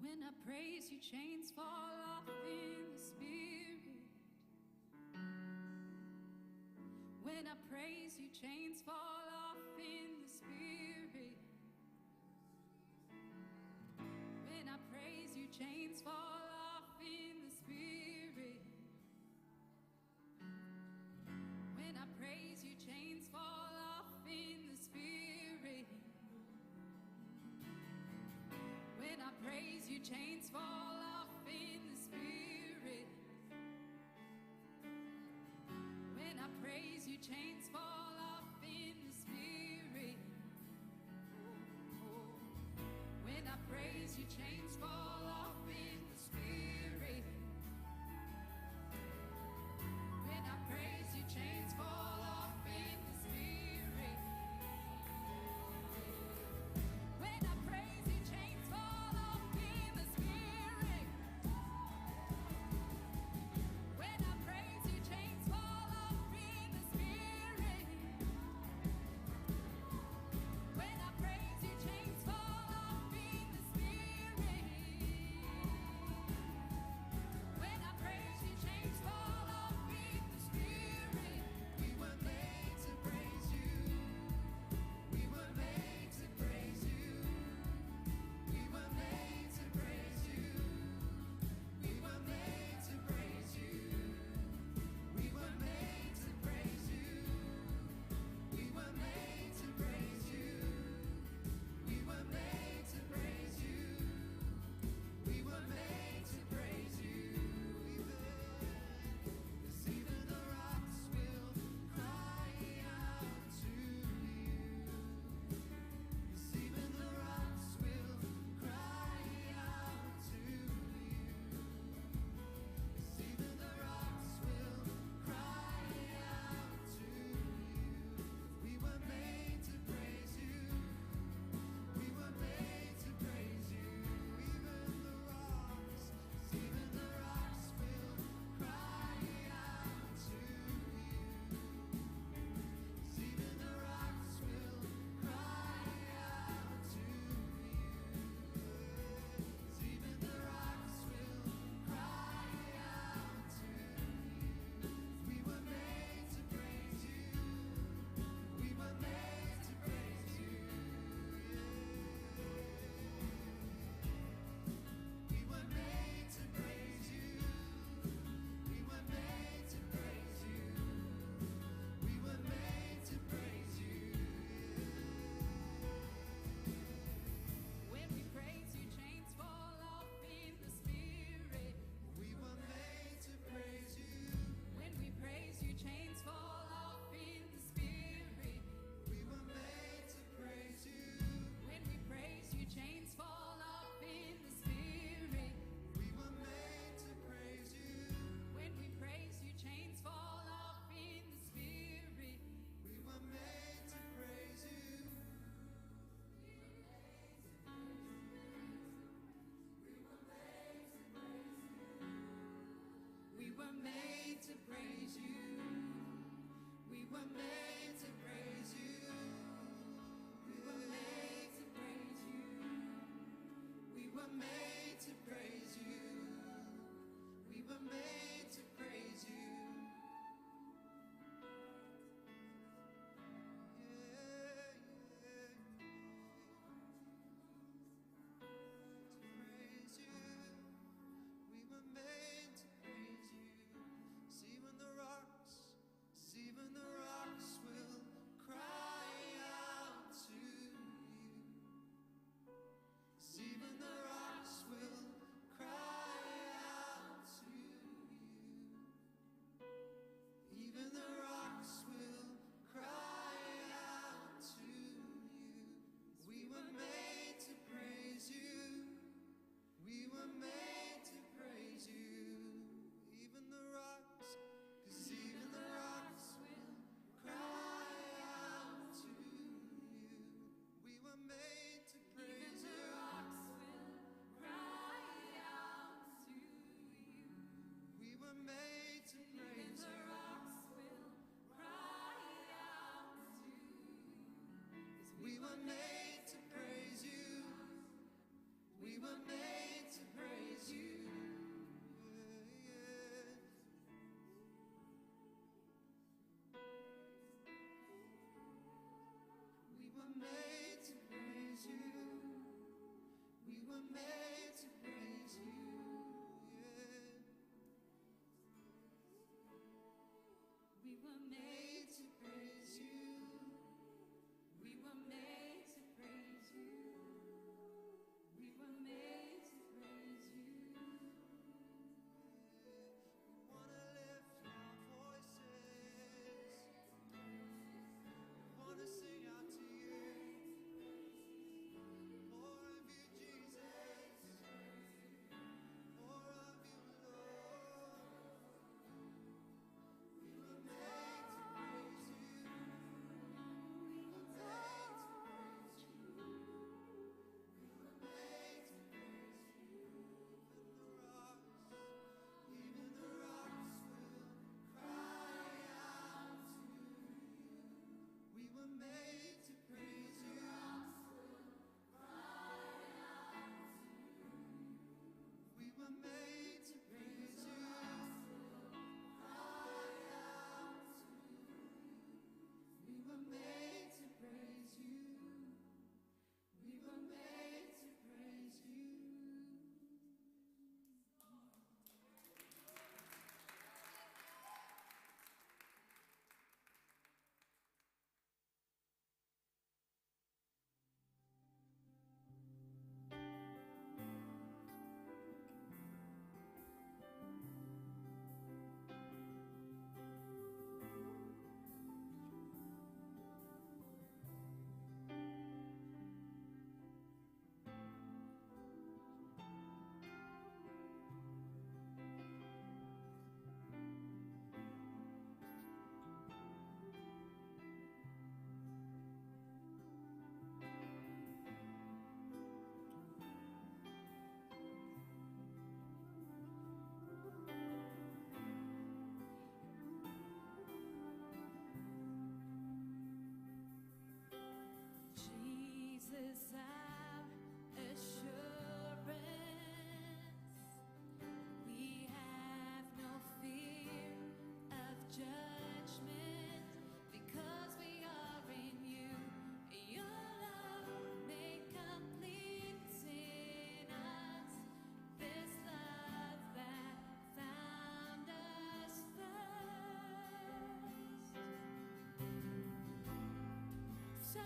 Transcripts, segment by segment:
When I praise you, chains fall off in the spirit. When I praise you, chains fall off in the spirit. When I praise you, chains fall off in the spirit. When I praise you, chains fall off in the spirit. When I praise you, chains fall off in the spirit. When I praise you, chains fall off in the spirit. When I praise you, chains fall off in the spirit. When I praise you, chains fall off in the spirit. When I praise you, chains fall off in the spirit. When I praise you, chains fall off in the spirit. When I praise you, chains fall off in the spirit. When I praise you, chains fall off in the spirit. We were made to praise you. We were made to praise you. We were made to praise you. We were made to praise you. We were made to praise you. We were made to praise you. We were made to praise you. We were made to praise you. Yes, even the rocks will cry out to you. Yes, even the rocks will cry out to you. Yes, even the rocks will cry out to you. We were made to praise you. We were made to praise you. Even the rocks will cry out to you. Even the rocks will cry out to you. Even the rocks will cry out to you. We were made to praise you. We were made to praise you. We were made to praise you. We were made to praise you. We were made to praise you. When we praise you, chains fall off in the spirit. We were made to praise you. When we praise you, chains fall off in the spirit. We were made to praise you. When we praise you, chains fall off in the spirit. We were made to praise you. When we praise you, chains fall off in the spirit. We were made to praise you. We were made to praise you. We were made to praise you. We were made to praise you. We were made to praise you. We were made to praise you. We were made to praise you. Yeah, yeah. To praise you. We were made to praise you. See when the rocks will cry out to you. See when the rocks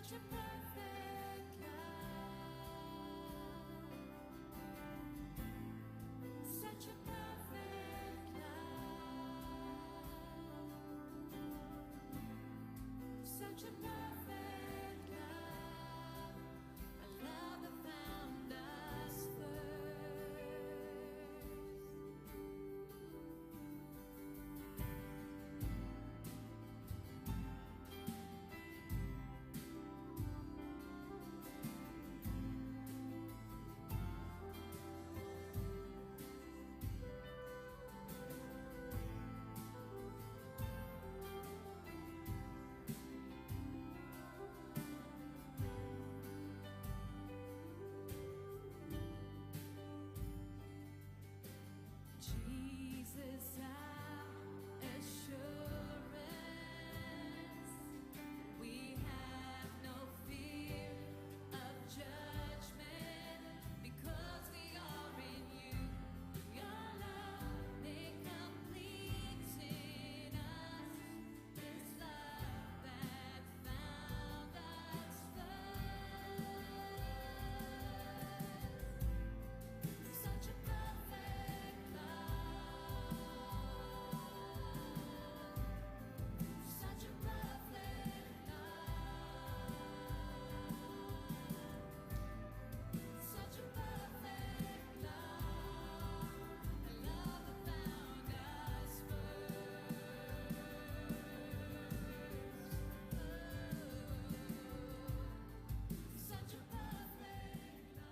Such a perfect love. Such a perfect love. Such a perfect love. A love that found us first. Jesus, our assurance, we have no fear of judgment because we are in you. Your love made complete in us, this love that found us first. Such a perfect love. Such a perfect love. Such a perfect love. A love that found us first. Such a perfect love.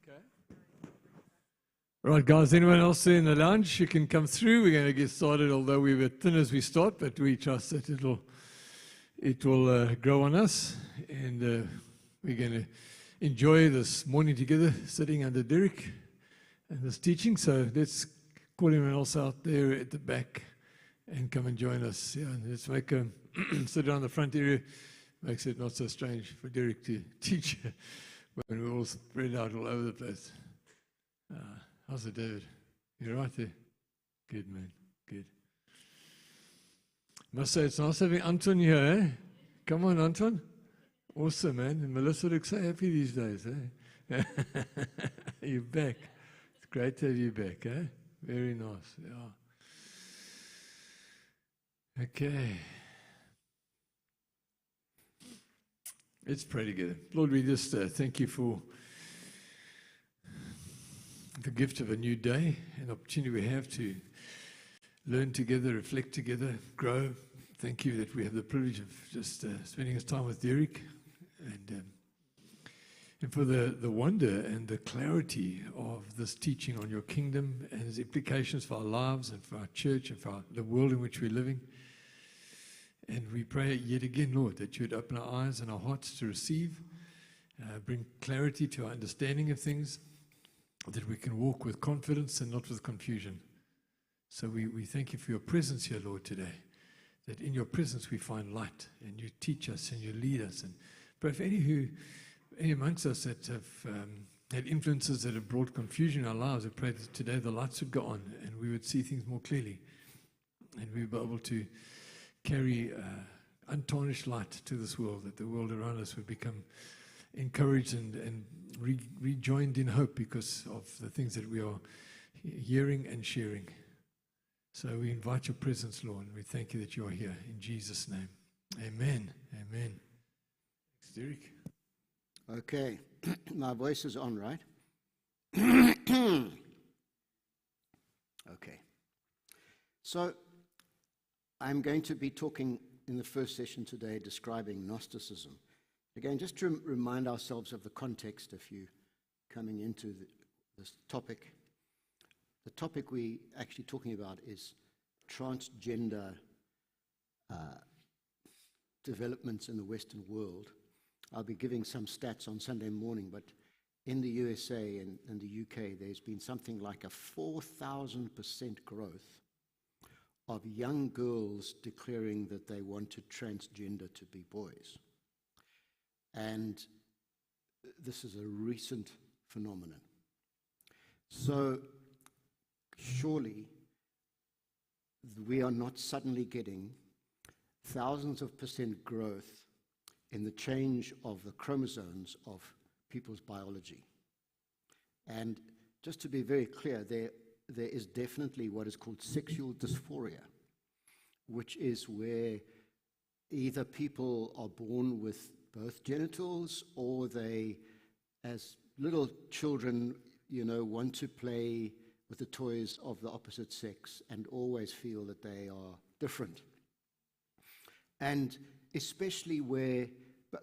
Okay. Right, guys, anyone else there in the lounge? You can come through. We're going to get started, although we were thin as we start, but we trust that it will grow on us. And we're going to enjoy this morning together, sitting under Derek and this teaching. So let's call anyone else out there at the back and come and join us. Yeah, and let's make a sit down the front area. Makes it not so strange for Derek to teach when we're all spread out all over the place. How's it, David? You're right there? Good, man. Good. Must say, it's nice having Anton here, eh? Come on, Anton. Awesome, man. And Melissa looks so happy these days, eh? You're back. It's great to have you back, eh? Very nice, yeah. Okay. Let's pray together. Lord, we just thank you for the gift of a new day, an opportunity we have to learn together, reflect together, grow. Thank you that we have the privilege of just spending this time with Derek, and for the wonder and the clarity of this teaching on your kingdom and its implications for our lives and for our church and for the world in which we're living. And we pray yet again, Lord, that you would open our eyes and our hearts to receive, bring clarity to our understanding of things, that we can walk with confidence and not with confusion. So we thank you for your presence here, Lord, today, that in your presence we find light, and you teach us and you lead us. And pray for any amongst us that have had influences that have brought confusion in our lives, I pray that today the lights would go on and we would see things more clearly, and we would be able to carry untarnished light to this world, that the world around us would become encouraged and rejoined in hope because of the things that we are hearing and sharing. So we invite your presence, Lord, and we thank you that you are here. In Jesus' name, amen. Amen. Thanks, Derek. Okay, my voice is on, right? Okay. So I'm going to be talking in the first session today describing Gnosticism. Again, just to remind ourselves of the context if you're coming into this topic. The topic we're actually talking about is transgender developments in the Western world. I'll be giving some stats on Sunday morning, but in the USA and the UK, there's been something like a 4,000% growth of young girls declaring that they wanted transgender to be boys. And this is a recent phenomenon. So surely we are not suddenly getting thousands of percent growth in the change of the chromosomes of people's biology. And just to be very clear, there is definitely what is called sexual dysphoria, which is where either people are born with both genitals, or they, as little children, want to play with the toys of the opposite sex and always feel that they are different. And especially where,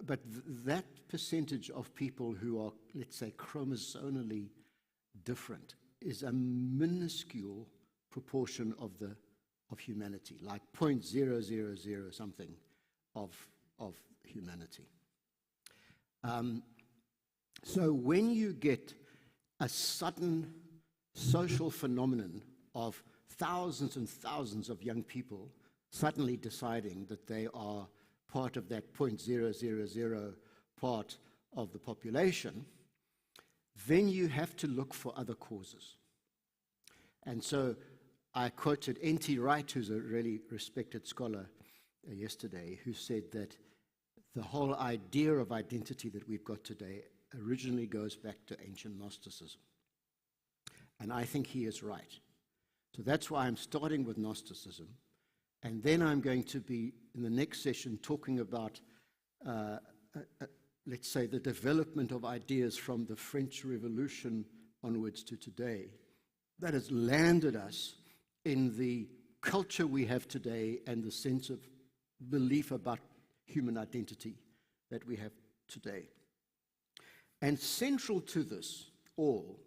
but that percentage of people who are, let's say, chromosomally different is a minuscule proportion of humanity, like 0.000 something of humanity. So when you get a sudden social phenomenon of thousands and thousands of young people suddenly deciding that they are part of that 0.000 part of the population, then you have to look for other causes. And so I quoted N.T. Wright, who's a really respected scholar, yesterday, who said that the whole idea of identity that we've got today originally goes back to ancient Gnosticism. And I think he is right. So that's why I'm starting with Gnosticism. And then I'm going to be, in the next session, talking about, let's say, the development of ideas from the French Revolution onwards to today that has landed us in the culture we have today and the sense of belief about human identity that we have today. And central to this all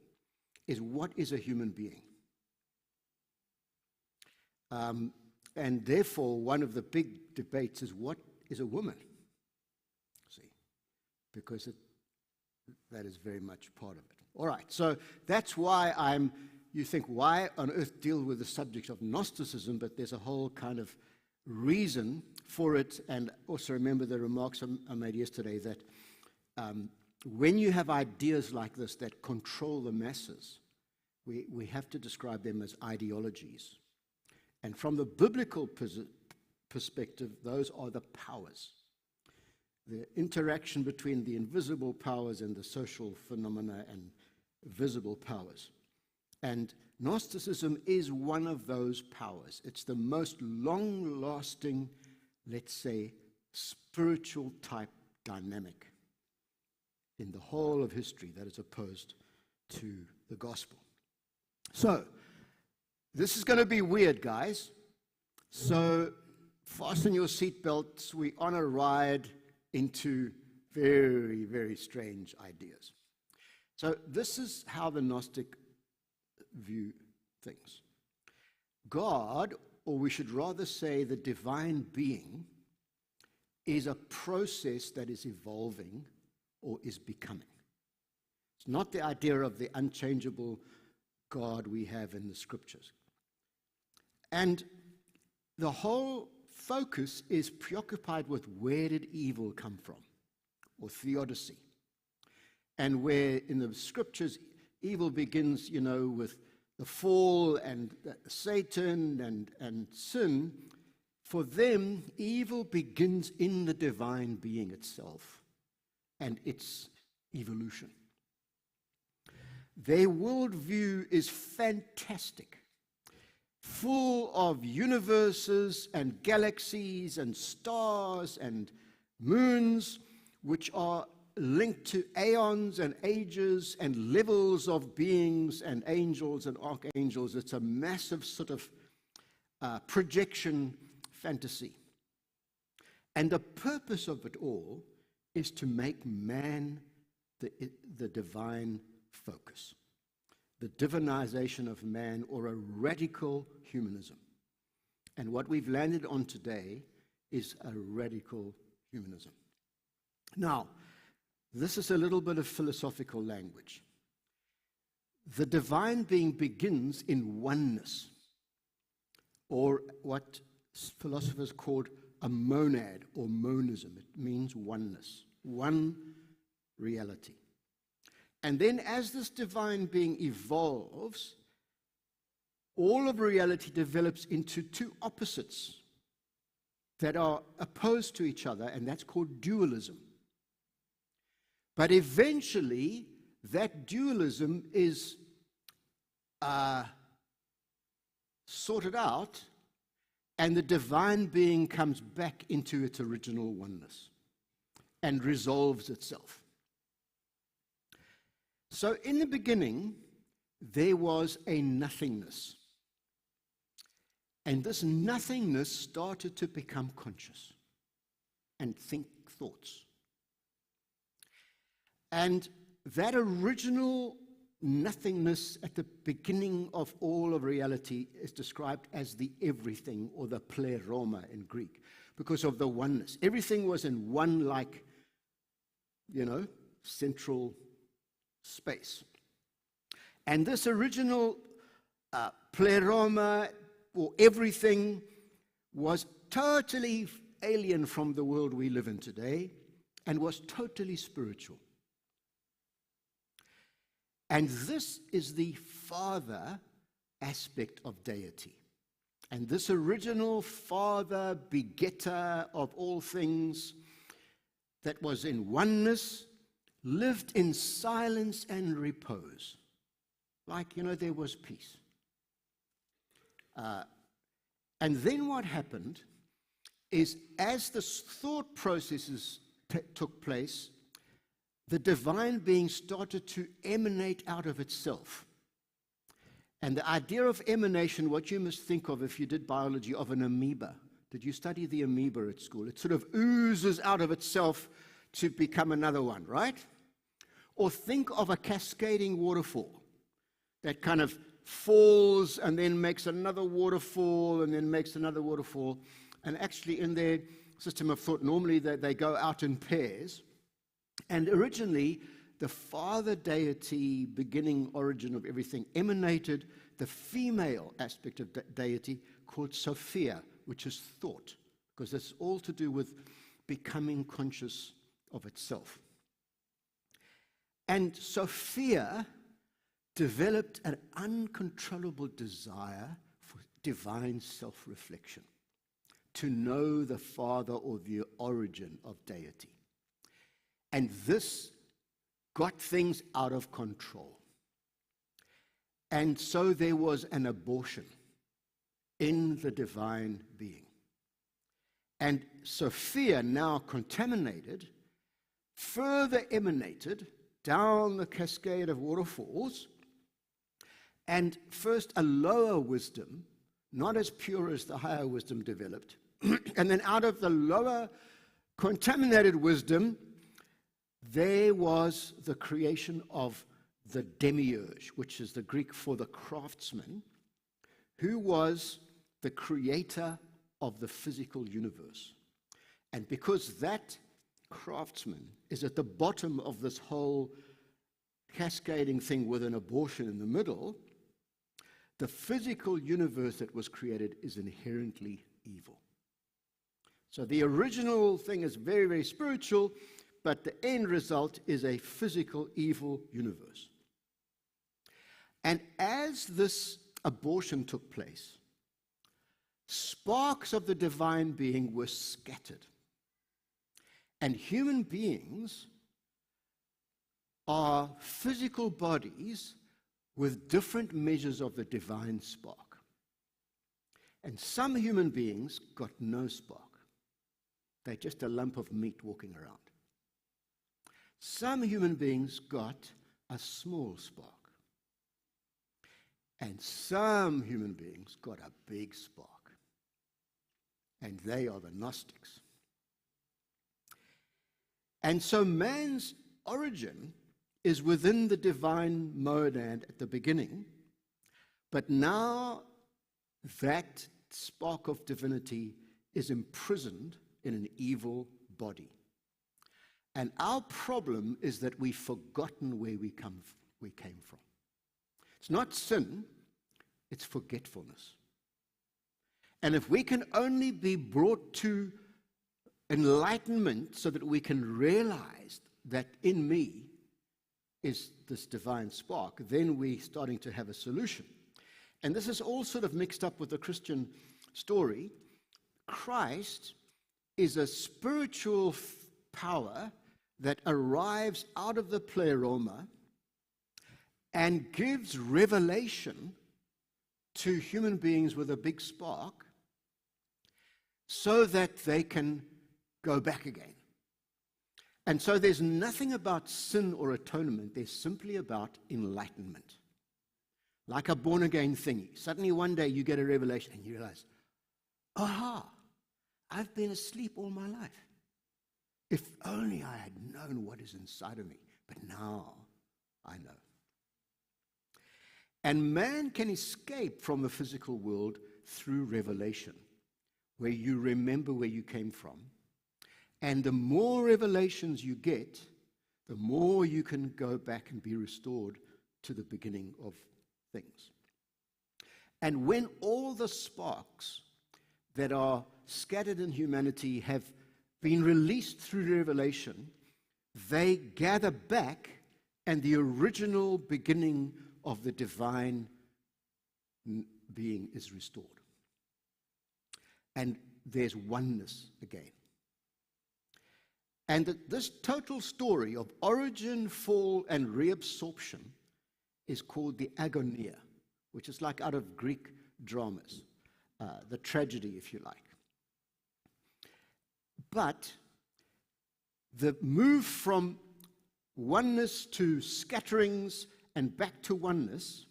is, what is a human being? And therefore, one of the big debates is, what is a woman? See, because that is very much part of it. All right, so that's why you think, why on earth deal with the subject of Gnosticism? But there's a whole kind of reason for it. And also remember the remarks I made yesterday that when you have ideas like this that control the masses, we have to describe them as ideologies. And from the biblical perspective, those are the powers. The interaction between the invisible powers and the social phenomena and visible powers. And Gnosticism is one of those powers. It's the most long-lasting, let's say, spiritual type dynamic in the whole of history that is opposed to the gospel. So, this is going to be weird, guys. So, fasten your seatbelts. We're on a ride into very, very strange ideas. So, this is how the Gnostic view things. God, or we should rather say the divine being, is a process that is evolving or is becoming. It's not the idea of the unchangeable God we have in the scriptures. And the whole focus is preoccupied with, where did evil come from? Or theodicy. And where in the scriptures evil begins, with the fall and Satan and sin, for them evil begins in the divine being itself and its evolution. Their worldview is fantastic, full of universes and galaxies and stars and moons, which are linked to aeons and ages and levels of beings and angels and archangels. It's a massive sort of projection fantasy. And the purpose of it all is to make man the divine focus, the divinization of man, or a radical humanism. And what we've landed on today is a radical humanism. Now, This is a little bit of philosophical language. The divine being begins in oneness, or what philosophers called a monad or monism. It means oneness, one reality. And then as this divine being evolves, all of reality develops into two opposites that are opposed to each other, and that's called dualism. But eventually, that dualism is sorted out, and the divine being comes back into its original oneness and resolves itself. So in the beginning, there was a nothingness. And this nothingness started to become conscious and think thoughts. And that original nothingness at the beginning of all of reality is described as the everything, or the pleroma in Greek, because of the oneness. Everything was in one, central space. And this original pleroma, or everything, was totally alien from the world we live in today and was totally spiritual. And this is the Father aspect of deity. And this original Father, begetter of all things, that was in oneness, lived in silence and repose. There was peace. And then what happened is, as the thought processes took place, the divine being started to emanate out of itself. And the idea of emanation, what you must think of if you did biology, of an amoeba. Did you study the amoeba at school? It sort of oozes out of itself to become another one, right? Or think of a cascading waterfall that kind of falls and then makes another waterfall and then makes another waterfall. And actually in their system of thought, normally they go out in pairs. And originally, the Father deity, beginning origin of everything, emanated the female aspect of deity called Sophia, which is thought, because it's all to do with becoming conscious of itself. And Sophia developed an uncontrollable desire for divine self-reflection, to know the Father or the origin of deity. And this got things out of control. And so there was an abortion in the divine being. And Sophia, now contaminated, further emanated down the cascade of waterfalls, and first a lower wisdom, not as pure as the higher wisdom, developed. And then out of the lower contaminated wisdom, there was the creation of the demiurge, which is the Greek for the craftsman, who was the creator of the physical universe. And because that craftsman is at the bottom of this whole cascading thing with an abortion in the middle, the physical universe that was created is inherently evil. So the original thing is very, very spiritual, but the end result is a physical evil universe. And as this abortion took place, sparks of the divine being were scattered. And human beings are physical bodies with different measures of the divine spark. And some human beings got no spark. They're just a lump of meat walking around. Some human beings got a small spark. And some human beings got a big spark. And they are the Gnostics. And so man's origin is within the divine monad at the beginning, but now that spark of divinity is imprisoned in an evil body. And our problem is that we've forgotten where we came from. It's not sin, it's forgetfulness. And if we can only be brought to enlightenment so that we can realize that in me is this divine spark, then we're starting to have a solution. And this is all sort of mixed up with the Christian story. Christ is a spiritual power that arrives out of the pleroma and gives revelation to human beings with a big spark so that they can go back again. And so there's nothing about sin or atonement. There's simply about enlightenment. Like a born-again thingy. Suddenly one day you get a revelation and you realize, aha, I've been asleep all my life. If only I had known what is inside of me. But now I know. And man can escape from the physical world through revelation, where you remember where you came from. And the more revelations you get, the more you can go back and be restored to the beginning of things. And when all the sparks that are scattered in humanity have been released through revelation, they gather back, and the original beginning of the divine being is restored. And there's oneness again. And this total story of origin, fall, and reabsorption is called the agonia, which is like out of Greek dramas, the tragedy, if you like. But the move from oneness to scatterings and back to oneness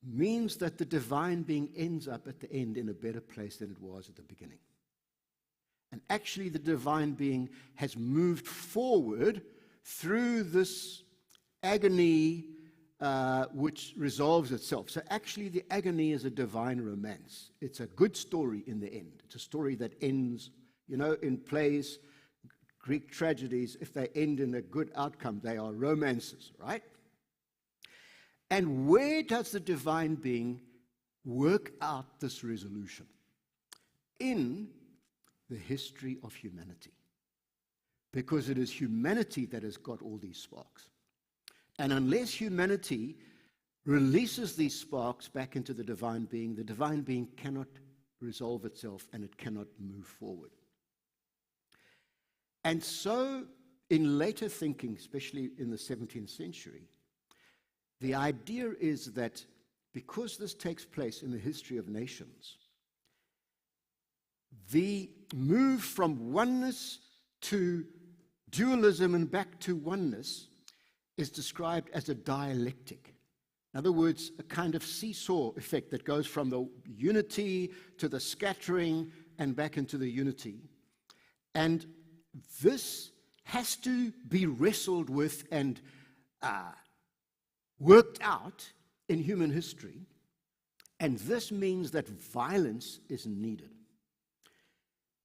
means that the divine being ends up at the end in a better place than it was at the beginning. And actually the divine being has moved forward through this agony which resolves itself. So actually the agony is a divine romance. It's a good story in the end. It's a story that ends, in plays, Greek tragedies, if they end in a good outcome, they are romances, right? And where does the divine being work out this resolution? In the history of humanity. Because it is humanity that has got all these sparks. And unless humanity releases these sparks back into the divine being cannot resolve itself and it cannot move forward. And so, in later thinking, especially in the 17th century, the idea is that because this takes place in the history of nations, the move from oneness to dualism and back to oneness is described as a dialectic. In other words, a kind of seesaw effect that goes from the unity to the scattering and back into the unity. And this has to be wrestled with and worked out in human history. And this means that violence is needed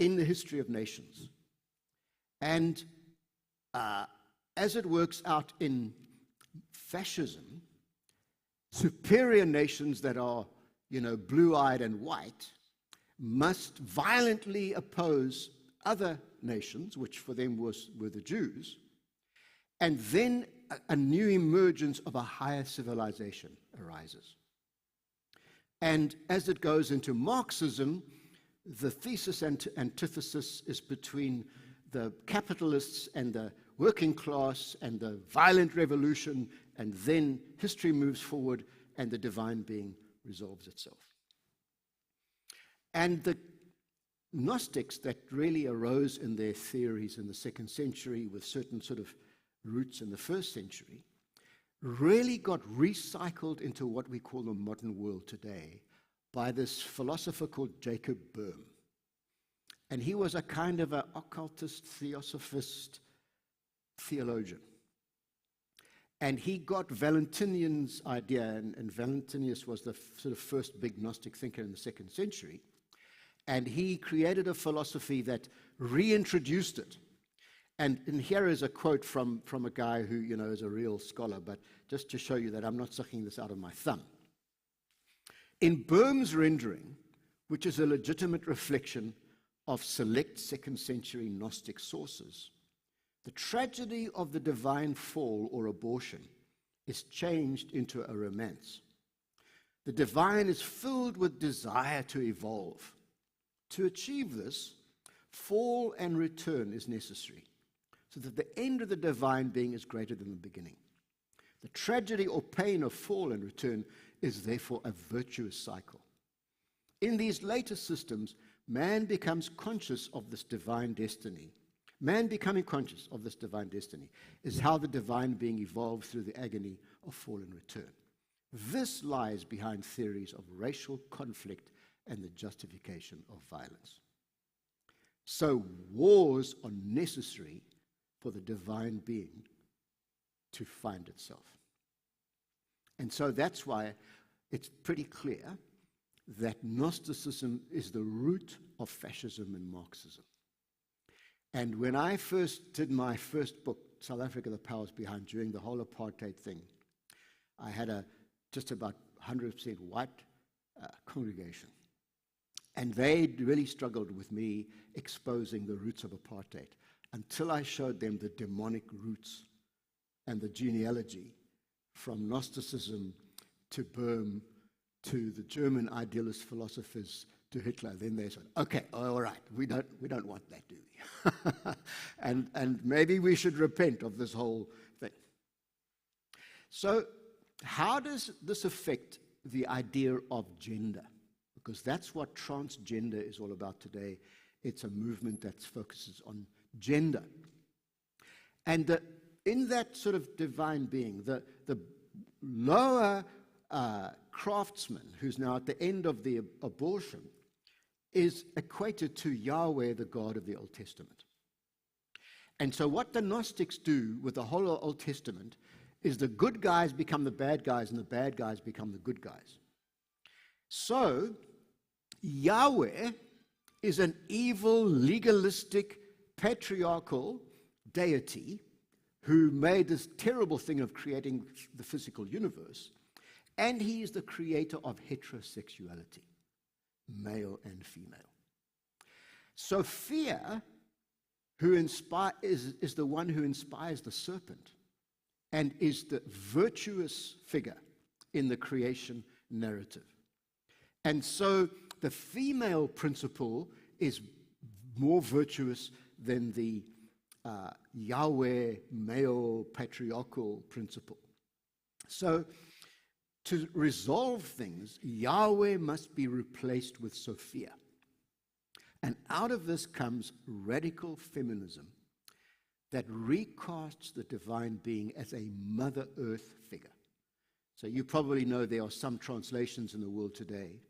in the history of nations. And as it works out in fascism, superior nations that are, blue-eyed and white must violently oppose other nations, which for them were the Jews, and then a new emergence of a higher civilization arises. And as it goes into Marxism, the thesis and antithesis is between the capitalists and the working class and the violent revolution, and then history moves forward and the divine being resolves itself. And the Gnostics that really arose in their theories in the 2nd century with certain sort of roots in the 1st century really got recycled into what we call the modern world today by this philosopher called Jacob Boehme. And he was a kind of an occultist, theosophist theologian. And he got Valentinian's idea, and Valentinius was the sort of first big Gnostic thinker in the 2nd century. And he created a philosophy that reintroduced it. And here is a quote from a guy who, is a real scholar, but just to show you that I'm not sucking this out of my thumb. In Boehm's rendering, which is a legitimate reflection of select second-century Gnostic sources, the tragedy of the divine fall or abortion is changed into a romance. The divine is filled with desire to evolve. To achieve this, fall and return is necessary, so that the end of the divine being is greater than the beginning. The tragedy or pain of fall and return is therefore a virtuous cycle. In these later systems, man becomes conscious of this divine destiny. Man becoming conscious of this divine destiny is how the divine being evolved through the agony of fall and return. This lies behind theories of racial conflict and the justification of violence. So wars are necessary for the divine being to find itself. And so that's why it's pretty clear that Gnosticism is the root of fascism and Marxism. And when I first did my first book, South Africa, The Powers Behind, during the whole apartheid thing, I had a just about 100% white congregation. And they really struggled with me exposing the roots of apartheid until I showed them the demonic roots and the genealogy from Gnosticism to Boehm to the German idealist philosophers to Hitler. Then they said, okay, all right, we don't want that, do we? and maybe we should repent of this whole thing. So how does this affect the idea of gender? Because that's what transgender is all about today. It's a movement that focuses on gender. And in that sort of divine being, the lower craftsman, who's now at the end of the abortion, is equated to Yahweh, the God of the Old Testament. And so what the Gnostics do with the whole Old Testament is the good guys become the bad guys and the bad guys become the good guys. So Yahweh is an evil, legalistic, patriarchal deity who made this terrible thing of creating the physical universe, and he is the creator of heterosexuality, male and female. Sophia, who is the one who inspires the serpent and is the virtuous figure in the creation narrative. And so the female principle is more virtuous than the Yahweh male patriarchal principle. So to resolve things, Yahweh must be replaced with Sophia. And out of this comes radical feminism that recasts the divine being as a Mother Earth figure. So you probably know there are some translations in the world today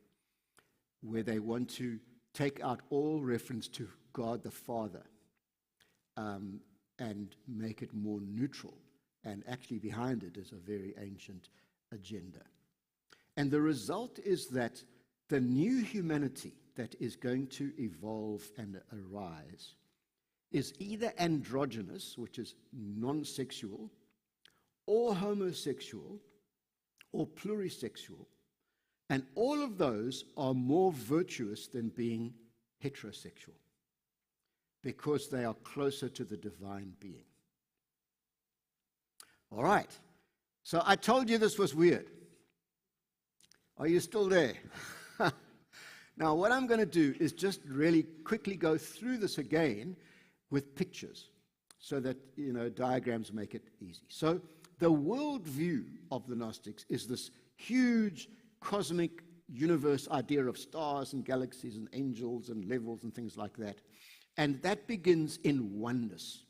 where they want to take out all reference to God the Father and make it more neutral. And actually behind it is a very ancient agenda. And the result is that the new humanity that is going to evolve and arise is either androgynous, which is non-sexual, or homosexual, or plurisexual. And all of those are more virtuous than being heterosexual because they are closer to the divine being. All right. So I told you this was weird. Are you still there? Now, what I'm going to do is just really quickly go through this again with pictures so that, diagrams make it easy. So the worldview of the Gnostics is this huge cosmic universe idea of stars and galaxies and angels and levels and things like that. And that begins in oneness.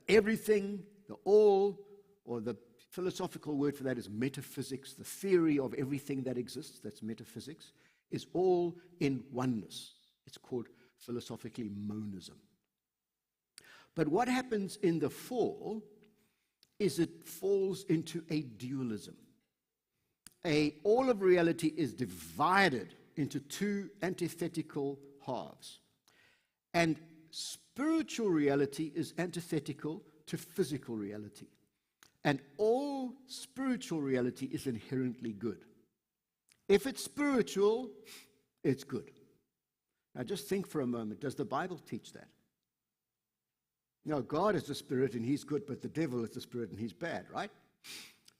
Everything, the all, or the philosophical word for that is metaphysics. The theory of everything that exists, that's metaphysics, is all in oneness. It's called philosophically monism. But what happens in the fall is it falls into a dualism. All of reality is divided into two antithetical halves. And spiritual reality is antithetical to physical reality. And all spiritual reality is inherently good. If it's spiritual, it's good. Now just think for a moment, does the Bible teach that? No, God is the spirit and he's good, but the devil is the spirit and he's bad, right?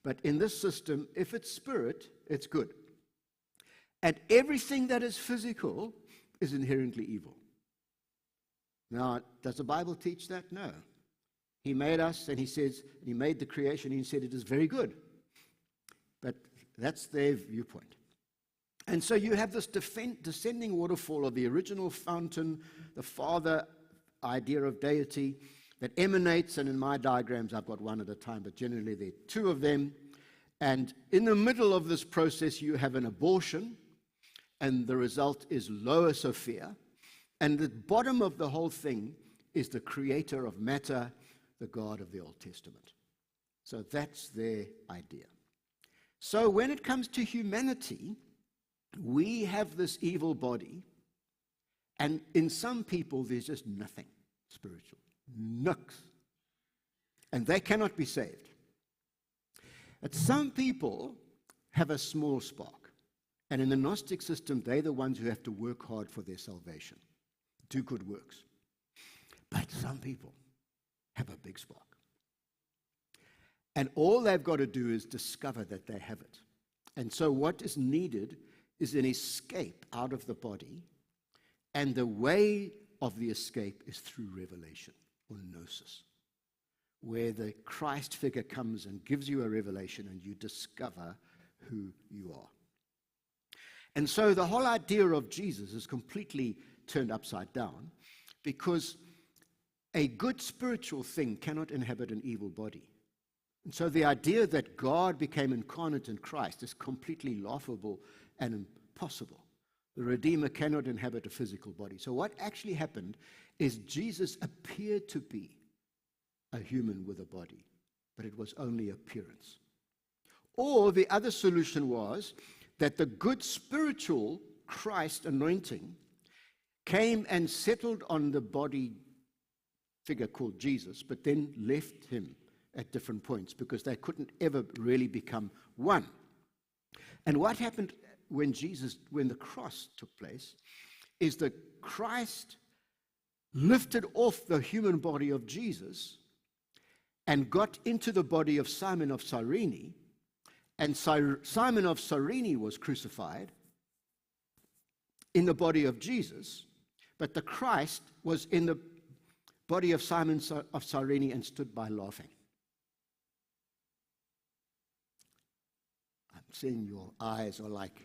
But in this system, if it's spirit, it's good. And everything that is physical is inherently evil. Now, does the Bible teach that? No. He made us, and he says, he made the creation, and he said it is very good. But that's their viewpoint. And so you have this descending waterfall of the original fountain, the Father idea of deity that emanates, and in my diagrams I've got one at a time, but generally there are two of them. And in the middle of this process you have an abortion, and the result is Loa Sophia. And the bottom of the whole thing is the creator of matter, the God of the Old Testament. So that's their idea. So when it comes to humanity, we have this evil body, and in some people there's just nothing spiritual, nux, and they cannot be saved. But some people have a small spark, and in the Gnostic system they're the ones who have to work hard for their salvation, do good works. But some people have a big spark, and all they've got to do is discover that they have it. And so what is needed is an escape out of the body, and the way of the escape is through revelation, or gnosis, where the Christ figure comes and gives you a revelation and you discover who you are. And so the whole idea of Jesus is completely turned upside down, because a good spiritual thing cannot inhabit an evil body. And so the idea that God became incarnate in Christ is completely laughable and impossible. The Redeemer cannot inhabit a physical body. So what actually happened is Jesus appeared to be a human with a body, but it was only appearance. Or the other solution was that the good spiritual Christ anointing came and settled on the body figure called Jesus, but then left him at different points because they couldn't ever really become one. And what happened when the cross took place, is that Christ lifted off the human body of Jesus and got into the body of Simon of Cyrene, and Simon of Cyrene was crucified in the body of Jesus, but the Christ was in the body of Simon of Cyrene and stood by laughing. I'm seeing your eyes are like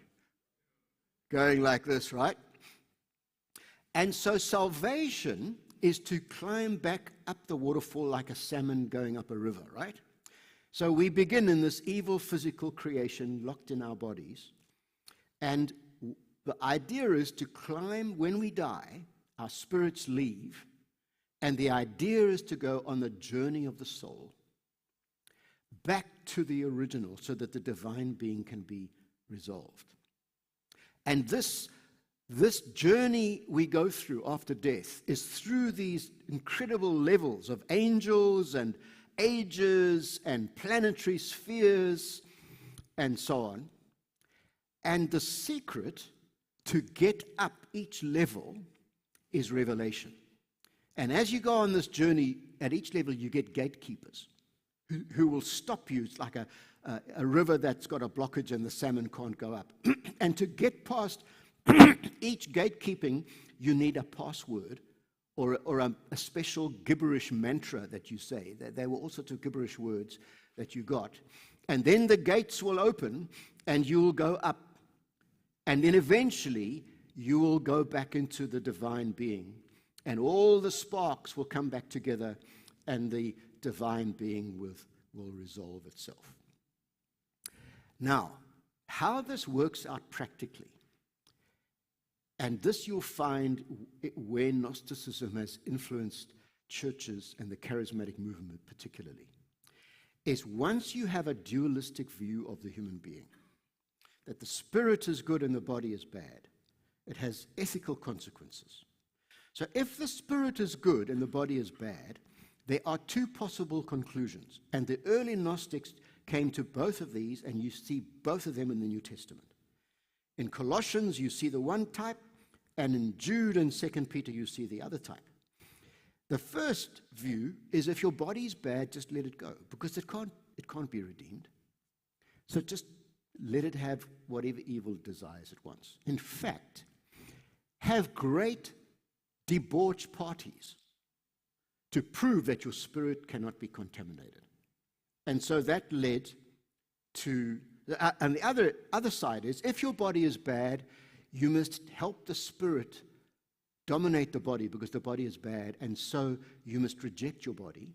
going like this, right? And so salvation is to climb back up the waterfall like a salmon going up a river, right? So we begin in this evil physical creation locked in our bodies. And the idea is to climb when we die, our spirits leave, and the idea is to go on the journey of the soul back to the original so that the divine being can be resolved. And this journey we go through after death is through these incredible levels of angels and ages and planetary spheres and so on. And the secret to get up each level is revelation. And as you go on this journey, at each level you get gatekeepers who will stop you. It's like a river that's got a blockage and the salmon can't go up. And to get past each gatekeeping, you need a password or a special gibberish mantra that you say. There were all sorts of gibberish words that you got. And then the gates will open and you will go up. And then eventually you will go back into the divine being. And all the sparks will come back together and the divine being will resolve itself. Now, how this works out practically, and this you'll find where Gnosticism has influenced churches and the charismatic movement particularly, is once you have a dualistic view of the human being, that the spirit is good and the body is bad, it has ethical consequences. So if the spirit is good and the body is bad, there are two possible conclusions. And the early Gnostics came to both of these, and you see both of them in the New Testament. In Colossians, you see the one type, and in Jude and 2 Peter, you see the other type. The first view is if your body is bad, just let it go, because it can't be redeemed. So just let it have whatever evil desires it wants. In fact, have great debauch parties to prove that your spirit cannot be contaminated. And so that led to, and the other side is, if your body is bad, you must help the spirit dominate the body because the body is bad, and so you must reject your body.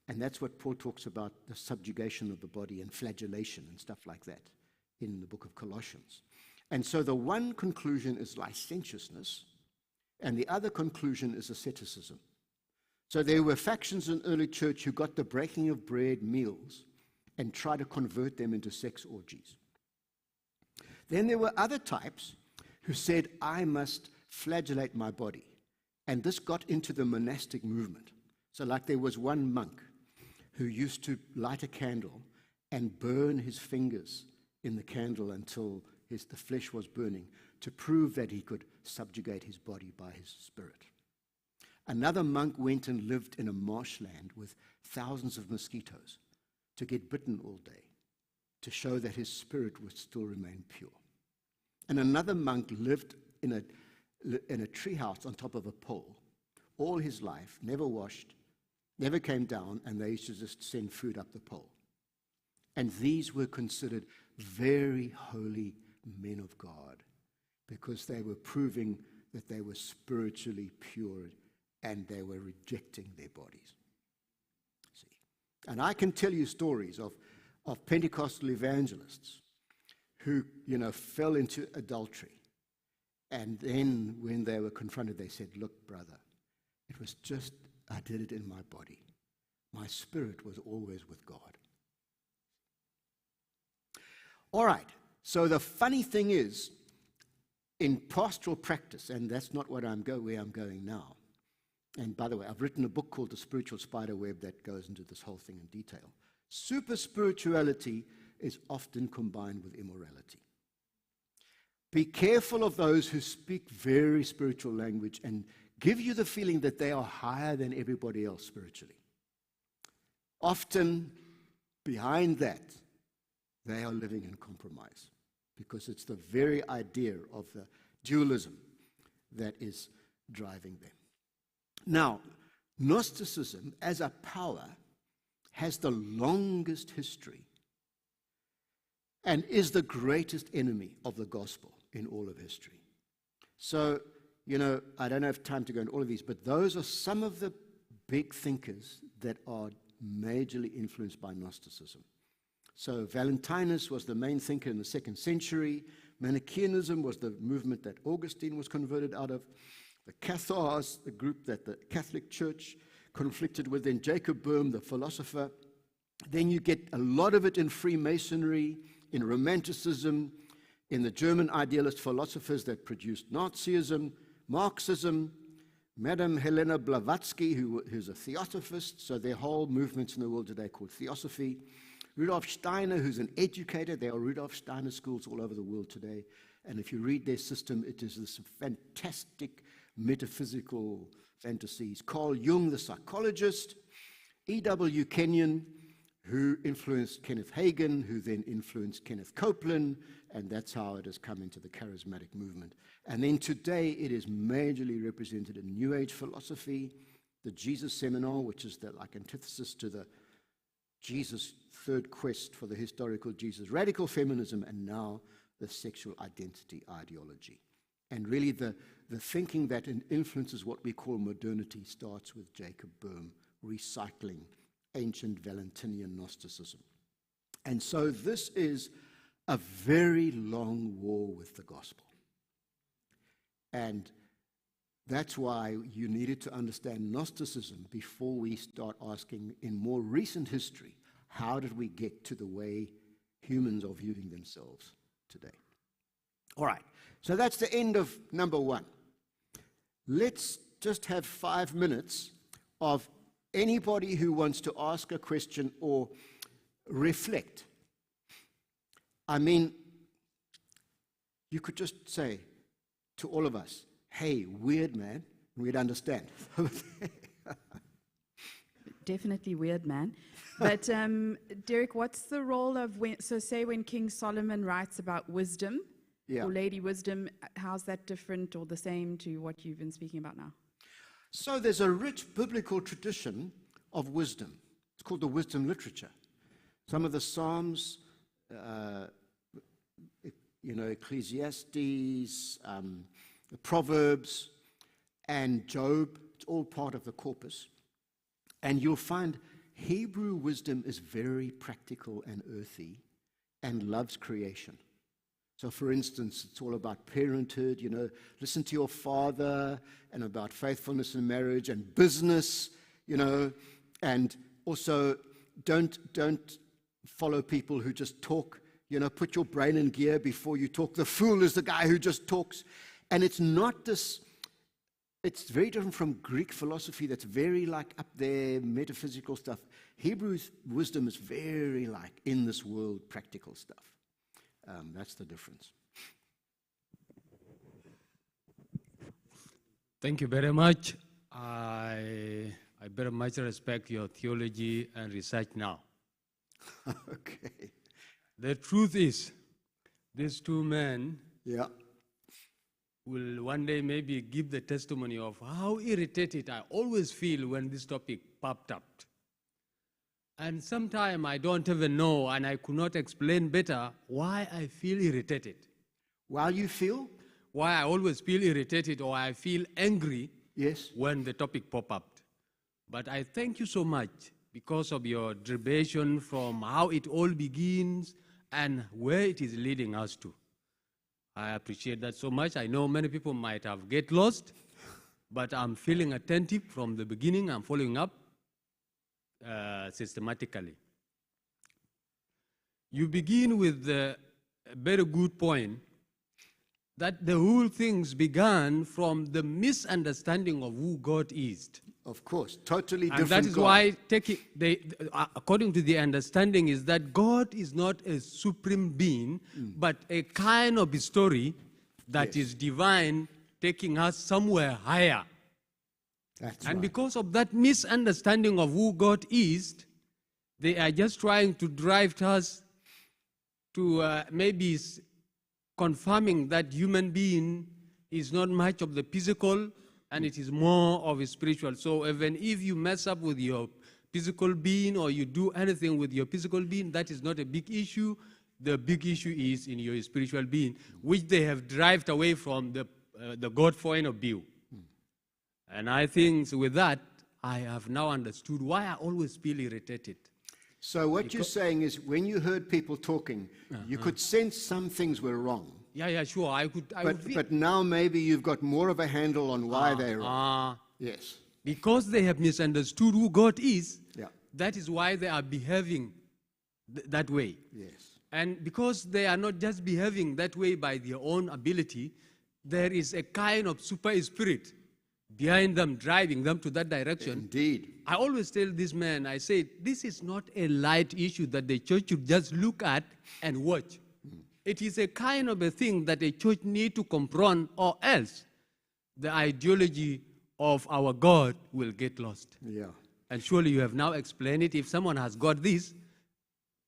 And that's what Paul talks about, the subjugation of the body and flagellation and stuff like that in the book of Colossians. And so the one conclusion is licentiousness, and the other conclusion is asceticism. So there were factions in early church who got the breaking of bread meals and tried to convert them into sex orgies. Then there were other types who said, I must flagellate my body. And this got into the monastic movement. So like there was one monk who used to light a candle and burn his fingers in the candle until the flesh was burning to prove that he could subjugate his body by his spirit. Another monk went and lived in a marshland with thousands of mosquitoes to get bitten all day to show that his spirit would still remain pure. And another monk lived in a treehouse on top of a pole all his life, never washed, never came down, and they used to just send food up the pole. And these were considered very holy men of God because they were proving that they were spiritually pure and they were rejecting their bodies. See? And I can tell you stories of Pentecostal evangelists who, fell into adultery. And then when they were confronted, they said, look, brother, it was just, I did it in my body. My spirit was always with God. All right, so the funny thing is, in pastoral practice, and that's not what where I'm going now. And by the way, I've written a book called The Spiritual Spiderweb that goes into this whole thing in detail. Super spirituality is often combined with immorality. Be careful of those who speak very spiritual language and give you the feeling that they are higher than everybody else spiritually. Often, behind that, they are living in compromise because it's the very idea of the dualism that is driving them. Now, Gnosticism as a power has the longest history and is the greatest enemy of the gospel in all of history. So, I don't have time to go into all of these, but those are some of the big thinkers that are majorly influenced by Gnosticism. So Valentinus was the main thinker in the 2nd century. Manichaeanism was the movement that Augustine was converted out of. The Cathars, the group that the Catholic Church conflicted with. Then Jacob Boehme, the philosopher. Then you get a lot of it in Freemasonry, in Romanticism, in the German idealist philosophers that produced Nazism, Marxism, Madame Helena Blavatsky, who's a theosophist, so there are whole movements in the world today called theosophy. Rudolf Steiner, who's an educator. There are Rudolf Steiner schools all over the world today. And if you read their system, it is this fantastic metaphysical fantasies. Carl Jung, the psychologist. E.W. Kenyon, who influenced Kenneth Hagin, who then influenced Kenneth Copeland, and that's how it has come into the charismatic movement. And then today it is majorly represented in New Age philosophy, the Jesus Seminar, which is the antithesis to the Jesus' third quest for the historical Jesus, radical feminism, and now the sexual identity ideology. And really the thinking that influences what we call modernity starts with Jacob Boehme, recycling ancient Valentinian Gnosticism. And so this is a very long war with the gospel. And that's why you needed to understand Gnosticism before we start asking, in more recent history, how did we get to the way humans are viewing themselves today? All right, so that's the end of number one. let's just have 5 minutes of anybody who wants to ask a question or reflect. I mean, you could just say to all of us, hey, weird man, and we'd understand. Definitely weird, man. But Derek, what's the role of say when King Solomon writes about wisdom, Yeah. or Lady Wisdom, how's that different or the same to what you've been speaking about now? So there's a rich biblical tradition of wisdom. It's called the wisdom literature. Some of the Psalms, Ecclesiastes, the Proverbs, and Job, it's all part of the corpus. And you'll find Hebrew wisdom is very practical and earthy and loves creation. So, for instance, it's all about parenthood, listen to your father, and about faithfulness in marriage and business, and also don't follow people who just talk, put your brain in gear before you talk. The fool is the guy who just talks. And it's not this, it's very different from Greek philosophy that's very like up there, metaphysical stuff. Hebrew wisdom is very like in this world, practical stuff. That's the difference. Thank you very much. I very much respect your theology and research now. Okay. The truth is, these two men Yeah. will one day maybe give the testimony of how irritated I always feel when this topic popped up. And sometimes I don't even know, and I could not explain better why I feel irritated. While you feel? Why I always feel irritated or I feel angry Yes. when the topic pop up. But I thank you so much because of your derivation from how it all begins and where it is leading us to. I appreciate that so much. I know many people might have get lost, but I'm feeling attentive from the beginning. I'm following up systematically. You begin with a very good point that the whole things began from the misunderstanding of who God is. Of course, totally And different. that is God. why, according to the understanding, is that God is not a supreme being, but a kind of story that Yes. is divine, taking us somewhere higher. That's And right. because of that misunderstanding of who God is, they are just trying to drive us to maybe confirming that human being is not much of the physical and it is more of a spiritual. So even if you mess up with your physical being or you do anything with your physical being, that is not a big issue. The big issue is in your spiritual being, which they have derived away from the God point of view. And I think with that, I have now understood why I always feel irritated. So what you're saying is when you heard people talking, you could sense some things were wrong. Yeah, sure. I would feel. But now maybe you've got more of a handle on why they're wrong. Yes. Because they have misunderstood who God is, Yeah. that is why they are behaving that way. Yes. And because they are not just behaving that way by their own ability, there is a kind of super spirit behind them, driving them to that direction. Indeed. I always tell this man, I say, this is not a light issue that the church should just look at and watch. It is a kind of a thing that a church need to confront, or else the ideology of our God will get lost. Yeah. And surely you have now explained it. If someone has got this,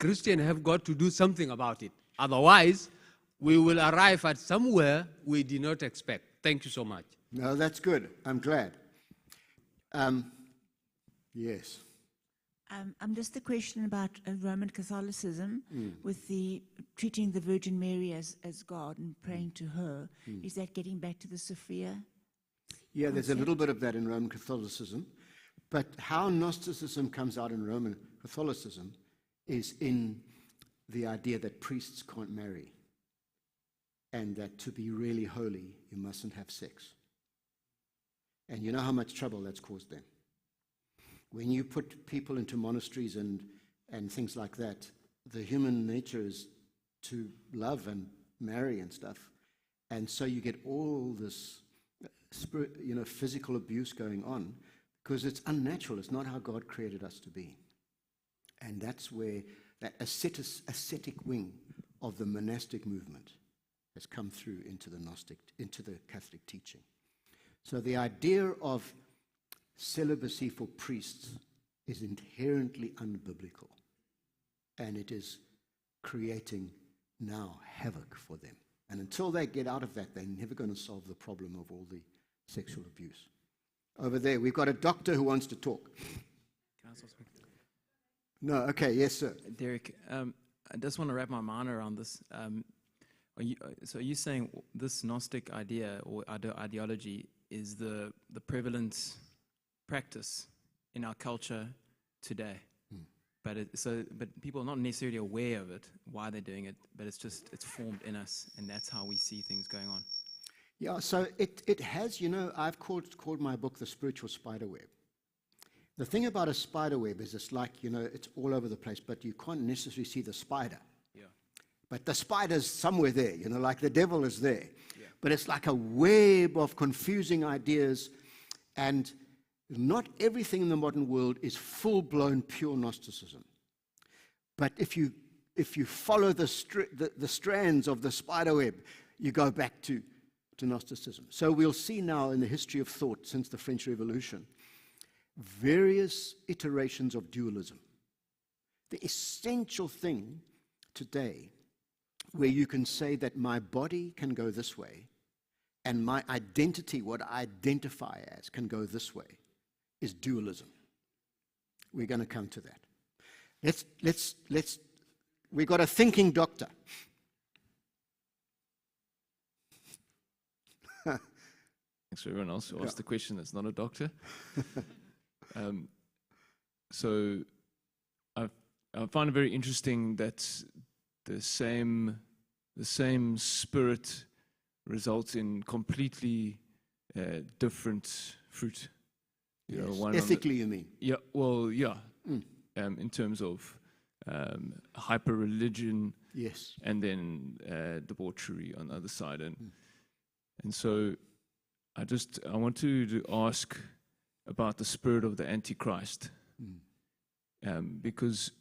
Christians have got to do something about it. Otherwise, we will arrive at somewhere we did not expect. Thank you so much. No, that's good. I'm glad. Yes. Just a question about Roman Catholicism with the treating the Virgin Mary as God and praying to her. Is that getting back to the Sophia? Yeah, there's a little bit of that in Roman Catholicism. But how Gnosticism comes out in Roman Catholicism is in the idea that priests can't marry and that to be really holy, you mustn't have sex. And you know how much trouble that's caused them. When you put people into monasteries and things like that, the human nature is to love and marry and stuff. And so you get all this physical abuse going on, because it's unnatural. It's not how God created us to be. And that's where that ascetic wing of the monastic movement has come through into the Catholic teaching. So the idea of celibacy for priests is inherently unbiblical, and it is creating now havoc for them. And until they get out of that, they're never going to solve the problem of all the sexual abuse. Over there, we've got a doctor who wants to talk. Can I also speak? No, okay, yes, sir. Derek, I just want to wrap my mind around this. Are you saying this Gnostic idea or ideology is the prevalent practice in our culture today? But people are not necessarily aware of it, why they're doing it, but it's formed in us, and that's how we see things going on. Yeah, so it has, I've called my book The Spiritual Spiderweb. The thing about a spider web is it's like, it's all over the place, but you can't necessarily see the spider. Yeah. But the spider's somewhere there, like the devil is there. Yeah. But it's like a web of confusing ideas, and not everything in the modern world is full-blown pure Gnosticism. But if you follow the strands of the spider web, you go back to Gnosticism. So we'll see now in the history of thought since the French Revolution, various iterations of dualism. The essential thing today, where you can say that my body can go this way, and my identity, what I identify as, can go this way, is dualism. We're going to come to that. We got a thinking doctor. Thanks for everyone else who asked the question that's not a doctor. So I find it very interesting that the same spirit results in completely different fruit. Yes. One ethically, you mean? Yeah. Well, yeah. In terms of hyper-religion, yes, and then debauchery on the other side, and so I want to ask about the spirit of the Antichrist, because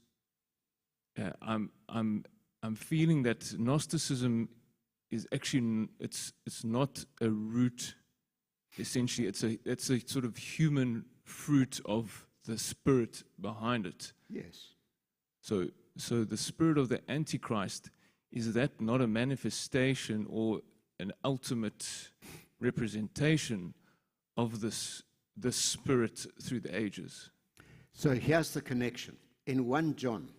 I'm feeling that Gnosticism is actually it's not a root. Essentially, it's a sort of human fruit of the spirit behind it. Yes. So the spirit of the Antichrist, is that not a manifestation or an ultimate representation of the spirit through the ages? So here's the connection. In 1 John,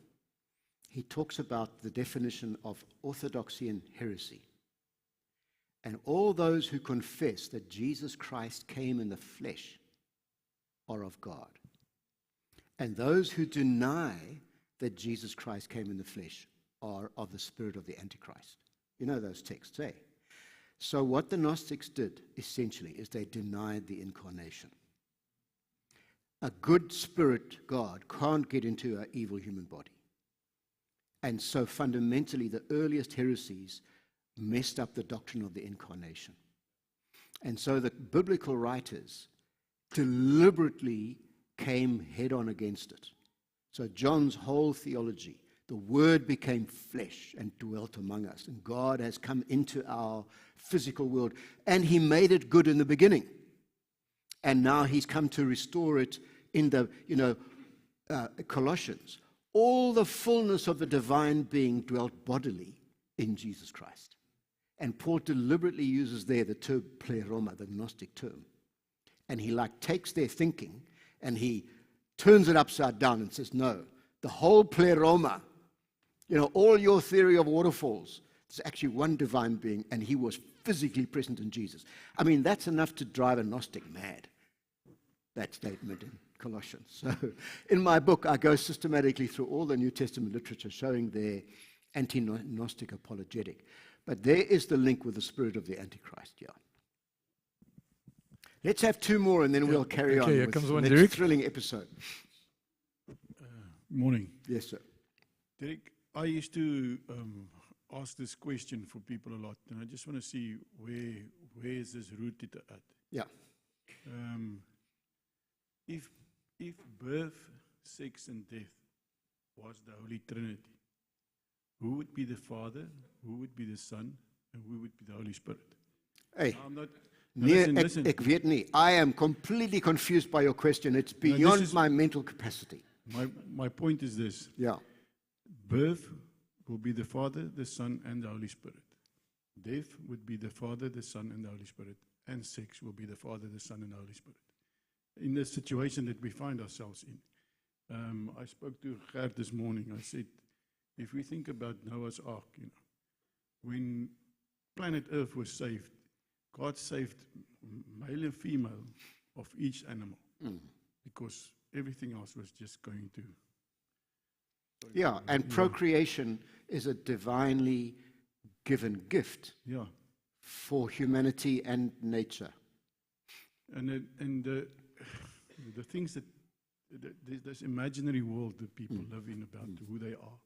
he talks about the definition of orthodoxy and heresy. And all those who confess that Jesus Christ came in the flesh are of God. And those who deny that Jesus Christ came in the flesh are of the spirit of the Antichrist. You know those texts, eh? So what the Gnostics did, essentially, is they denied the incarnation. A good spirit, God, can't get into an evil human body. And so fundamentally, the earliest heresies messed up the doctrine of the incarnation. And so the biblical writers deliberately came head-on against it. So John's whole theology, the Word became flesh and dwelt among us, and God has come into our physical world, and He made it good in the beginning. And now He's come to restore it in the, Colossians. All the fullness of the divine being dwelt bodily in Jesus Christ. And Paul deliberately uses there the term pleroma, the Gnostic term. And he takes their thinking and he turns it upside down and says, no, the whole pleroma, all your theory of waterfalls, it's actually one divine being, and He was physically present in Jesus. I mean, that's enough to drive a Gnostic mad, that statement in Colossians. So in my book, I go systematically through all the New Testament literature showing their anti-Gnostic apologetic. But there is the link with the spirit of the Antichrist, yeah. Let's have two more and then we'll carry on with comes the one, next Derek. thrilling episode. Morning. Yes, sir. Derek, I used to ask this question for people a lot, and I just want to see where is this rooted at. Yeah. If birth, sex, and death was the Holy Trinity, who would be the Father, who would be the Son, and who would be the Holy Spirit? Hey, I'm not. nee, Listen. ek weet nie. I am completely confused by your question. It's beyond is- my mental capacity. My point is this: Yeah. birth will be the Father, the Son, and the Holy Spirit. Death would be the Father, the Son, and the Holy Spirit. And sex will be the Father, the Son, and the Holy Spirit. In the situation that we find ourselves in. I spoke to Gert this morning. I said, if we think about Noah's Ark, when planet Earth was saved, God saved male and female of each animal. Because everything else was just going to. Yeah, and procreation is a divinely given gift Yeah. for humanity and nature. And the things that, this imaginary world that people live in about who they are,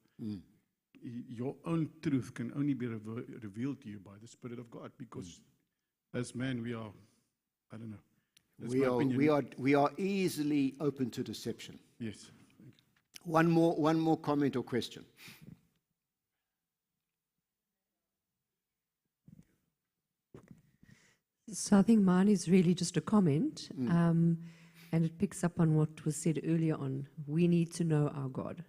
your own truth can only be revealed to you by the Spirit of God, because as man we are, I don't know. That's my opinion. We are easily open to deception. Yes. One more comment or question. So I think mine is really just a comment, and it picks up on what was said earlier on. We need to know our God.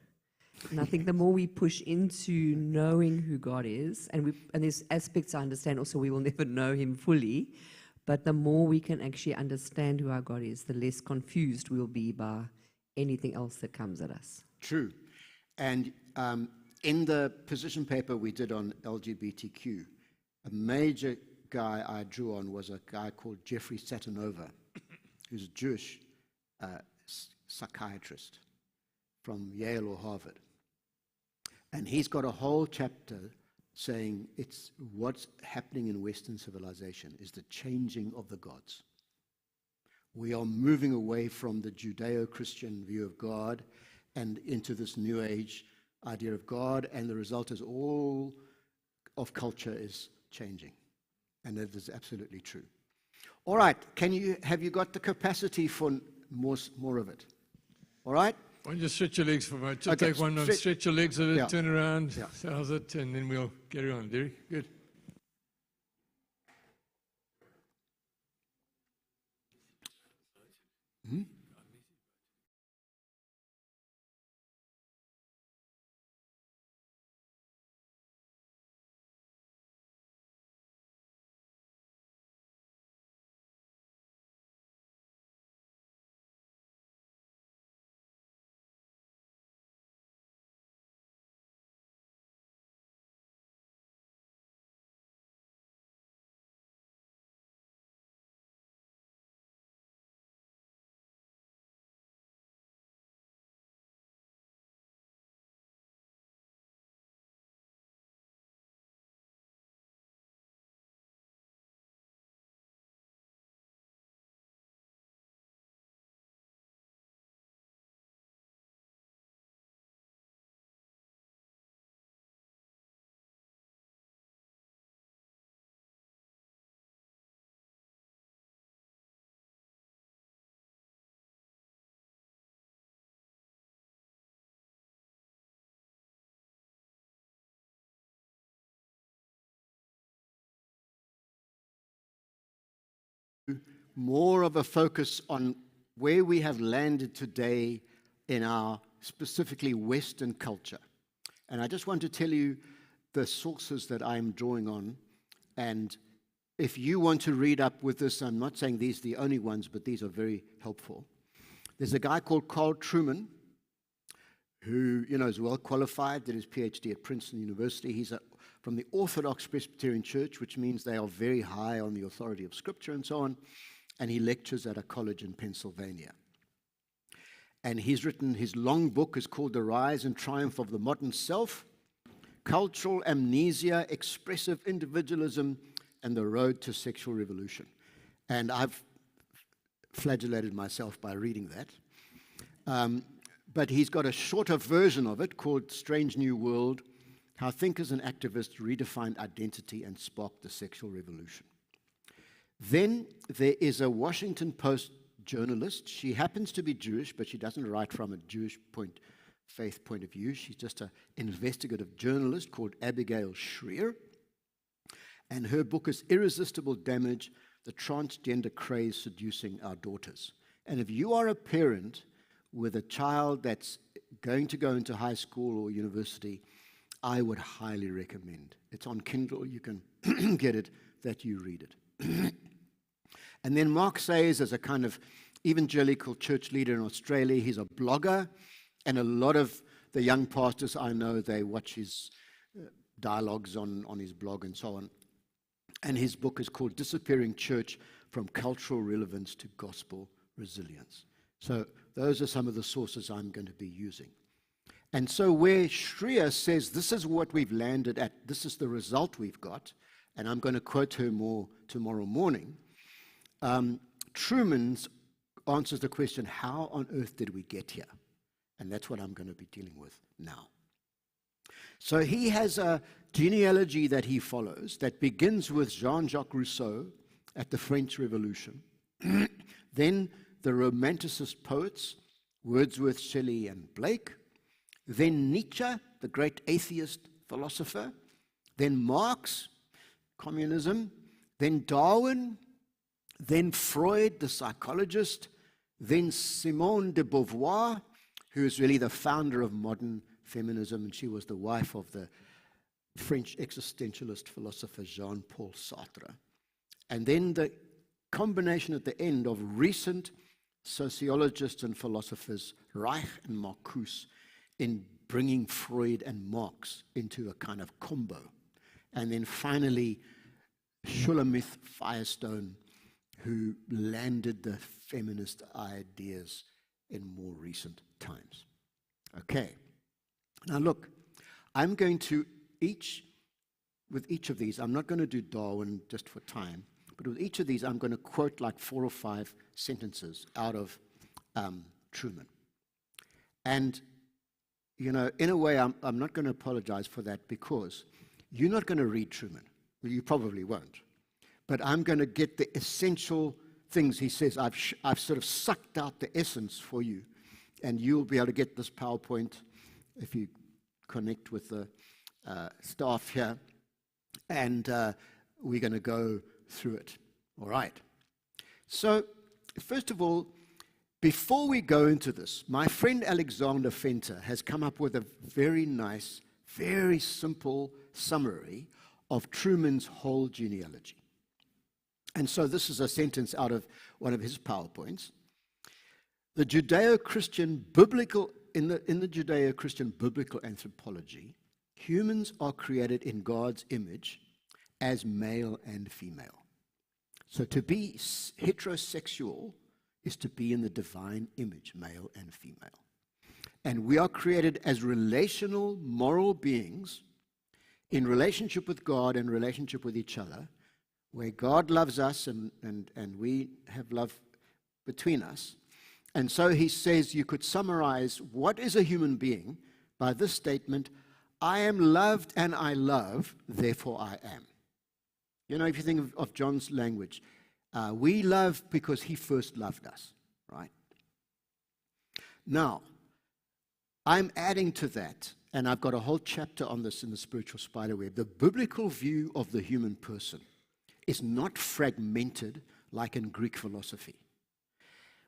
And I think the more we push into knowing who God is, and there's aspects I understand also we will never know him fully, but the more we can actually understand who our God is, the less confused we'll be by anything else that comes at us. True. And in the position paper we did on LGBTQ, a major guy I drew on was a guy called Jeffrey Satanova, who's a Jewish psychiatrist from Yale or Harvard. And he's got a whole chapter saying it's what's happening in Western civilization is the changing of the gods. We are moving away from the Judeo-Christian view of God and into this New Age idea of God, and the result is all of culture is changing. And that is absolutely true. All right, have you got the capacity for more of it? All right? Why don't you stretch your legs for a moment? Just Okay, take one and stretch- stretch your legs a bit, Yeah. turn around, Yeah. how's it, and then we'll carry on. Derek, good. More of a focus on where we have landed today in our specifically Western culture. And I just want to tell you the sources that I'm drawing on. And if you want to read up with this, I'm not saying these are the only ones, but these are very helpful. There's a guy called Carl Trueman, who is well qualified, did his PhD at Princeton University. He's from the Orthodox Presbyterian Church, which means they are very high on the authority of Scripture and so on. And he lectures at a college in Pennsylvania. And he's written, his long book is called The Rise and Triumph of the Modern Self, Cultural Amnesia, Expressive Individualism, and the Road to Sexual Revolution. And I've flagellated myself by reading that. But he's got a shorter version of it called Strange New World, How Thinkers and Activists Redefined Identity and Sparked the Sexual Revolution. Then there is a Washington Post journalist. She happens to be Jewish, but she doesn't write from a Jewish faith point of view. She's just an investigative journalist called Abigail Shrier. And her book is Irresistible Damage, The Transgender Craze Seducing Our Daughters. And if you are a parent with a child that's going to go into high school or university, I would highly recommend. It's on Kindle. You can get it, that you read it. And then Mark Sayers is a kind of evangelical church leader in Australia. He's a blogger, and a lot of the young pastors I know, they watch his dialogues on his blog and so on. And his book is called Disappearing Church, From Cultural Relevance to Gospel Resilience. So those are some of the sources I'm going to be using. And so where Shrier says, this is what we've landed at, this is the result we've got, and I'm going to quote her more tomorrow morning, Truman's answers the question, how on earth did we get here? And that's what I'm going to be dealing with now. So he has a genealogy that he follows that begins with Jean-Jacques Rousseau at the French Revolution. Then the Romanticist poets, Wordsworth, Shelley, and Blake. Then Nietzsche, the great atheist philosopher. Then Marx, communism. Then Darwin. Then Freud, the psychologist. Then Simone de Beauvoir, who is really the founder of modern feminism, and she was the wife of the French existentialist philosopher Jean-Paul Sartre. And then the combination at the end of recent sociologists and philosophers, Reich and Marcuse, in bringing Freud and Marx into a kind of combo. And then finally, Shulamith Firestone, who landed the feminist ideas in more recent times. Okay. Now look, I'm going to with each of these, I'm not going to do Darwin just for time, but with each of these, I'm going to quote like 4 or 5 sentences out of Truman. And, you know, in a way, I'm not going to apologize for that because you're not going to read Truman. Well, you probably won't. But I'm going to get the essential things he says. I've sort of sucked out the essence for you. And you'll be able to get this PowerPoint if you connect with the staff here. And we're going to go through it. All right. So, first of all, before we go into this, my friend Alexander Fenter has come up with a very nice, very simple summary of Truman's whole genealogy. And so this is a sentence out of one of his PowerPoints. The Judeo-Christian biblical, in the Judeo-Christian biblical anthropology, humans are created in God's image as male and female. So to be heterosexual is to be in the divine image, male and female. And we are created as relational, moral beings in relationship with God and relationship with each other, where God loves us and we have love between us. And so he says you could summarize what is a human being by this statement, I am loved and I love, therefore I am. You know, if you think of John's language, we love because he first loved us, right? Now, I'm adding to that, and I've got a whole chapter on this in the Spiritual Spiderweb. The biblical view of the human person is not fragmented like in Greek philosophy.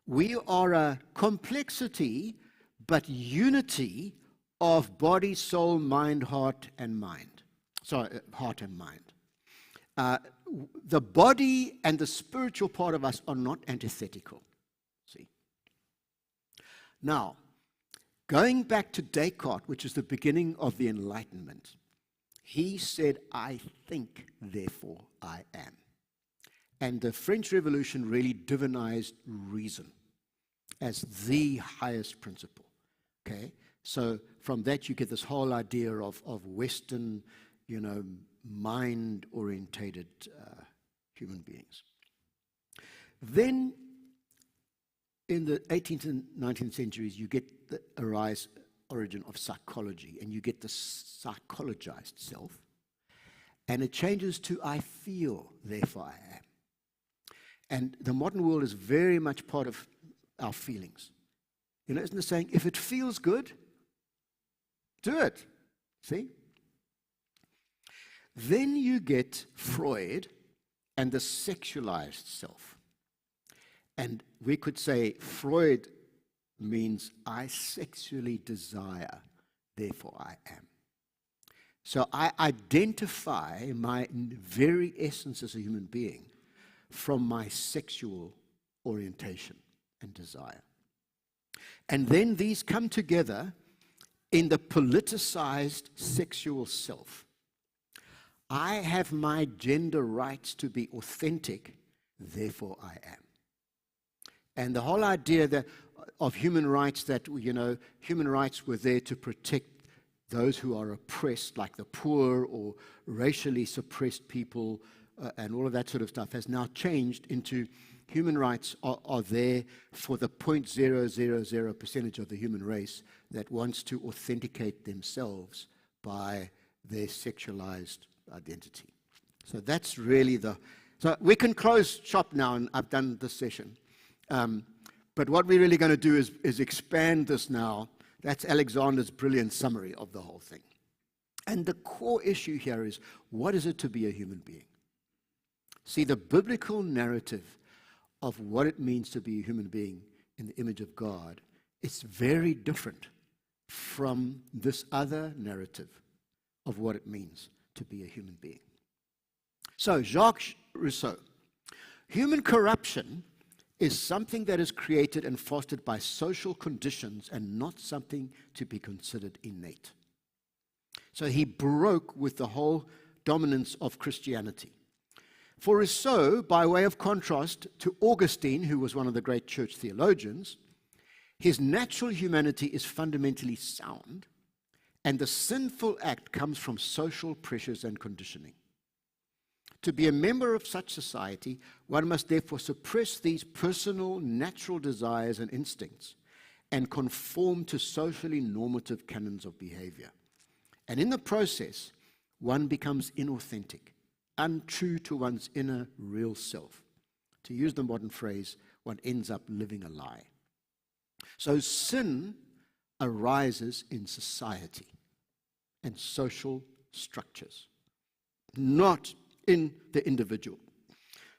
We are a complexity, but unity of body, soul, mind, heart, and mind. Sorry, heart and mind. The body and the spiritual part of us are not antithetical. See? Now, going back to Descartes, which is the beginning of the Enlightenment, he said, I think, therefore I am. And the French Revolution really divinized reason as the highest principle. Okay? So from that you get this whole idea of Western, you know, mind-orientated human beings. Then in the 18th and 19th centuries, you get the origin of psychology, and you get the psychologized self, and it changes to I feel, therefore I am. And the modern world is very much part of our feelings. You know, isn't it saying, if it feels good, do it. See? Then you get Freud and the sexualized self. And we could say Freud means I sexually desire, therefore I am. So I identify my very essence as a human being from my sexual orientation and desire. And then these come together in the politicized sexual self. I have my gender rights to be authentic, therefore I am. And the whole idea that of human rights, that, you know, human rights were there to protect those who are oppressed, like the poor or racially suppressed people, and all of that sort of stuff, has now changed into human rights are there for the 0.000% of the human race that wants to authenticate themselves by their sexualized identity. So that's really so we can close shop now, and I've done this session. But what we're really going to do is expand this now. That's Alexander's brilliant summary of the whole thing. And the core issue here is, what is it to be a human being? See, the biblical narrative of what it means to be a human being in the image of God, it's very different from this other narrative of what it means to be a human being. So, Jacques Rousseau, human corruption is something that is created and fostered by social conditions and not something to be considered innate. So he broke with the whole dominance of Christianity. For Rousseau, by way of contrast to Augustine, who was one of the great church theologians, his natural humanity is fundamentally sound, and the sinful act comes from social pressures and conditioning. To be a member of such society, one must therefore suppress these personal, natural desires and instincts and conform to socially normative canons of behavior. And in the process, one becomes inauthentic, untrue to one's inner real self. To use the modern phrase, one ends up living a lie. So sin arises in society and social structures, not in the individual.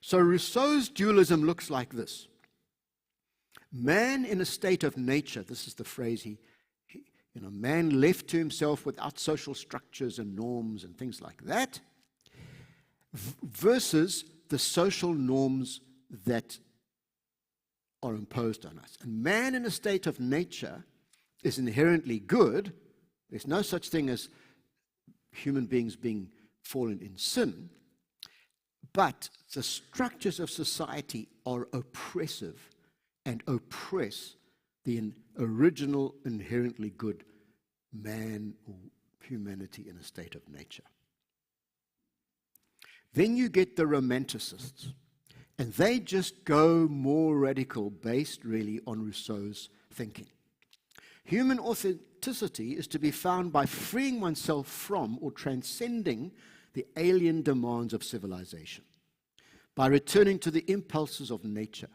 So Rousseau's dualism looks like this. Man in a state of nature, this is the phrase man left to himself without social structures and norms and things like that, versus the social norms that are imposed on us. And man in a state of nature is inherently good. There's no such thing as human beings being fallen in sin. But the structures of society are oppressive and oppress the original, inherently good man or humanity in a state of nature. Then you get the romanticists, and they just go more radical, based really on Rousseau's thinking. Human authenticity is to be found by freeing oneself from or transcending the alien demands of civilization, by returning to the impulses of nature,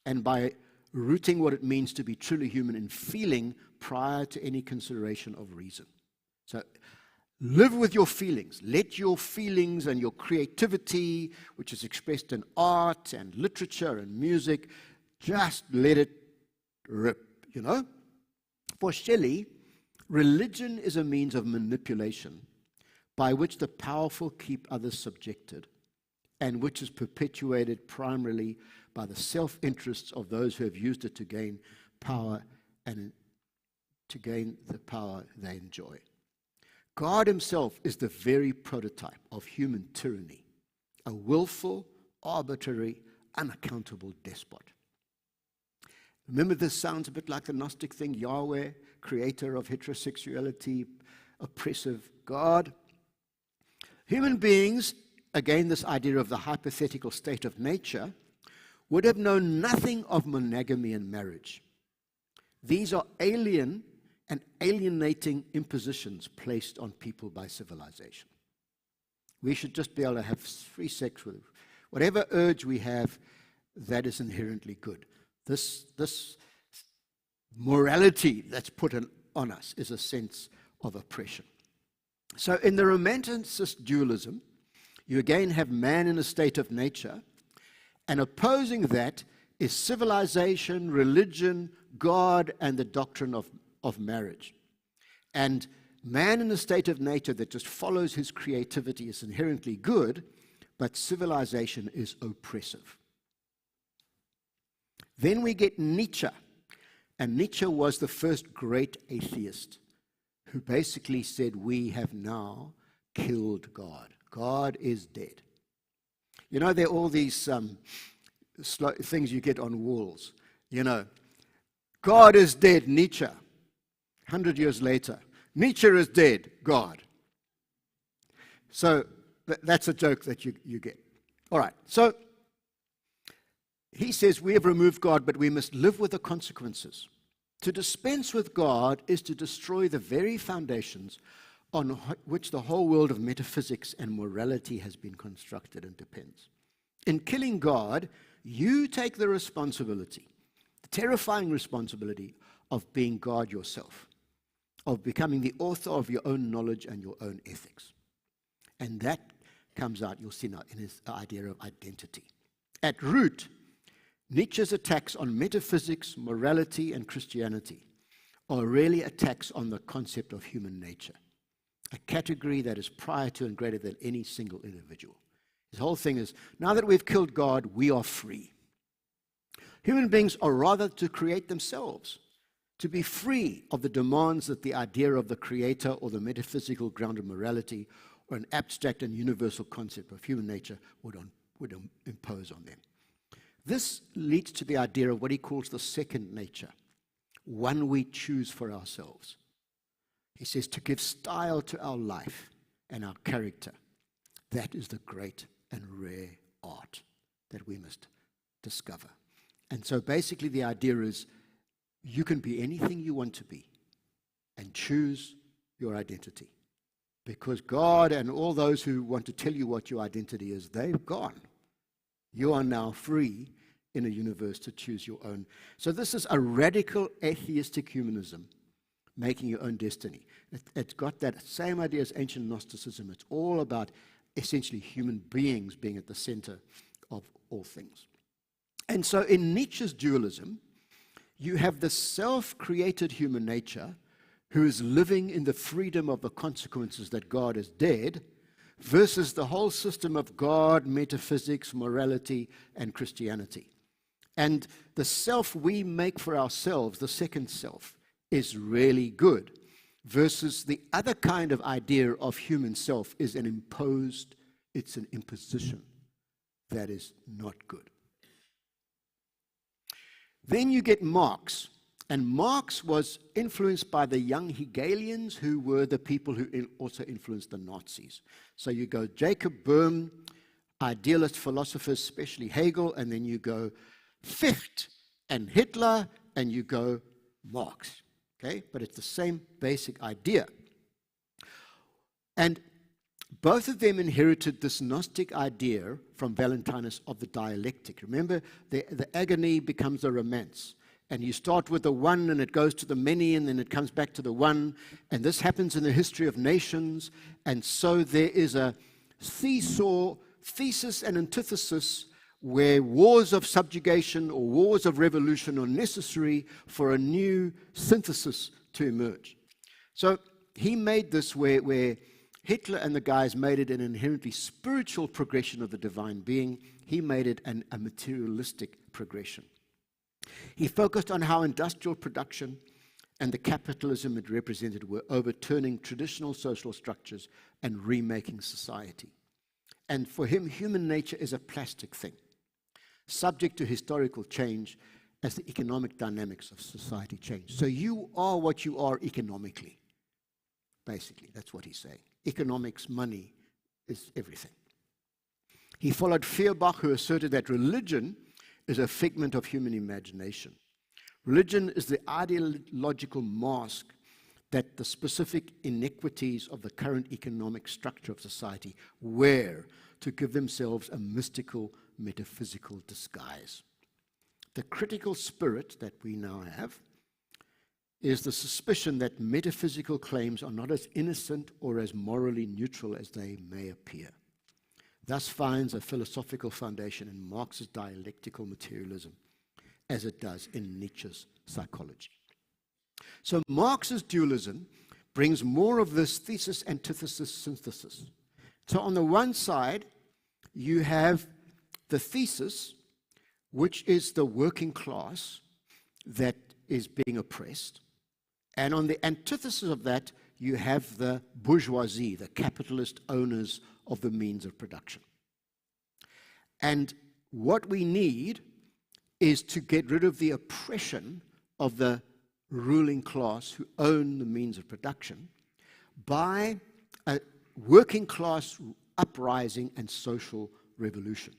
and by rooting what it means to be truly human in feeling prior to any consideration of reason. So live with your feelings. Let your feelings and your creativity, which is expressed in art and literature and music, just let it rip, For Shelley, religion is a means of manipulation by which the powerful keep others subjected, and which is perpetuated primarily by the self-interests of those who have used it to gain power and to gain the power they enjoy. God himself is the very prototype of human tyranny, a willful, arbitrary, unaccountable despot. Remember, this sounds a bit like the Gnostic thing, Yahweh, creator of heterosexuality, oppressive God. Human beings, again, this idea of the hypothetical state of nature, would have known nothing of monogamy and marriage. These are alien and alienating impositions placed on people by civilization. We should just be able to have free sex with whatever urge we have, that is inherently good. This morality that's put on us is a sense of oppression. So in the romanticist dualism, you again have man in a state of nature, and opposing that is civilization, religion, God, and the doctrine of marriage. And man in a state of nature that just follows his creativity is inherently good, but civilization is oppressive. Then we get Nietzsche, and Nietzsche was the first great atheist who basically said, we have now killed God. God is dead. You know, there are all these things you get on walls. You know, God is dead, Nietzsche. 100 years later, Nietzsche is dead, God. So that's a joke that you get. All right, so he says we have removed God, but we must live with the consequences. To dispense with God is to destroy the very foundations on which the whole world of metaphysics and morality has been constructed and depends. In killing God, you take the responsibility, the terrifying responsibility of being God yourself, of becoming the author of your own knowledge and your own ethics. And that comes out, you'll see now, in his idea of identity. At root, Nietzsche's attacks on metaphysics, morality, and Christianity are really attacks on the concept of human nature, a category that is prior to and greater than any single individual. His whole thing is, now that we've killed God, we are free. Human beings are rather to create themselves, to be free of the demands that the idea of the creator or the metaphysical ground of morality or an abstract and universal concept of human nature would impose on them. This leads to the idea of what he calls the second nature, one we choose for ourselves. He says to give style to our life and our character. That is the great and rare art that we must discover. And so basically the idea is you can be anything you want to be and choose your identity. Because God and all those who want to tell you what your identity is, they've gone. You are now free in a universe to choose your own. So this is a radical atheistic humanism, making your own destiny. It's got that same idea as ancient Gnosticism. It's all about essentially human beings being at the center of all things. And so in Nietzsche's dualism, you have the self-created human nature who is living in the freedom of the consequences that God is dead, versus the whole system of God, metaphysics, morality, and Christianity. And the self we make for ourselves, the second self, is really good, versus the other kind of idea of human self is an imposition that is not good. Then you get Marx. And Marx was influenced by the young Hegelians, who were the people who also influenced the Nazis. So you go Jacob Böhm, idealist philosophers, especially Hegel, and then you go Fichte and Hitler, and you go Marx. Okay? But it's the same basic idea. And both of them inherited this Gnostic idea from Valentinus of the dialectic. Remember, the agony becomes a romance. And you start with the one, and it goes to the many, and then it comes back to the one. And this happens in the history of nations. And so there is a seesaw, thesis and antithesis, where wars of subjugation or wars of revolution are necessary for a new synthesis to emerge. So he made this where Hitler and the guys made it an inherently spiritual progression of the divine being. He made it a materialistic progression. He focused on how industrial production and the capitalism it represented were overturning traditional social structures and remaking society. And for him, human nature is a plastic thing, subject to historical change as the economic dynamics of society change. So you are what you are economically. Basically, that's what he's saying. Economics, money, is everything. He followed Feuerbach, who asserted that religion is a figment of human imagination. Religion is the ideological mask that the specific inequities of the current economic structure of society wear to give themselves a mystical metaphysical disguise. The critical spirit that we now have is the suspicion that metaphysical claims are not as innocent or as morally neutral as they may appear. Thus finds a philosophical foundation in Marx's dialectical materialism, as it does in Nietzsche's psychology. So Marx's dualism brings more of this thesis, antithesis, synthesis. So on the one side, you have the thesis, which is the working class that is being oppressed. And on the antithesis of that, you have the bourgeoisie, the capitalist owners of the means of production. And what we need is to get rid of the oppression of the ruling class who own the means of production by a working class uprising and social revolution.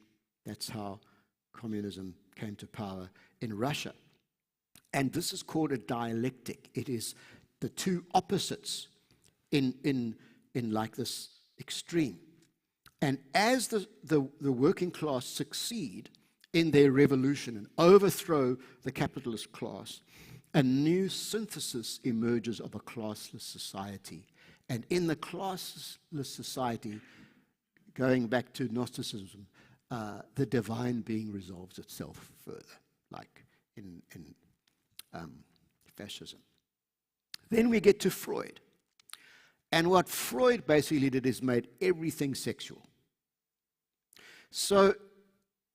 That's how communism came to power in Russia. And this is called a dialectic. It is the two opposites in like this extreme. And as the working class succeed in their revolution and overthrow the capitalist class, a new synthesis emerges of a classless society. And in the classless society, going back to Gnosticism, the divine being resolves itself further, like in fascism. Then we get to Freud. And what Freud basically did is made everything sexual. So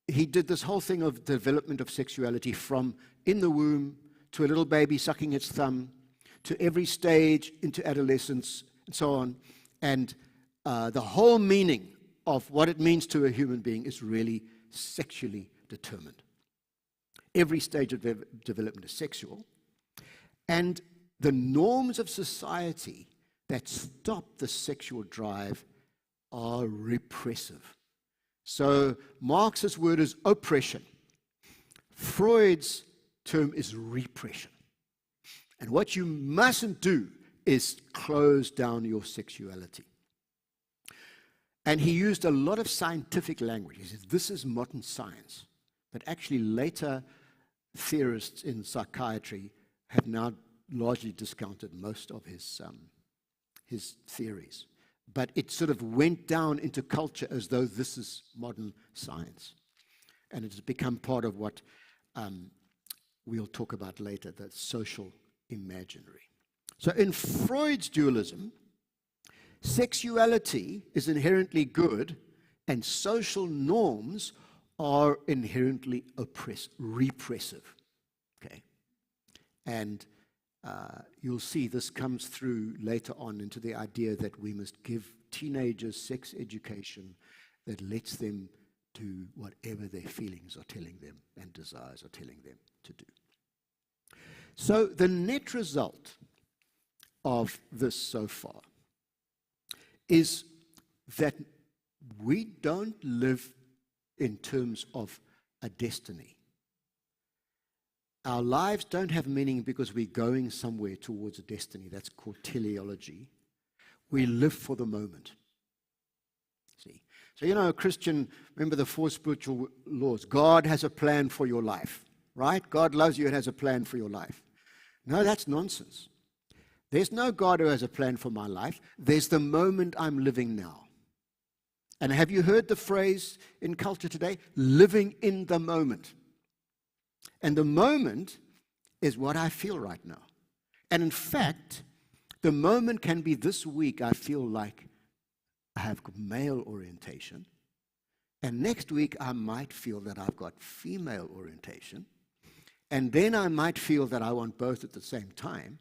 he did this whole thing of development of sexuality from in the womb to a little baby sucking its thumb, to every stage into adolescence, and so on. And the whole meaning of what it means to a human being is really sexually determined. Every stage of development is sexual. And the norms of society that stop the sexual drive are repressive. So Marx's word is oppression. Freud's term is repression. And what you mustn't do is close down your sexuality. And he used a lot of scientific language. He said, this is modern science. But actually later theorists in psychiatry have now largely discounted most of his theories. But it sort of went down into culture as though this is modern science. And it has become part of what we'll talk about later, the social imaginary. So in Freud's dualism, sexuality is inherently good and social norms are inherently repressive. Okay? And you'll see this comes through later on into the idea that we must give teenagers sex education that lets them do whatever their feelings are telling them and desires are telling them to do. So the net result of this so far is that we don't live in terms of a destiny. Our lives don't have meaning because we're going somewhere towards a destiny. That's called teleology. We live for the moment. See? So, a Christian, remember the 4 spiritual laws. God has a plan for your life, right? God loves you and has a plan for your life. No, that's nonsense. There's no God who has a plan for my life. There's the moment I'm living now. And have you heard the phrase in culture today? Living in the moment. And the moment is what I feel right now. And in fact, the moment can be this week I feel like I have male orientation. And next week I might feel that I've got female orientation. And then I might feel that I want both at the same time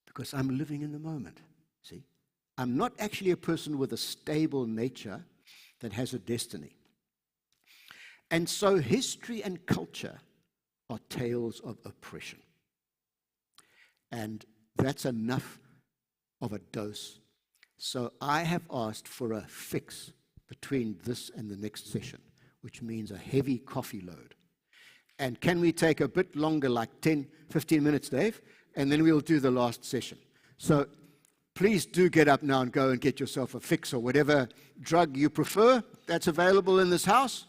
because I'm living in the moment. See? I'm not actually a person with a stable nature that has a destiny. And so history and culture are tales of oppression. And that's enough of a dose. So I have asked for a fix between this and the next session, which means a heavy coffee load. And can we take a bit longer, like 10, 15 minutes, Dave? And then we'll do the last session. So please do get up now and go and get yourself a fix or whatever drug you prefer that's available in this house.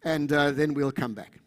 and then we'll come back.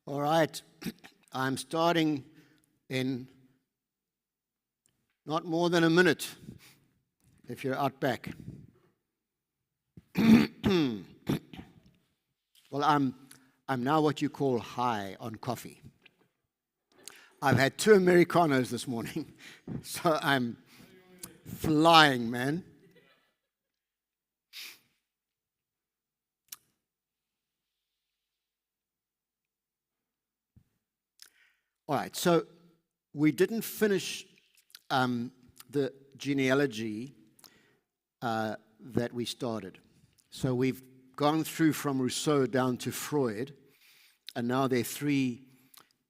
All right, I'm starting in not more than a minute, if you're out back. Well, I'm now what you call high on coffee. I've had 2 Americanos this morning, so I'm flying, man. All right, so we didn't finish the genealogy that we started. So we've gone through from Rousseau down to Freud, and now there are 3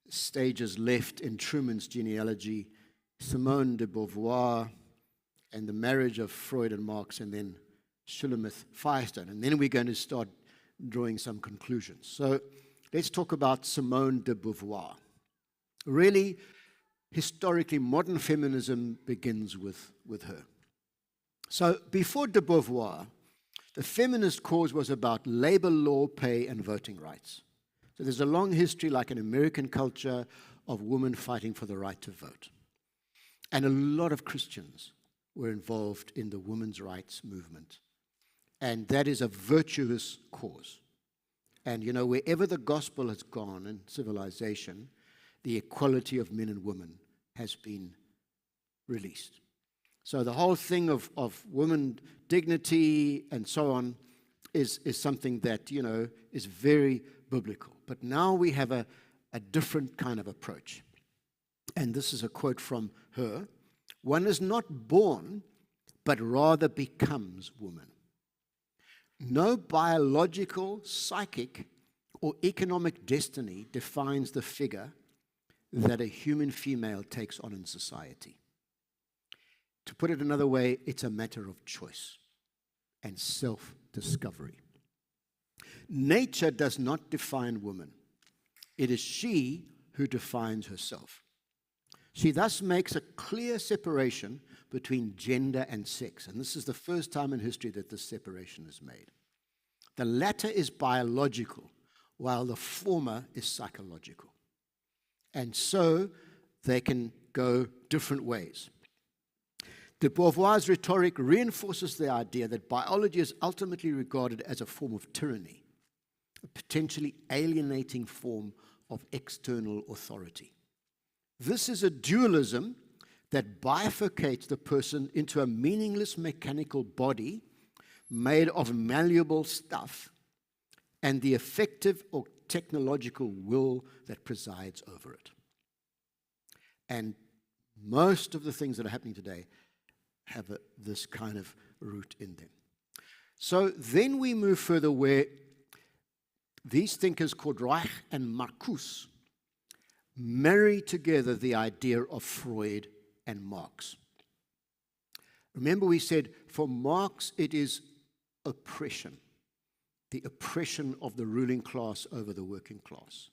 stages left in Truman's genealogy: Simone de Beauvoir, and the marriage of Freud and Marx, and then Shulamith Firestone. And then we're going to start drawing some conclusions. So let's talk about Simone de Beauvoir. Really, historically, modern feminism begins with her. So before de Beauvoir, the feminist cause was about labor law, pay, and voting rights. So there's a long history, like in American culture, of women fighting for the right to vote. And a lot of Christians were involved in the women's rights movement. And that is a virtuous cause. And, you know, wherever the gospel has gone in civilization, the equality of men and women has been released. So the whole thing of women dignity and so on is something that, you know, is very biblical. But now we have a different kind of approach. And this is a quote from her. One is not born, but rather becomes woman. No biological, psychic, or economic destiny defines the figure that a human female takes on in society. To put it another way, it's a matter of choice and self-discovery. Nature does not define woman. It is she who defines herself. She thus makes a clear separation between gender and sex, and this is the first time in history that this separation is made. The latter is biological, while the former is psychological. And so they can go different ways. De Beauvoir's rhetoric reinforces the idea that biology is ultimately regarded as a form of tyranny, a potentially alienating form of external authority. This is a dualism that bifurcates the person into a meaningless mechanical body made of malleable stuff and the effective or technological will that presides over it. And most of the things that are happening today have this kind of root in them. So then we move further where these thinkers called Reich and Marcuse marry together the idea of Freud and Marx. Remember we said for Marx it is oppression, the oppression of the ruling class over the working class.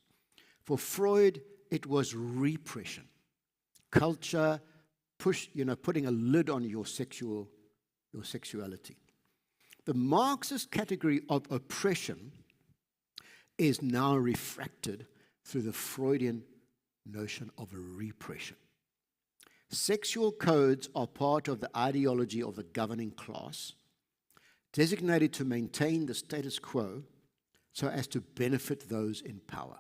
For Freud, it was repression, culture, putting a lid on your sexuality. The Marxist category of oppression is now refracted through the Freudian notion of repression. Sexual codes are part of the ideology of the governing class, designated to maintain the status quo so as to benefit those in power.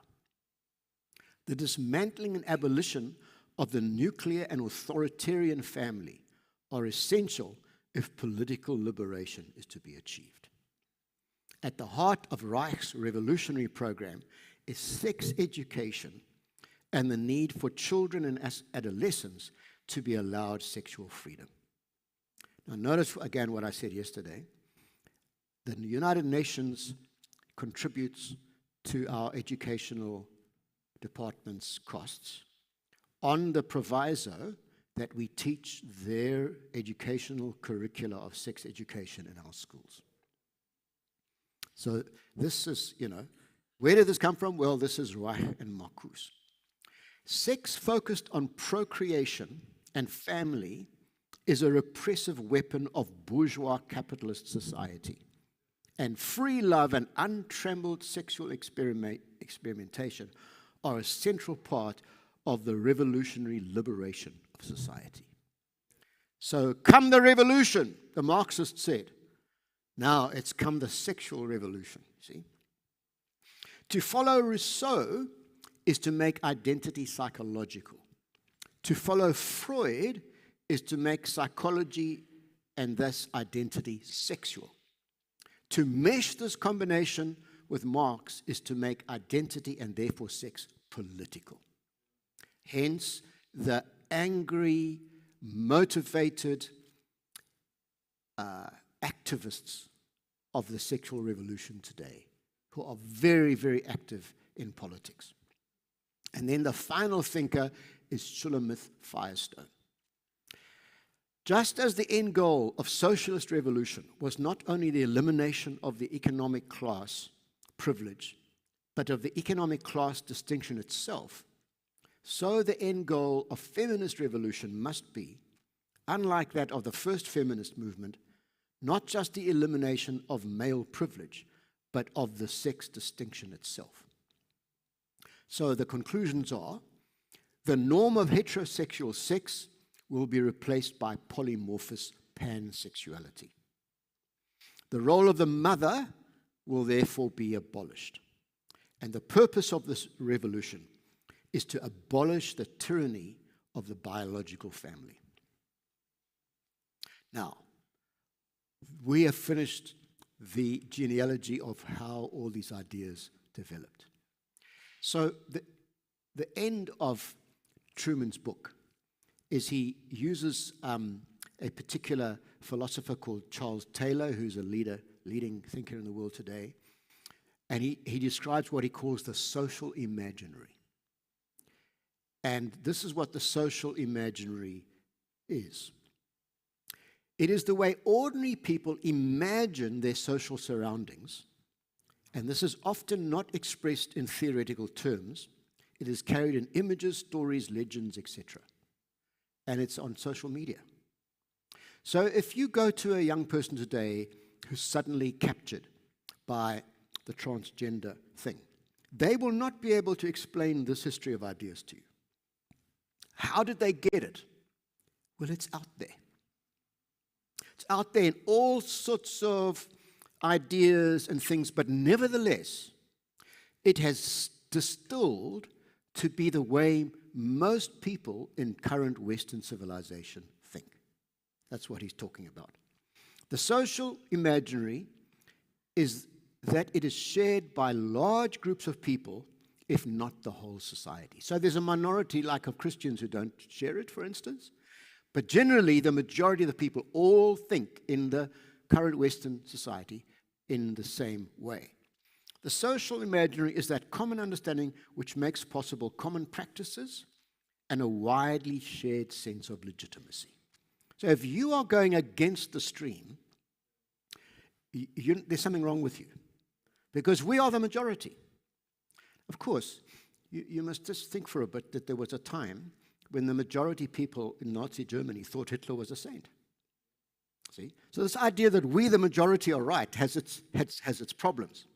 The dismantling and abolition of the nuclear and authoritarian family are essential if political liberation is to be achieved. At the heart of Reich's revolutionary program is sex education and the need for children and adolescents to be allowed sexual freedom. Now notice again what I said yesterday. The United Nations contributes to our educational department's costs on the proviso that we teach their educational curricula of sex education in our schools. So this is, where did this come from? Well, this is Reich and Marcuse. Sex focused on procreation and family is a repressive weapon of bourgeois capitalist society. And free love and untrammeled sexual experimentation are a central part of the revolutionary liberation of society. So, come the revolution, the Marxists said. Now it's come the sexual revolution, see? To follow Rousseau is to make identity psychological. To follow Freud is to make psychology and thus identity sexual. To mesh this combination with Marx is to make identity and therefore sex political. Hence, the angry, motivated activists of the sexual revolution today, who are very, very active in politics. And then the final thinker is Shulamith Firestone. Just as the end goal of socialist revolution was not only the elimination of the economic class privilege, but of the economic class distinction itself, so the end goal of feminist revolution must be, unlike that of the first feminist movement, not just the elimination of male privilege, but of the sex distinction itself. So the conclusions are, the norm of heterosexual sex will be replaced by polymorphous pansexuality. The role of the mother will therefore be abolished. And the purpose of this revolution is to abolish the tyranny of the biological family. Now, we have finished the genealogy of how all these ideas developed. So the end of Truman's book is he uses a particular philosopher called Charles Taylor, who's a leading thinker in the world today, and he describes what he calls the social imaginary. And this is what the social imaginary is. It is the way ordinary people imagine their social surroundings, and this is often not expressed in theoretical terms. It is carried in images, stories, legends, etc. And it's on social media. So if you go to a young person today who's suddenly captured by the transgender thing, they will not be able to explain this history of ideas to you. How did they get it? Well, it's out there. It's out there in all sorts of ideas and things, but nevertheless, it has distilled to be the way most people in current Western civilization think. That's what he's talking about. The social imaginary is that it is shared by large groups of people, if not the whole society. So there's a minority, like of Christians, who don't share it, for instance. But generally, the majority of the people all think in the current Western society in the same way. The social imaginary is that common understanding which makes possible common practices and a widely shared sense of legitimacy. So if you are going against the stream, there's something wrong with you, because we are the majority. Of course, you must just think for a bit that there was a time when the majority people in Nazi Germany thought Hitler was a saint. See? So this idea that we, the majority, are right has its problems.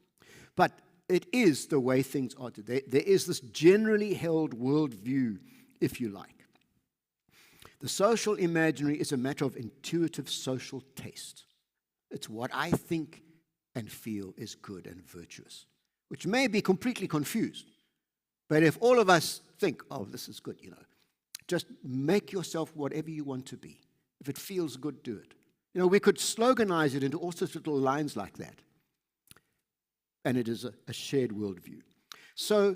But it is the way things are today. There is this generally held worldview, if you like. The social imaginary is a matter of intuitive social taste. It's what I think and feel is good and virtuous, which may be completely confused. But if all of us think, oh, this is good, just make yourself whatever you want to be. If it feels good, do it. We could sloganize it into all sorts of little lines like that. And it is a shared worldview. So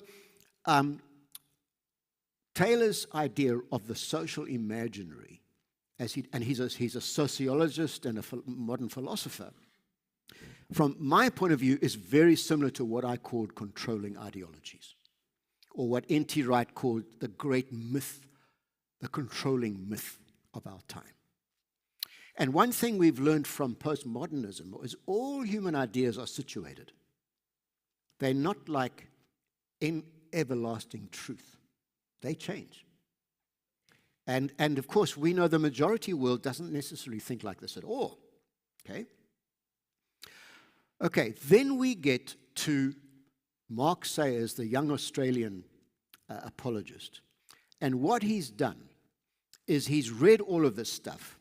Taylor's idea of the social imaginary, he's a sociologist and a modern philosopher, from my point of view, is very similar to what I called controlling ideologies, or what N.T. Wright called the great myth, the controlling myth of our time. And one thing we've learned from postmodernism is all human ideas are situated. They're not like everlasting truth. They change. And of course, we know the majority world doesn't necessarily think like this at all. Okay, then we get to Mark Sayers, the young Australian apologist. And what he's done is he's read all of this stuff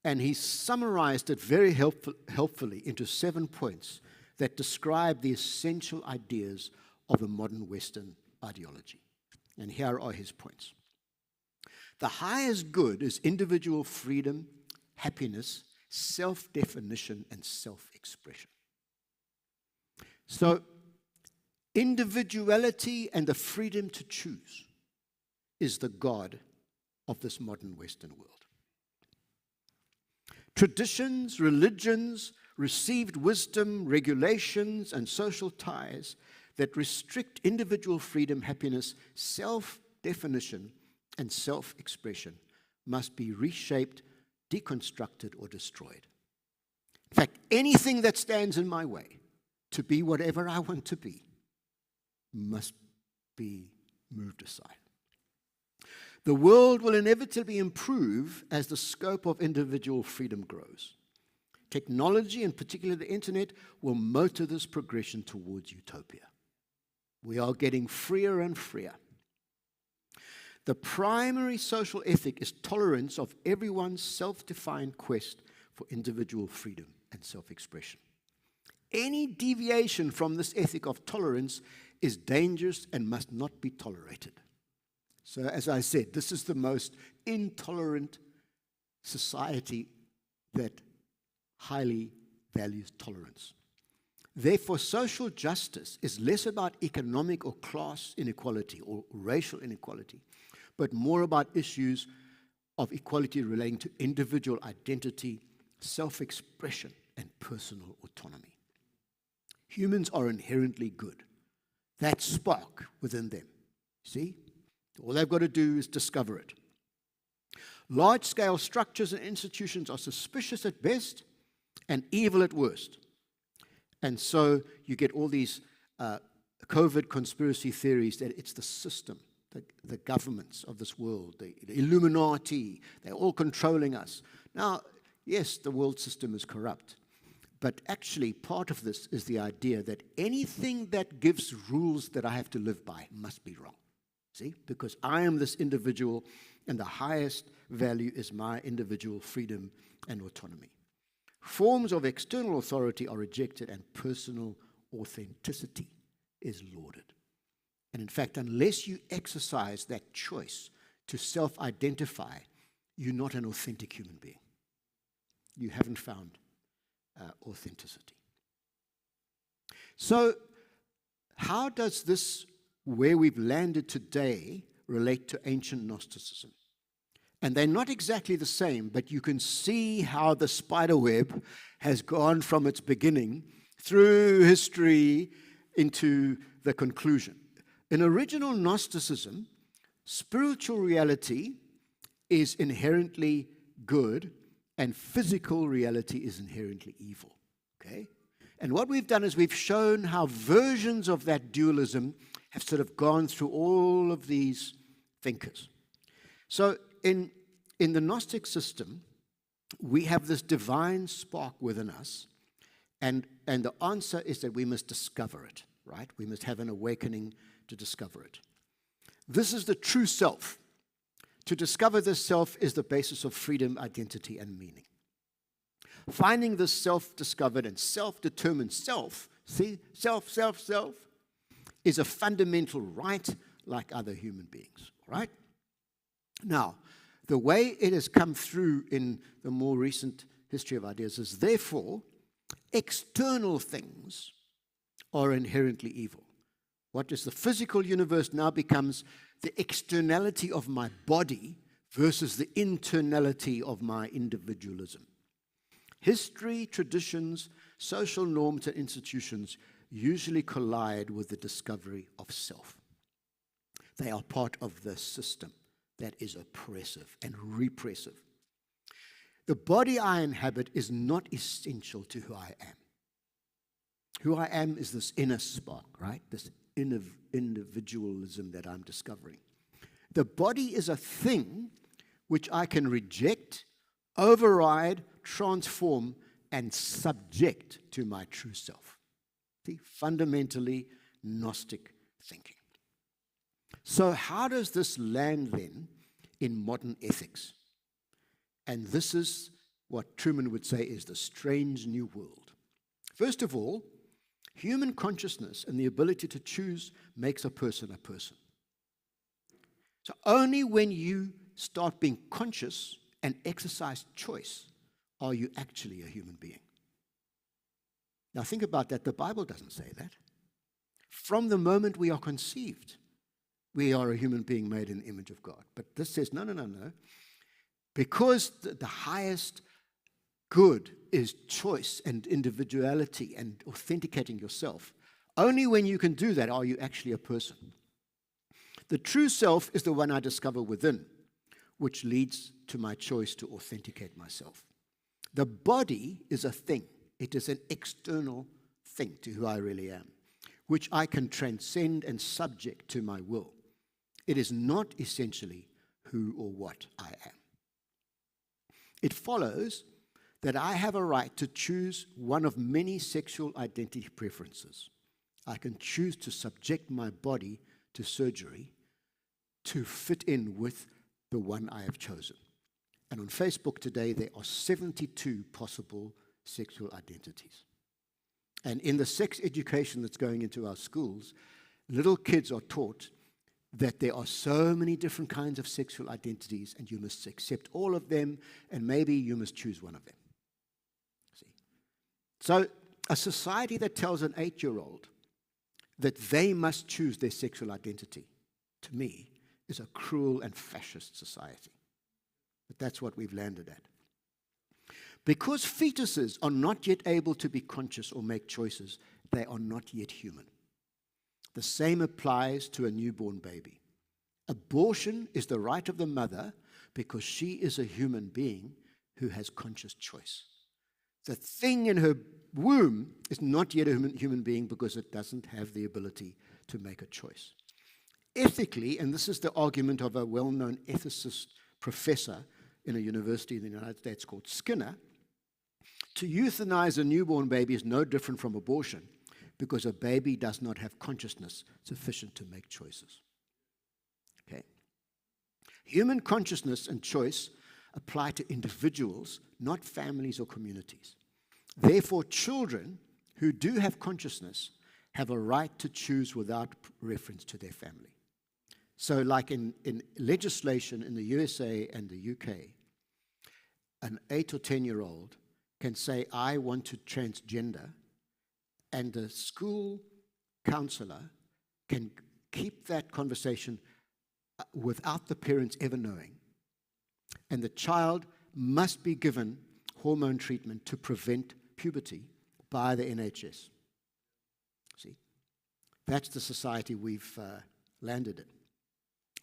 and he's summarized it very helpfully into 7 points that describe the essential ideas of a modern Western ideology. And here are his points. The highest good is individual freedom, happiness, self-definition, and self-expression. So, individuality and the freedom to choose is the God of this modern Western world. Traditions, religions, received wisdom, regulations, and social ties that restrict individual freedom, happiness, self-definition, and self-expression must be reshaped, deconstructed, or destroyed. In fact, anything that stands in my way to be whatever I want to be must be moved aside. The world will inevitably improve as the scope of individual freedom grows. Technology, and particularly the internet, will motor this progression towards utopia. We are getting freer and freer. The primary social ethic is tolerance of everyone's self-defined quest for individual freedom and self-expression. Any deviation from this ethic of tolerance is dangerous and must not be tolerated. So, as I said, this is the most intolerant society that highly values tolerance. Therefore, social justice is less about economic or class inequality or racial inequality, but more about issues of equality relating to individual identity, self-expression, and personal autonomy. Humans are inherently good. That spark within them. See? All they've got to do is discover it. Large-scale structures and institutions are suspicious at best and evil at worst. And so you get all these COVID conspiracy theories that it's the system, the governments of this world, the Illuminati, they're all controlling us. Now, yes, the world system is corrupt, but actually part of this is the idea that anything that gives rules that I have to live by must be wrong. See? Because I am this individual, and the highest value is my individual freedom and autonomy. Forms of external authority are rejected, and personal authenticity is lauded. And in fact, unless you exercise that choice to self-identify, you're not an authentic human being. You haven't found authenticity. So, how does this, where we've landed today, relate to ancient Gnosticism? And they're not exactly the same, but you can see how the spider web has gone from its beginning through history into the conclusion. In original Gnosticism, spiritual reality is inherently good and physical reality is inherently evil. Okay? And what we've done is we've shown how versions of that dualism have sort of gone through all of these thinkers. So in the Gnostic system, we have this divine spark within us, and the answer is that we must discover it, right? We must have an awakening to discover it. This is the true self. To discover this self is the basis of freedom, identity, and meaning. Finding this self-discovered and self-determined self, see, self, is a fundamental right like other human beings, right? Now, the way it has come through in the more recent history of ideas is, therefore, external things are inherently evil. What is the physical universe now becomes the externality of my body versus the internality of my individualism. History, traditions, social norms, and institutions usually collide with the discovery of self. They are part of the system that is oppressive and repressive. The body I inhabit is not essential to who I am. Who I am is this inner spark, right? This individualism that I'm discovering. The body is a thing which I can reject, override, transform, and subject to my true self. See, fundamentally Gnostic thinking. So how does this land then in modern ethics? And this is what Truman would say is the strange new world. First of all, human consciousness and the ability to choose makes a person a person. So only when you start being conscious and exercise choice are you actually a human being. Now think about that. The Bible doesn't say that. From the moment we are conceived, we are a human being made in the image of God. But this says, no. Because the highest good is choice and individuality and authenticating yourself. Only when you can do that are you actually a person. The true self is the one I discover within, which leads to my choice to authenticate myself. The body is a thing. It is an external thing to who I really am, which I can transcend and subject to my will. It is not essentially who or what I am. It follows that I have a right to choose one of many sexual identity preferences. I can choose to subject my body to surgery to fit in with the one I have chosen. And on Facebook today, there are 72 possible sexual identities. And in the sex education that's going into our schools, little kids are taught that there are so many different kinds of sexual identities and you must accept all of them and maybe you must choose one of them. See? So a society that tells an 8-year-old that they must choose their sexual identity, to me, is a cruel and fascist society. But that's what we've landed at. Because fetuses are not yet able to be conscious or make choices, they are not yet human. The same applies to a newborn baby. Abortion is the right of the mother because she is a human being who has conscious choice. The thing in her womb is not yet a human being because it doesn't have the ability to make a choice. Ethically, and this is the argument of a well-known ethicist professor in a university in the United States called Skinner, to euthanize a newborn baby is no different from abortion because a baby does not have consciousness sufficient to make choices. Okay. Human consciousness and choice apply to individuals, not families or communities. Therefore, children who do have consciousness have a right to choose without reference to their family. So like in legislation in the USA and the UK, an 8 or 10-year-old can say, I want to transgender, and the school counselor can keep that conversation without the parents ever knowing. And the child must be given hormone treatment to prevent puberty by the NHS. See? That's the society we've landed in.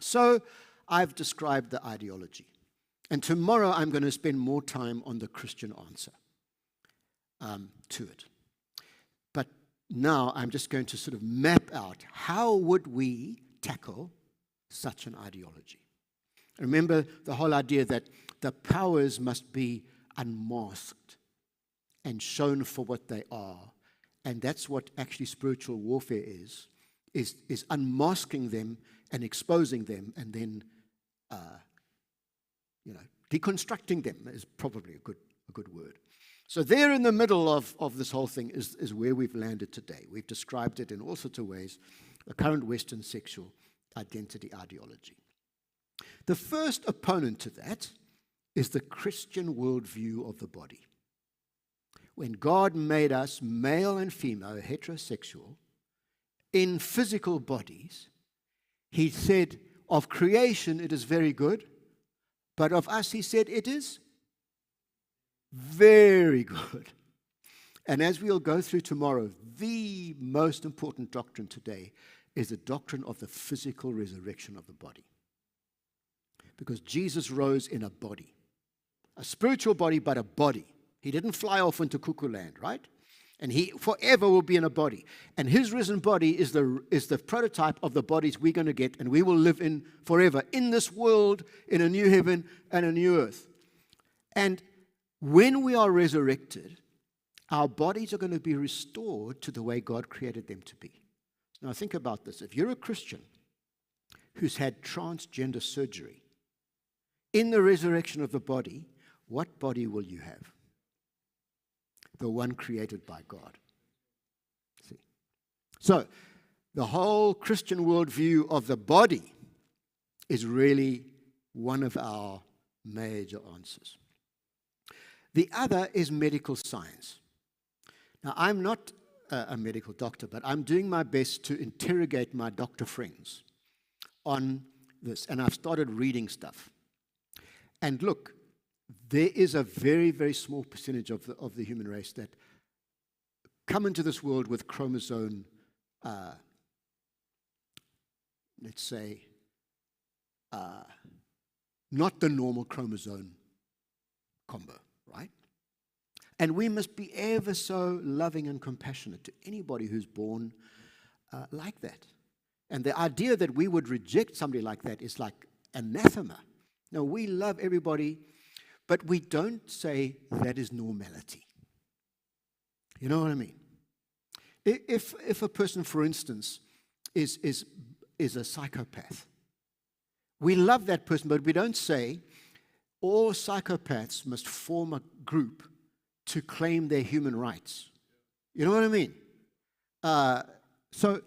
So I've described the ideology. And tomorrow I'm going to spend more time on the Christian answer to it. But now I'm just going to sort of map out how would we tackle such an ideology. Remember the whole idea that the powers must be unmasked and shown for what they are. And that's what actually spiritual warfare is unmasking them and exposing them and then deconstructing them is probably a good word. So there in the middle of this whole thing is where we've landed today. We've described it in all sorts of ways, the current Western sexual identity ideology. The first opponent to that is the Christian worldview of the body. When God made us male and female, heterosexual, in physical bodies, he said, of creation it is very good, but of us, he said, it is very good. And as we'll go through tomorrow, the most important doctrine today is the doctrine of the physical resurrection of the body. Because Jesus rose in a body, a spiritual body, but a body. He didn't fly off into cuckoo land, right? And he forever will be in a body. And his risen body is the prototype of the bodies we're going to get, and we will live in forever in this world, in a new heaven and a new earth. And when we are resurrected, our bodies are going to be restored to the way God created them to be. Now think about this. If you're a Christian, who's had transgender surgery, in the resurrection of the body, what body will you have? The one created by God. See? So, the whole Christian worldview of the body is really one of our major answers. The other is medical science. Now, I'm not a medical doctor, but I'm doing my best to interrogate my doctor friends on this, and I've started reading stuff. And look, there is a very, very small percentage of the human race that come into this world with chromosome, let's say, not the normal chromosome combo, right? And we must be ever so loving and compassionate to anybody who's born like that. And the idea that we would reject somebody like that is like anathema. No, we love everybody, but we don't say that is normality. You know what I mean? If a person, for instance, is a psychopath, we love that person, but we don't say all psychopaths must form a group to claim their human rights. You know what I mean? So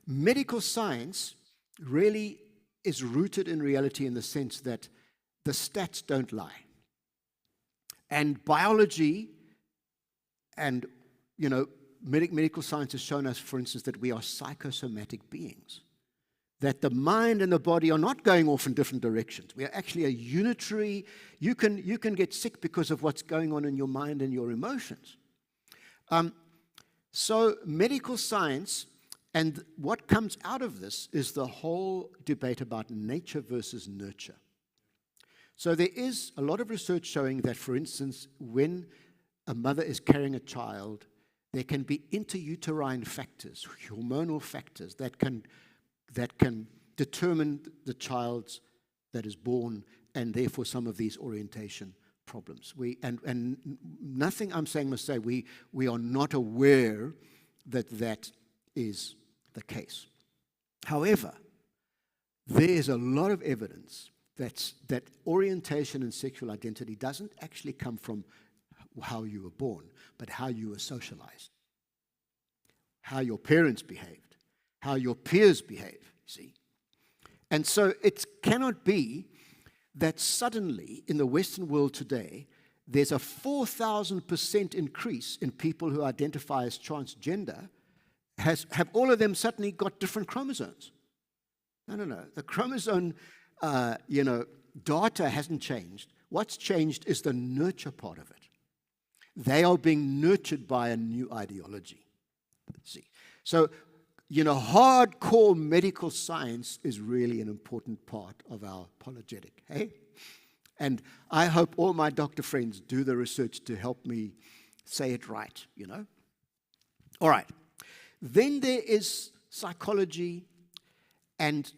medical science really is rooted in reality in the sense that the stats don't lie. And biology and, medical science has shown us, for instance, that we are psychosomatic beings. That the mind and the body are not going off in different directions. We are actually a unitary. You can get sick because of what's going on in your mind and your emotions. So medical science, and what comes out of this is the whole debate about nature versus nurture. So there is a lot of research showing that, for instance, when a mother is carrying a child, there can be interuterine factors, hormonal factors that can determine the child that is born, and therefore some of these orientation problems. And nothing I'm saying must say we are not aware that is the case. However, there is a lot of evidence that orientation and sexual identity doesn't actually come from how you were born, but how you were socialized, how your parents behaved, how your peers behave, see? And so it cannot be that suddenly in the Western world today, there's a 4,000% increase in people who identify as transgender, have all of them suddenly got different chromosomes. No. The chromosome, data hasn't changed. What's changed is the nurture part of it. They are being nurtured by a new ideology. See? So, hardcore medical science is really an important part of our apologetic, hey? And I hope all my doctor friends do the research to help me say it right, All right. Then there is psychology and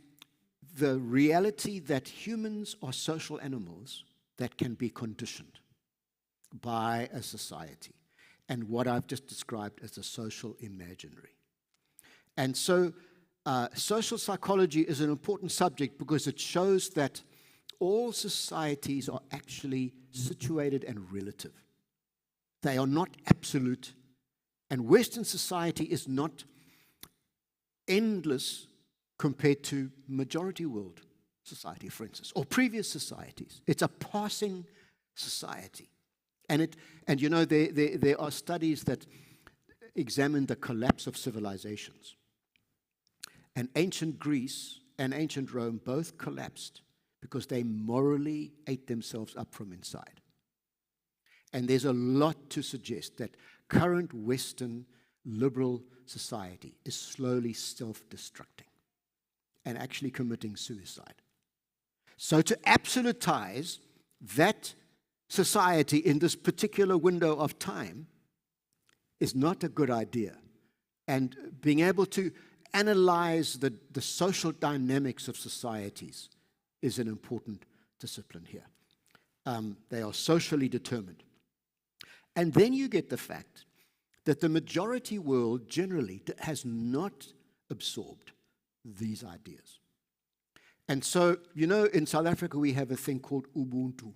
the reality that humans are social animals that can be conditioned by a society, and what I've just described as the social imaginary. And so social psychology is an important subject because it shows that all societies are actually situated and relative. They are not absolute, and Western society is not endless compared to majority world society, for instance, or previous societies. It's a passing society. And there are studies that examine the collapse of civilizations. And ancient Greece and ancient Rome both collapsed because they morally ate themselves up from inside. And there's a lot to suggest that current Western liberal society is slowly self-destructing and actually committing suicide. So to absolutize that society in this particular window of time is not a good idea. And being able to analyze the social dynamics of societies is an important discipline here. They are socially determined. And then you get the fact that the majority world generally has not absorbed these ideas. And so, you know, in South Africa, we have a thing called Ubuntu.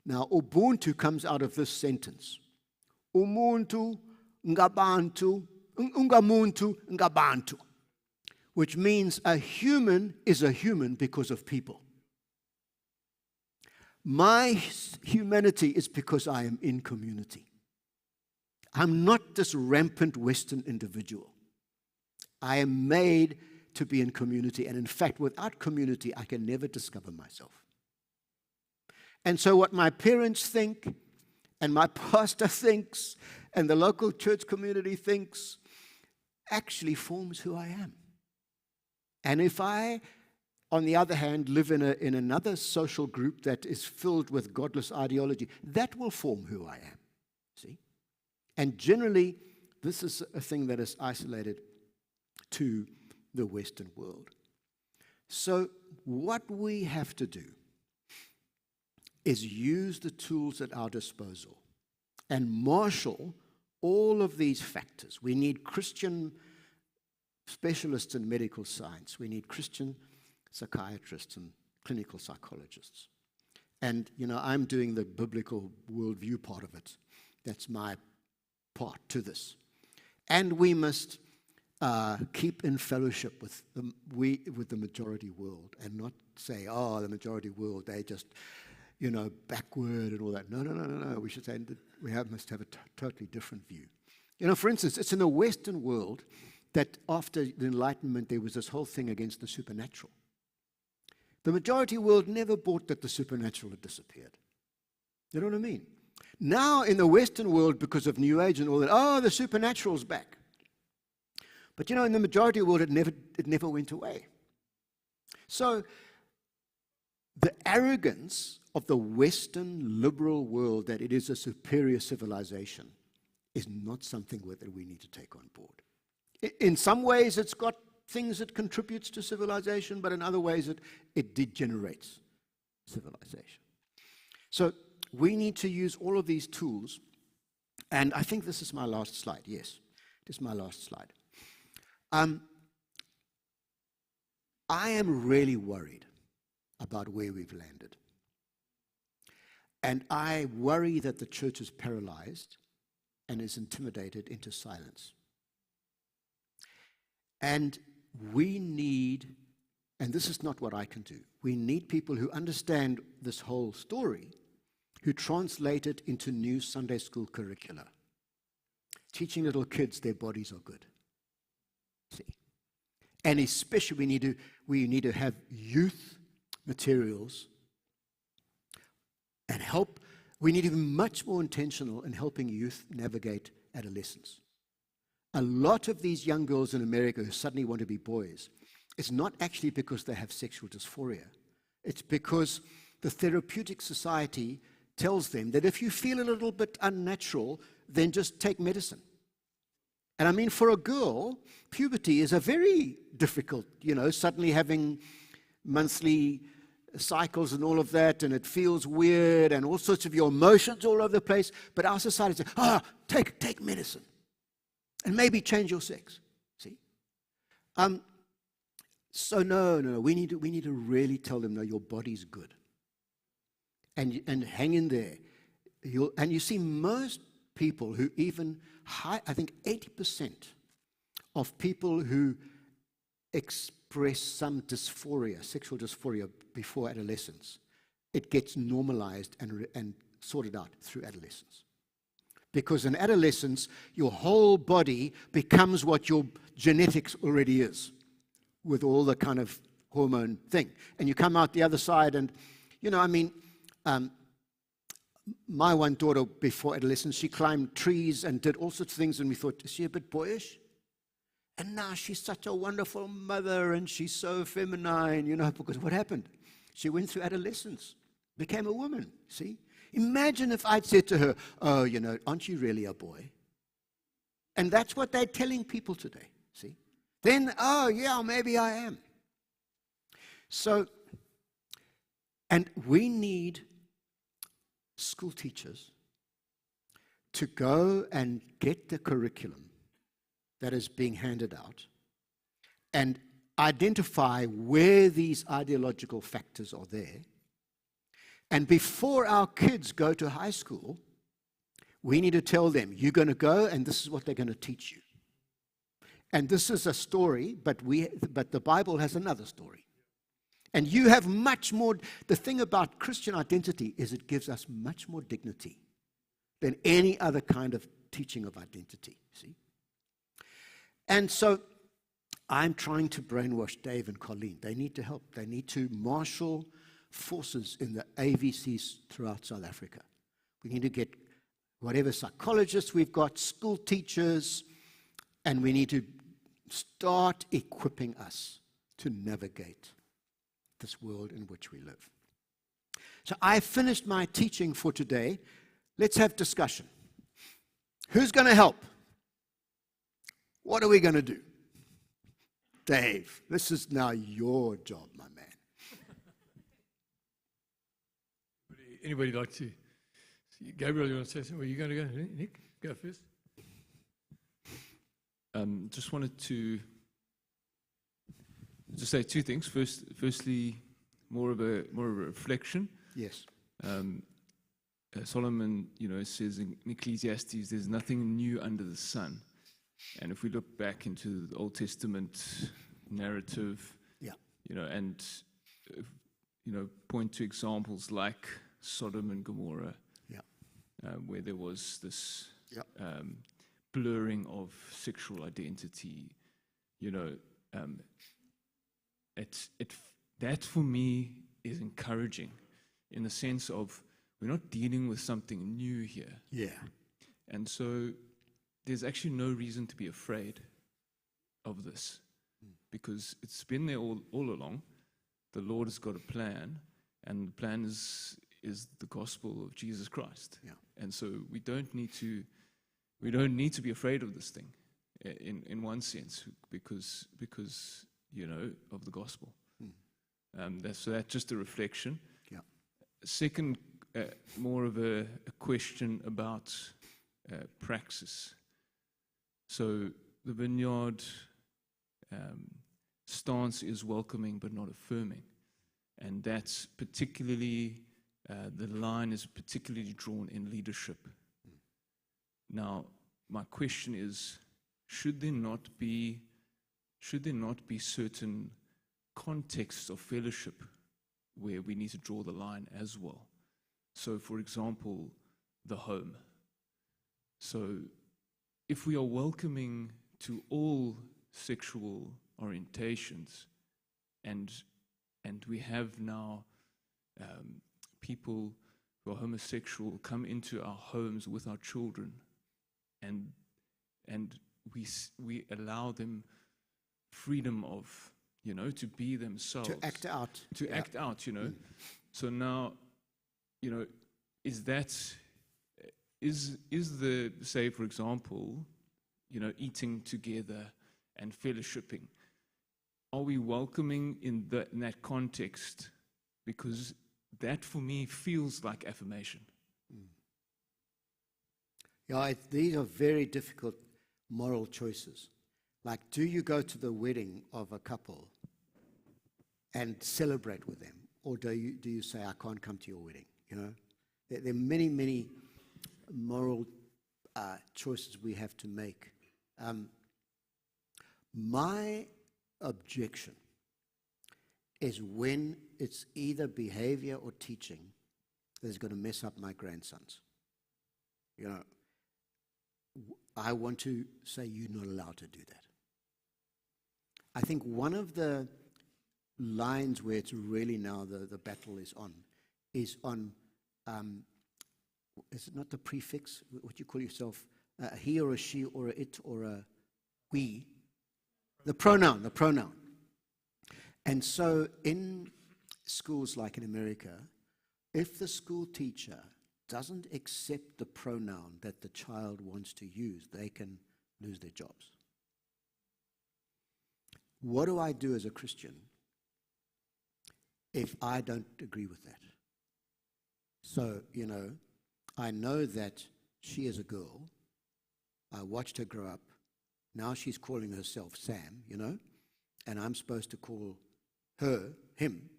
Now, Ubuntu comes out of this sentence. Umuntu ngabantu, ungamuntu ngabantu, which means a human is a human because of people. My humanity is because I am in community. I'm not this rampant Western individual. I am made to be in community, and in fact, without community, I can never discover myself. And so what my parents think, and my pastor thinks, and the local church community thinks, actually forms who I am. And if I, on the other hand, live in another social group that is filled with godless ideology, that will form who I am. See? And generally, this is a thing that is isolated to the Western world. So what we have to do is use the tools at our disposal and marshal all of these factors. We need Christian specialists in medical science. We need Christian psychiatrists and clinical psychologists. And, you know, I'm doing the biblical worldview part of it. That's my part to this. And we must keep in fellowship with the majority world and not say, oh, the majority world, they just, you know, backward and all that. No. We should say must have a totally different view. You know, for instance, it's in the Western world that after the Enlightenment, there was this whole thing against the supernatural. The majority world never bought that the supernatural had disappeared. You know what I mean? Now in the Western world, because of New Age and all that, oh, the supernatural's back. But you know, in the majority world, it never went away. So the arrogance of the Western liberal world that it is a superior civilization is not something that we need to take on board. In some ways, it's got things that contributes to civilization, but in other ways, it degenerates civilization. So we need to use all of these tools, and I think this is my last slide. Yes, this is my last slide. I am really worried about where we've landed. And I worry that the church is paralyzed and is intimidated into silence. And we need, and this is not what I can do, we need people who understand this whole story, who translate it into new Sunday school curricula. Teaching little kids their bodies are good. See? And especially we need to have youth materials and help. We need to be much more intentional in helping youth navigate adolescence. A lot of these young girls in America who suddenly want to be boys, it's not actually because they have sexual dysphoria. It's because the therapeutic society tells them that if you feel a little bit unnatural, then just take medicine. And I mean, for a girl, puberty is a very difficult, suddenly having monthly cycles and all of that, and it feels weird, and all sorts of your emotions all over the place. But our society says, take medicine, and maybe change your sex. See? So no. We need to really tell them, no, your body's good, and hang in there. And you see, most people who even I think 80% of people who express some dysphoria, sexual dysphoria, before adolescence, it gets normalized and sorted out through adolescence. Because in adolescence, your whole body becomes what your genetics already is, with all the kind of hormone thing. And you come out the other side, and, my one daughter, before adolescence, she climbed trees and did all sorts of things, and we thought, is she a bit boyish? And now she's such a wonderful mother, and she's so feminine, because what happened? She went through adolescence, became a woman, see? Imagine if I'd said to her, oh, aren't you really a boy? And that's what they're telling people today, see? Then, oh, yeah, maybe I am. So, and we need school teachers to go and get the curriculum that is being handed out and identify where these ideological factors are there. And before our kids go to high school, we need to tell them, you're going to go and this is what they're going to teach you. And this is a story, but the Bible has another story. And you have much more. The thing about Christian identity is it gives us much more dignity than any other kind of teaching of identity, see? And so I'm trying to brainwash Dave and Colleen. They need to help. They need to marshal forces in the AVCs throughout South Africa. We need to get whatever psychologists we've got, school teachers, and we need to start equipping us to navigate this world in which we live. So I finished my teaching for today. Let's have discussion. Who's going to help? What are we going to do? Dave, this is now your job, my man. Anybody like to? Gabriel, you want to say something? Where are you going to go? Nick, go first. Just wanted to say two things. Firstly, more of a reflection. Yes. Solomon, says in Ecclesiastes, there's nothing new under the sun. And if we look back into the Old Testament narrative, and point to examples like Sodom and Gomorrah, where there was this blurring of sexual identity, that for me is encouraging, in the sense of we're not dealing with something new here. Yeah. And so there's actually no reason to be afraid of this, because it's been there all along. The Lord has got a plan, and the plan is the gospel of Jesus Christ. Yeah. And so we don't need to be afraid of this thing, in one sense, because of the gospel. That's just a reflection. Yeah. Second, more of a question about praxis. So the vineyard stance is welcoming but not affirming, and that's particularly the line is particularly drawn in leadership. Now, my question is, should there not be certain contexts of fellowship where we need to draw the line as well? So, for example, the home. So, if we are welcoming to all sexual orientations, and we have now people who are homosexual come into our homes with our children, and we allow them freedom of to be themselves, To act out. act out. So now, is the, say, for example, eating together and fellowshipping, are we welcoming in that context? Because that for me feels like affirmation. Yeah, these are very difficult moral choices. Like, do you go to the wedding of a couple and celebrate with them, or do you say, I can't come to your wedding? There are many, many moral choices we have to make. My objection is when it's either behavior or teaching that is going to mess up my grandsons. I want to say you're not allowed to do that. I think one of the lines where it's really now the battle is on, is it not the prefix, what you call yourself, a he or a she or a it or a we? The pronoun. And so in schools like in America, if the school teacher doesn't accept the pronoun that the child wants to use, they can lose their jobs. What do I do as a Christian if I don't agree with that? So, I know that she is a girl. I watched her grow up. Now she's calling herself Sam, and I'm supposed to call her him,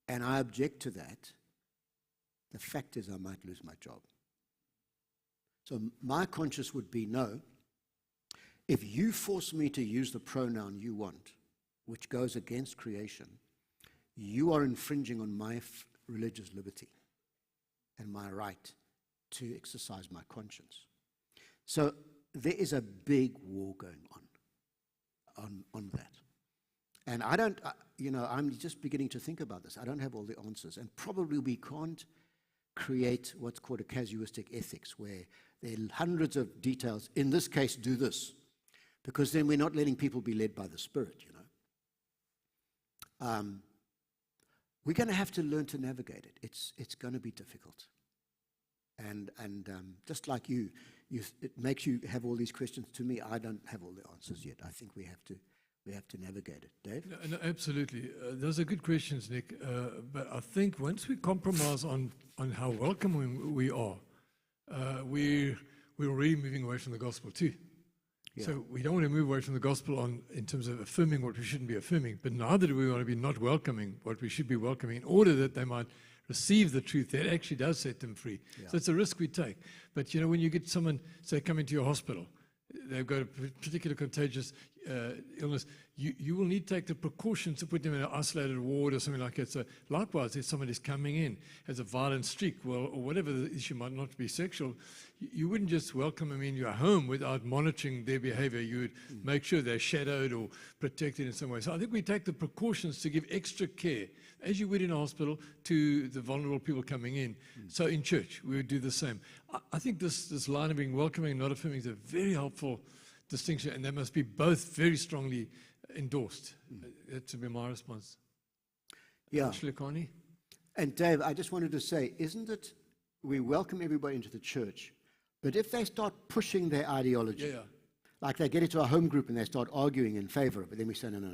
and I object to that, the fact is I might lose my job. So my conscience would be, no, if you force me to use the pronoun you want, which goes against creation, you are infringing on my religious liberty and my right to exercise my conscience. So there is a big war going on that. And I don't, I'm just beginning to think about this. I don't have all the answers. And probably we can't create what's called a casuistic ethics, where there are hundreds of details. In this case, do this. Because then we're not letting people be led by the Spirit, We're going to have to learn to navigate it. It's going to be difficult. And just like you, it makes you have all these questions. To me, I don't have all the answers yet. I think we have to navigate it. Dave? No, absolutely. Those are good questions, Nick. But I think once we compromise on how welcoming we are, we're already moving away from the gospel too. Yeah. So we don't want to move away from the gospel in terms of affirming what we shouldn't be affirming, but neither do we want to be not welcoming what we should be welcoming, in order that they might receive the truth that actually does set them free. Yeah. So it's a risk we take. But when you get someone, say, come into your hospital, they've got a particular contagious illness, you will need to take the precautions to put them in an isolated ward or something like that. So likewise, if somebody is coming in, has a violent streak, or whatever the issue might not be sexual, you wouldn't just welcome them in your home without monitoring their behavior. You would make sure they're shadowed or protected in some way. So I think we take the precautions to give extra care, as you would in a hospital, to the vulnerable people coming in. So in church, we would do the same. I think this line of being welcoming and not affirming is a very helpful distinction, and they must be both very strongly endorsed. That would be my response. Yeah. Connie? And Dave, I just wanted to say, isn't it, we welcome everybody into the church, but if they start pushing their ideology, like they get into a home group and they start arguing in favor of it, then we say, no.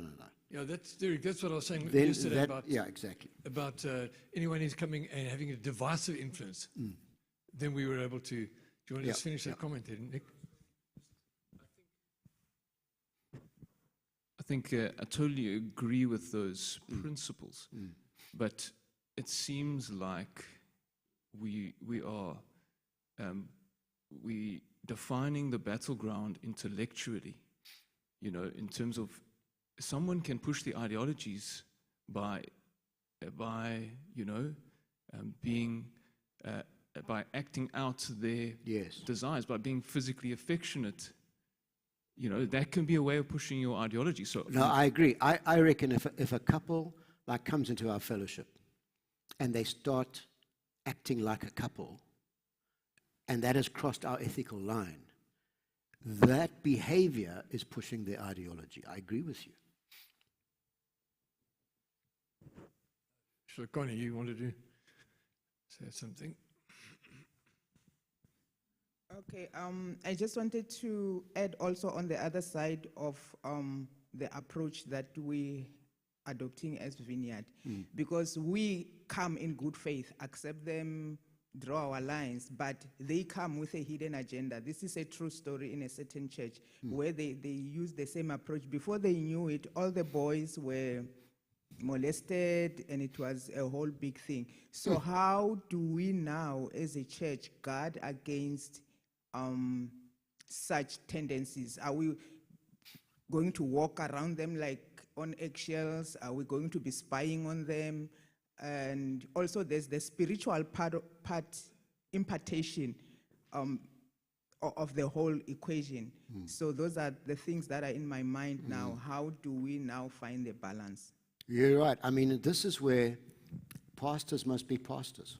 Yeah, Derek, that's what I was saying Then yesterday about, exactly. about anyone who's coming and having a divisive influence. Then we were able to. Do you want to just finish that comment there, Nick? I think I totally agree with those principles, but it seems like we are defining the battleground intellectually. In terms of someone can push the ideologies by acting out their desires, by being physically affectionate. That can be a way of pushing your ideology. So No, I agree. I reckon if a couple comes into our fellowship and they start acting like a couple, and that has crossed our ethical line, that behavior is pushing their ideology. I agree with you. So, Connie, you wanted to say something? Okay, I just wanted to add also on the other side of the approach that we adopting as Vineyard, because we come in good faith, accept them, draw our lines, but they come with a hidden agenda. This is a true story in a certain church where they use the same approach. Before they knew it, all the boys were molested, and it was a whole big thing. So how do we now as a church guard against such tendencies? Are we going to walk around them like on eggshells? Are we going to be spying on them? And also there's the spiritual part impartation of the whole equation. So those are the things that are in my mind now. How do we now find the balance? You're right. I mean, this is where pastors must be pastors,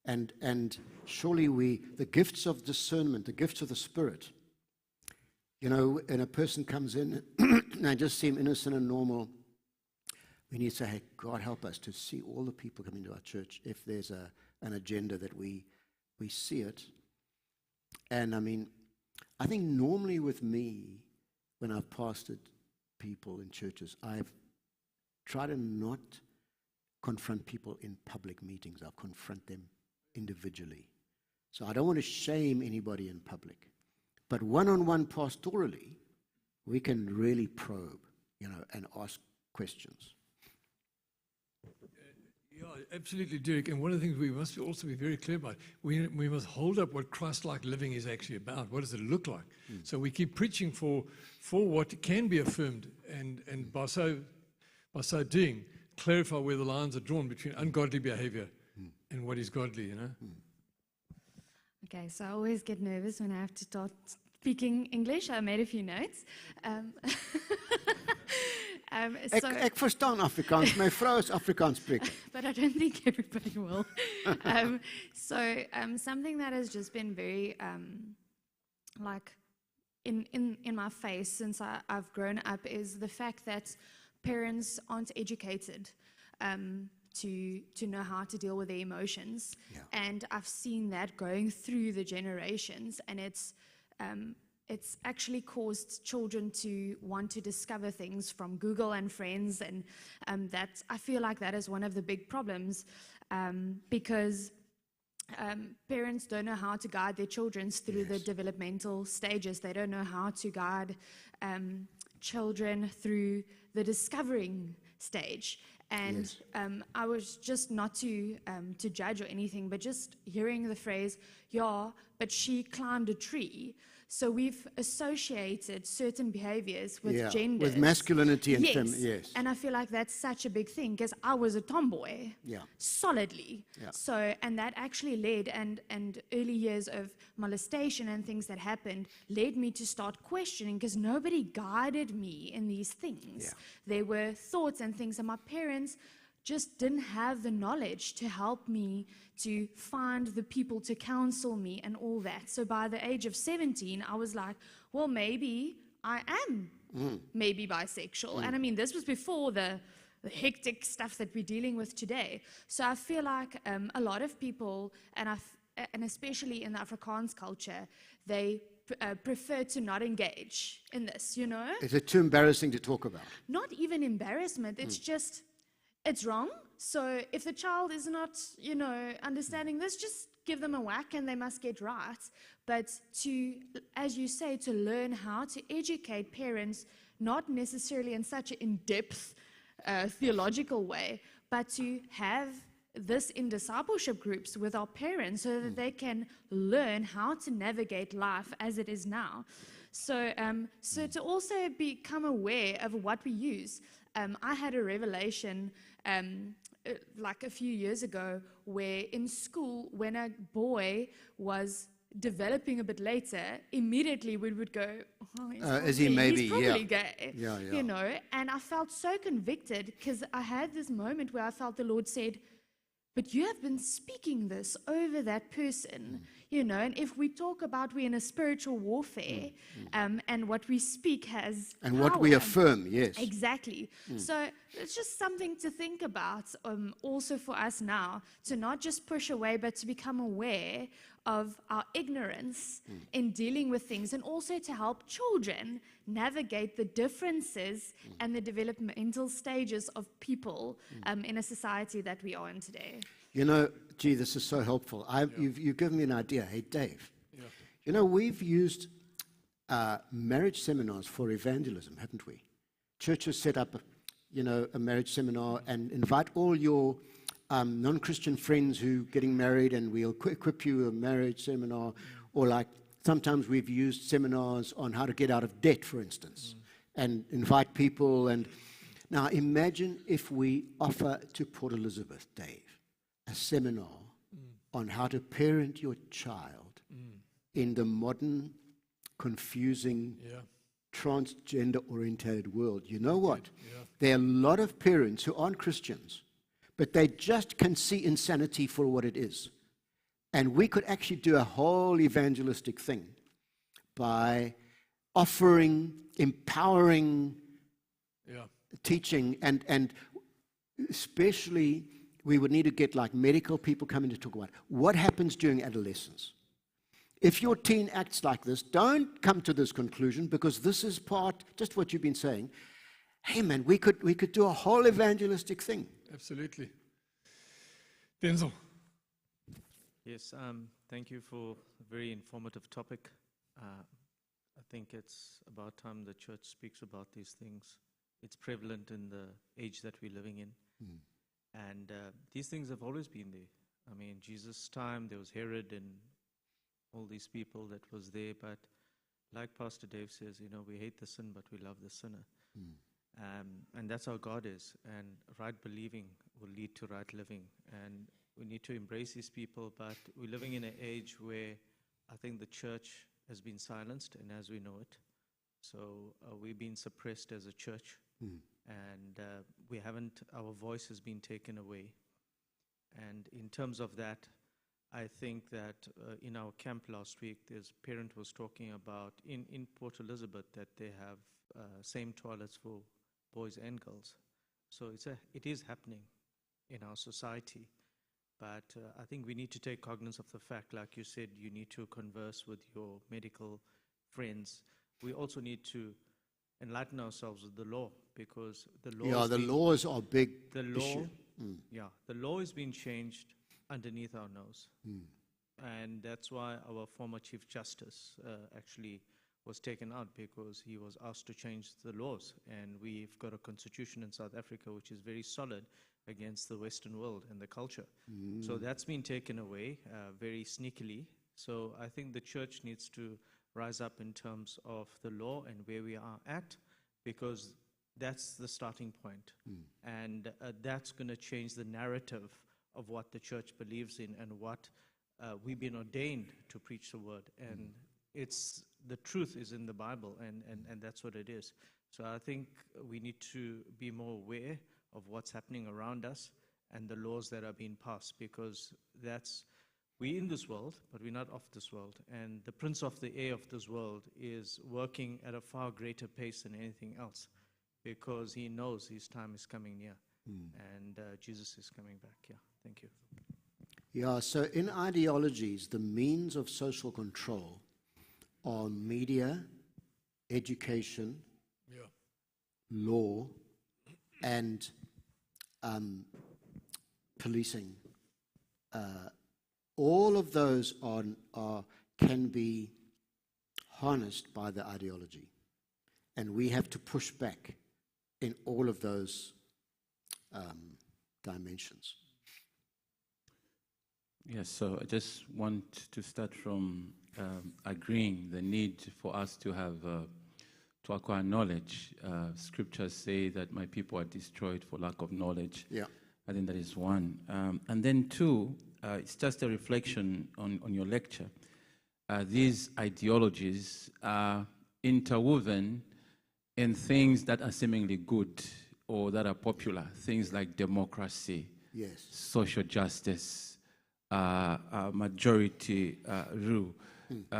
And surely the gifts of discernment, the gifts of the Spirit, and a person comes in and I just seem innocent and normal, we need to say, hey, God help us to see all the people coming to our church if there's an agenda that we see it. And I mean, I think normally with me, when I've pastored people in churches, I've tried to not confront people in public meetings. I'll confront them individually. So I don't want to shame anybody in public, But one-on-one pastorally, we can really probe, and ask questions. Yeah, absolutely, Derek. And one of the things we must also be very clear about, we must hold up what Christ-like living is actually about. What does it look like? So we keep preaching for what can be affirmed, and by so doing, clarify where the lines are drawn between ungodly behavior and what is godly, Okay, so I always get nervous when I have to start speaking English. I made a few notes. Ek verstaan Afrikaans. My vrou is Afrikaans spreker. But I don't think everybody will. Something that has just been very in my face since I've grown up is the fact that parents aren't educated to know how to deal with their emotions. Yeah. And I've seen that going through the generations, and it's actually caused children to want to discover things from Google and friends, and I feel like that is one of the big problems, because parents don't know how to guide their children through the developmental stages. They don't know how to guide children through the discovering stage. And I was just not to judge or anything, but just hearing the phrase, yeah, but she climbed a tree. So we've associated certain behaviors with gender. With masculinity and yes. And I feel like that's such a big thing, because I was a tomboy, solidly. Yeah. So, and that actually led, and early years of molestation and things that happened led me to start questioning, because nobody guided me in these things. Yeah. There were thoughts and things, and my parents just didn't have the knowledge to help me to find the people to counsel me and all that. So by the age of 17, I was like, well, maybe I am maybe bisexual. And I mean, this was before the hectic stuff that we're dealing with today. So I feel like a lot of people, and especially in the Afrikaans culture, they prefer to not engage in this, Is it too embarrassing to talk about? Not even embarrassment, it's just, it's wrong. So if the child is not, understanding this, just give them a whack and they must get right. But to, as you say, to learn how to educate parents, not necessarily in such an in-depth theological way, but to have this in discipleship groups with our parents so that they can learn how to navigate life as it is now. So, so to also become aware of what we use. I had a revelation like a few years ago where in school, when a boy was developing a bit later, immediately we would go, oh, is he maybe, he's probably gay, Yeah. And I felt so convicted because I had this moment where I felt the Lord said, but you have been speaking this over that person, and if we talk about we're in a spiritual warfare, and what we speak has and power, what we affirm, yes. Exactly. So it's just something to think about also for us now, to not just push away, but to become aware of our ignorance in dealing with things, and also to help children navigate the differences and the developmental stages of people in a society that we are in today. Gee, this is so helpful. You've given me an idea. Hey, Dave, we've used marriage seminars for evangelism, haven't we? Churches set up, a marriage seminar and invite all your non-Christian friends who are getting married, and we'll equip you a marriage seminar. Or like sometimes we've used seminars on how to get out of debt, for instance, and invite people. And now imagine if we offer to Port Elizabeth, Dave, a seminar on how to parent your child in the modern, confusing, transgender-oriented world. You know what? There are a lot of parents who aren't Christians, but they just can see insanity for what it is. And we could actually do a whole evangelistic thing by offering, empowering teaching, and especially we would need to get like medical people coming to talk about what happens during adolescence. If your teen acts like this, don't come to this conclusion, because this is part, just what you've been saying. Hey man, we could do a whole evangelistic thing. Absolutely. Denzel. Yes, thank you for a very informative topic. I think it's about time the church speaks about these things. It's prevalent in the age that we're living in. And these things have always been there. I mean, Jesus' time, there was Herod and all these people that was there. But like Pastor Dave says, you know, we hate the sin, but we love the sinner. And that's how God is. And right believing will lead to right living. And we need to embrace these people. But we're living in an age where I think the church has been silenced, and as we know it. So we've been suppressed as a church. And our voice has been taken away. And in terms of that, I think that in our camp last week, this parent was talking about in Port Elizabeth that they have same toilets for boys and girls. So it is happening in our society. But I think we need to take cognizance of the fact, like you said, you need to converse with your medical friends. We also need to enlighten ourselves with the law, because the law the laws are big the law issue. the law is being changed underneath our nose. And that's why our former Chief Justice actually was taken out, because he was asked to change the laws. And we've got a constitution in South Africa which is very solid against the Western world and the culture. So that's been taken away very sneakily. So I think the church needs to rise up in terms of the law and where we are at, because that's the starting point. And that's going to change the narrative of what the church believes in and what we've been ordained to preach the word. And the truth is in the Bible, and that's what it is. So I think we need to be more aware of what's happening around us and the laws that are being passed, because we're in this world, but we're not of this world. And the prince of the air of this world is working at a far greater pace than anything else, because he knows his time is coming near. And Jesus is coming back. Yeah, thank you. Yeah, so in ideologies, the means of social control are media, education, law, and policing. All of those can be harnessed by the ideology. And we have to push back in all of those dimensions. Yes, so I just want to start from agreeing the need for us to have to acquire knowledge. Scriptures say that my people are destroyed for lack of knowledge. Yeah. I think that is one. And then two, it's just a reflection on your lecture. These ideologies are interwoven in things that are seemingly good or that are popular, things like democracy, social justice, majority rule.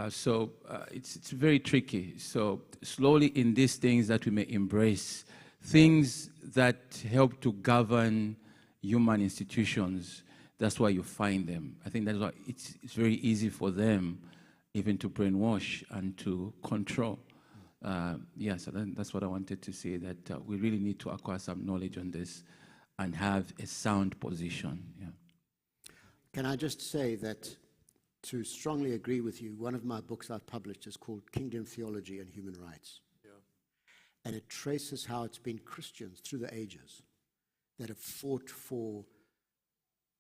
So it's very tricky. So slowly in these things that we may embrace, things that help to govern human institutions, that's why you find them. I think that's why it's very easy for them even to brainwash and to control. So that's what I wanted to say, that we really need to acquire some knowledge on this and have a sound position. Yeah. Can I just say that, to strongly agree with you, one of my books I've published is called Kingdom Theology and Human Rights. And it traces how it's been Christians through the ages that have fought for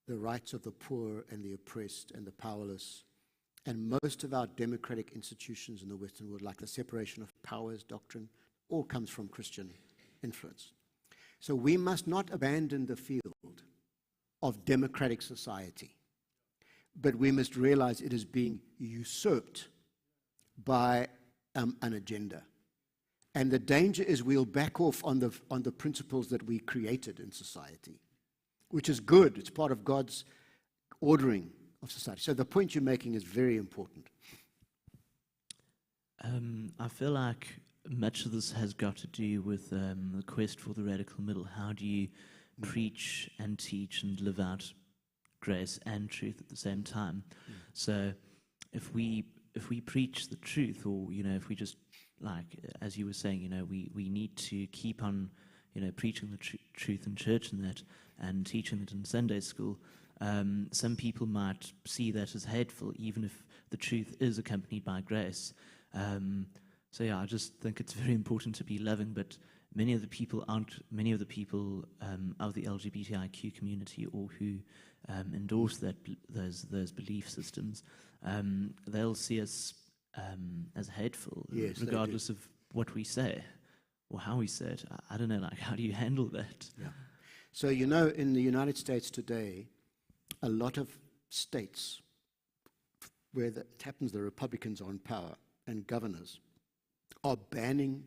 the rights of the poor and the oppressed and the powerless. And most of our democratic institutions in the Western world, like the separation of powers doctrine, all comes from Christian influence. So we must not abandon the field of democratic society, but we must realize it is being usurped by an agenda. And the danger is we'll back off on the principles that we created in society, which is good. It's part of God's ordering of society. So the point you're making is very important. I feel like much of this has got to do with the quest for the radical middle. How do you preach and teach and live out grace and truth at the same time? So if we preach the truth, or if we just, like as you were saying, we need to keep on preaching the truth in church and that, and teaching it in Sunday school. Some people might see that as hateful, even if the truth is accompanied by grace. So yeah, I just think it's very important to be loving, but many of the people aren't. Many of the people of the LGBTIQ community, or who endorse those belief systems, they'll see us as hateful, Yes, they do. regardless of what we say or how we say it. I don't know. Like, how do you handle that? Yeah. So, you know, in the United States today, a lot of states where it happens the Republicans are in power and governors are banning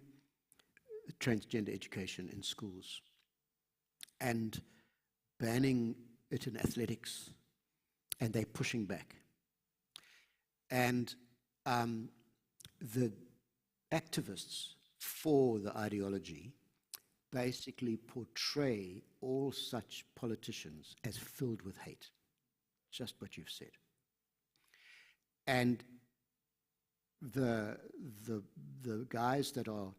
transgender education in schools and banning it in athletics, and they're pushing back. And the activists for the ideology basically portray all such politicians as filled with hate, just what you've said. And the guys that are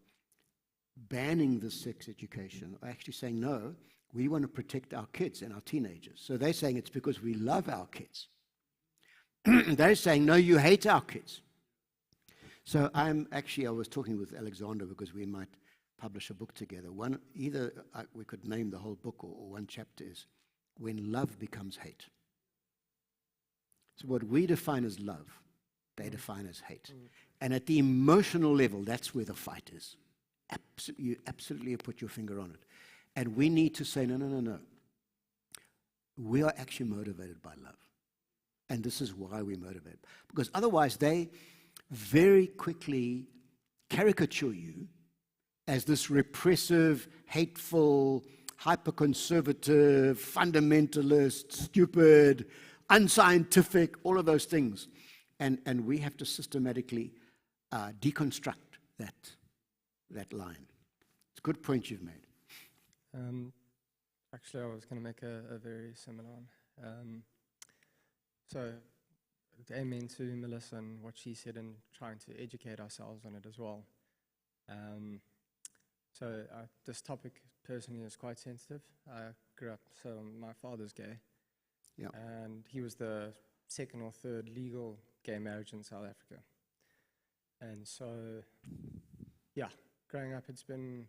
banning the sex education are actually saying, no, we want to protect our kids and our teenagers. So they're saying it's because we love our kids. They're saying, no, you hate our kids. So I was talking with Alexander because we might publish a book together. We could name the whole book, or one chapter is When Love Becomes Hate. So what we define as love, they define as hate. And at the emotional level, that's where the fight is. You absolutely put your finger on it. And we need to say, no. We are actually motivated by love. And this is why we motivate. Because otherwise they very quickly caricature you as this repressive, hateful, hyper-conservative, fundamentalist, stupid, unscientific, all of those things. And we have to systematically deconstruct that line. It's a good point you've made. Actually, I was going to make a very similar one. So, amen to Melissa and what she said, and trying to educate ourselves on it as well. This topic personally is quite sensitive. I grew up, so my father's gay. Yeah. And he was the second or third legal gay marriage in South Africa. And so, yeah, growing up, it's been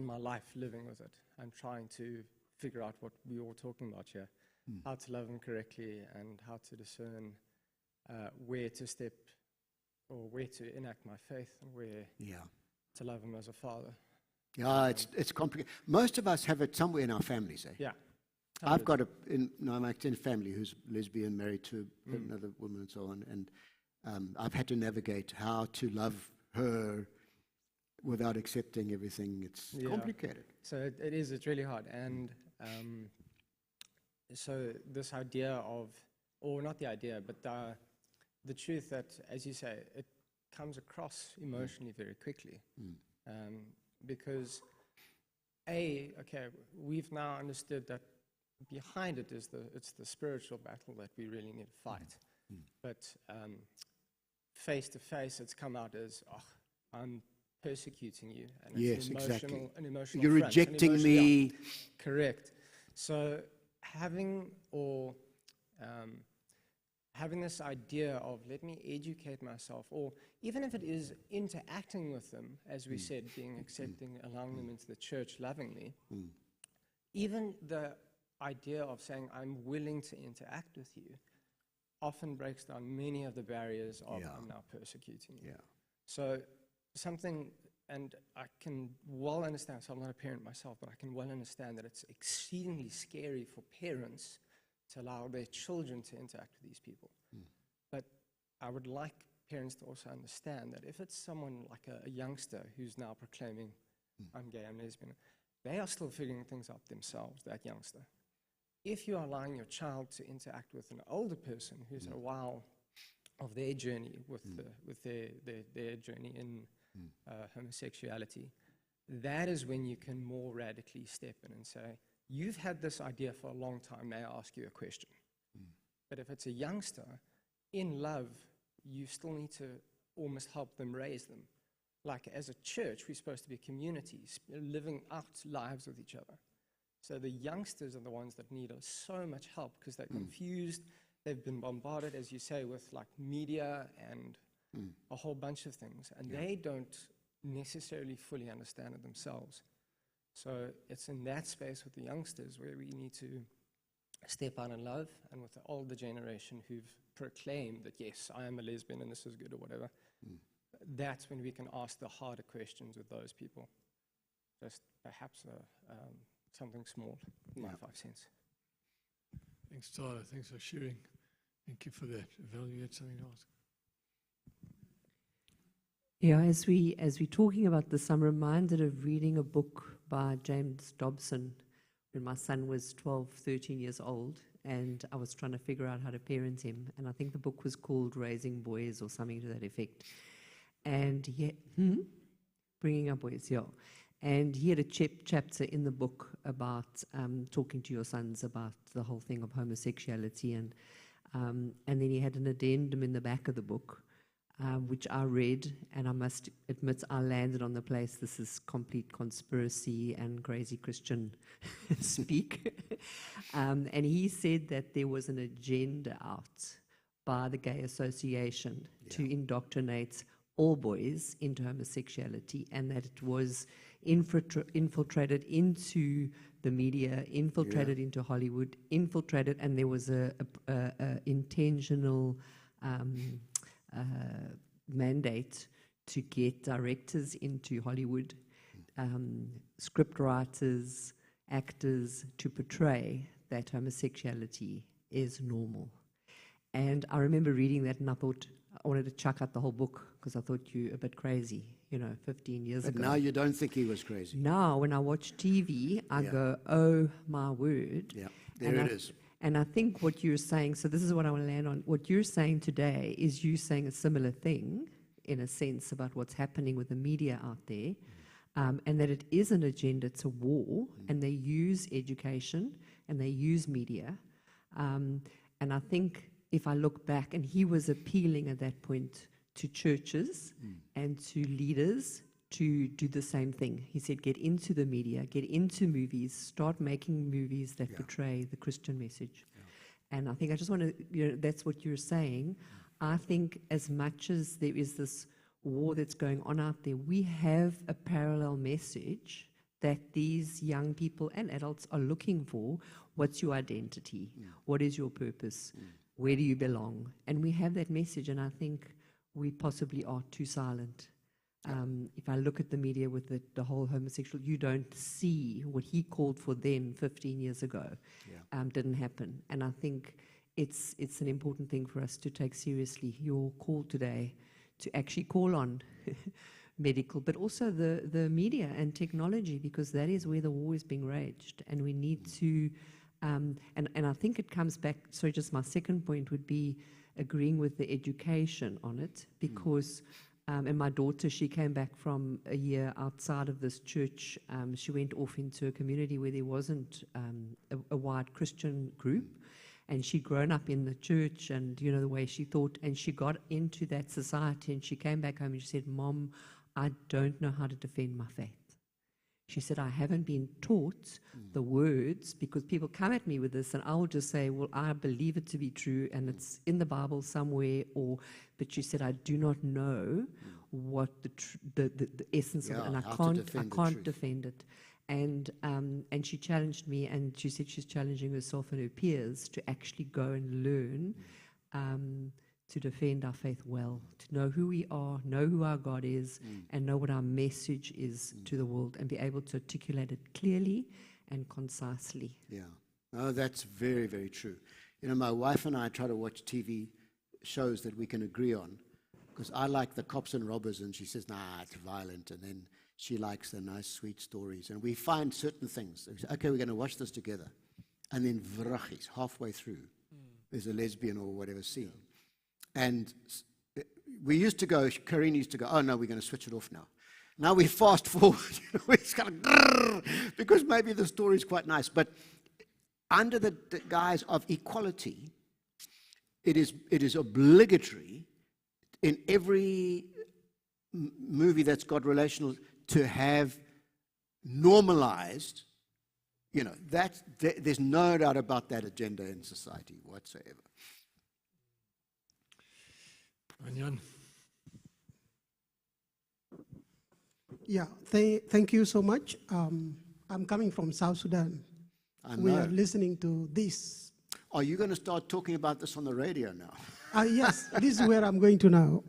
my life living with it and trying to figure out what we were talking about here, how to love him correctly and how to discern where to step or where to enact my faith and where to love him as a father. Yeah, it's complicated. Most of us have it somewhere in our families, eh? Yeah. I've got my extended family who's lesbian, married to another woman and so on, and I've had to navigate how to love her without accepting everything. It's complicated. So it's really hard. And so this idea of, or not the idea, but the truth that, as you say, it comes across emotionally very quickly. Because we've now understood that behind it is it's the spiritual battle that we really need to fight. But face to face, it's come out as, I'm persecuting you, and it's an emotional You're front, rejecting me. Correct. So having this idea of, let me educate myself, or even if it is interacting with them, as we said, being accepting, allowing them into the church lovingly, even the idea of saying, I'm willing to interact with you, often breaks down many of the barriers of, I'm now persecuting you. So something, and I can well understand, so I'm not a parent myself, but I can well understand that it's exceedingly scary for parents to allow their children to interact with these people. But I would like parents to also understand that if it's someone like a youngster who's now proclaiming, I'm gay, I'm lesbian, they are still figuring things out themselves, that youngster. If you are allowing your child to interact with an older person who's a while of their journey with their journey in homosexuality, that is when you can more radically step in and say, you've had this idea for a long time, may I ask you a question? But if it's a youngster, in love, you still need to almost help them raise them. Like as a church, we're supposed to be communities, living out lives with each other. So the youngsters are the ones that need so much help because they're confused, they've been bombarded, as you say, with like media and a whole bunch of things, and they don't necessarily fully understand it themselves. So it's in that space with the youngsters where we need to step out in love, and with the older generation who've proclaimed that, yes, I am a lesbian and this is good or whatever, that's when we can ask the harder questions with those people. Just perhaps something small, my 5 cents. Thanks, Tyler. Thanks for sharing. Thank you for that. Val, you had something to ask? Yeah, as we're talking about this, I'm reminded of reading a book by James Dobson when my son was 12, 13 years old, and I was trying to figure out how to parent him. And I think the book was called Raising Boys or something to that effect. And Bringing Up Boys, yeah. And he had a chapter in the book about talking to your sons about the whole thing of homosexuality. And then he had an addendum in the back of the book, which I read, and I must admit I landed on the place, this is complete conspiracy and crazy Christian speak. And he said that there was an agenda out by the Gay Association to indoctrinate all boys into homosexuality, and that it was infiltrated into the media, infiltrated into Hollywood, infiltrated, and there was a intentional mandate to get directors into Hollywood, script writers, actors, to portray that homosexuality is normal. And I remember reading that, and I thought I wanted to chuck out the whole book because I thought you a bit crazy, 15 years ago. But now you don't think he was crazy. Now, when I watch TV, I go, oh my word. Yeah, there it is. And I think what you're saying, so this is what I want to land on, what you're saying today is you saying a similar thing, in a sense, about what's happening with the media out there, and that it is an agenda, it's a war, and they use education, and they use media. And I think if I look back, and he was appealing at that point to churches and to leaders to do the same thing. He said, get into the media, get into movies, start making movies that portray the Christian message. And I think I just want to, that's what you're saying. I think as much as there is this war that's going on out there, we have a parallel message that these young people and adults are looking for. What's your identity? What is your purpose? Where do you belong? And we have that message, and I think we possibly are too silent. If I look at the media with the whole homosexual, you don't see what he called for then 15 years ago. Didn't happen. And I think it's an important thing for us to take seriously. Your call today to actually call on medical, but also the media and technology, because that is where the war is being waged. And we need to, and I think it comes back, so just my second point would be agreeing with the education on it, because and my daughter, she came back from a year outside of this church. She went off into a community where there wasn't a wide Christian group, and she'd grown up in the church, and the way she thought, and she got into that society, and she came back home and she said, Mom, I don't know how to defend my faith. She said, I haven't been taught the words, because people come at me with this, and I will just say, well, I believe it to be true, and it's in the Bible somewhere, but she said, I do not know what the essence of it, and I can't defend it. And she challenged me, and she said she's challenging herself and her peers to actually go and learn to defend our faith well, to know who we are, know who our God is, and know what our message is to the world, and be able to articulate it clearly and concisely. Yeah. Oh, that's very, very true. My wife and I try to watch TV shows that we can agree on, because I like the cops and robbers, and she says, nah, it's violent, and then she likes the nice, sweet stories, and we find certain things. We say, okay, we're going to watch this together, and then vrachis, halfway through, there's a lesbian or whatever scene. And we used to go, Karine used to go, oh no, we're going to switch it off now. Now we fast forward, it's kind of, because maybe the story is quite nice, but under the guise of equality, it is obligatory in every movie that's got relational to have normalized, there's no doubt about that agenda in society whatsoever. Jan. Yeah, thank you so much. I'm coming from South Sudan. We know. are listening to this. Are you going to start talking about this on the radio now? Yes, this is where I'm going to now.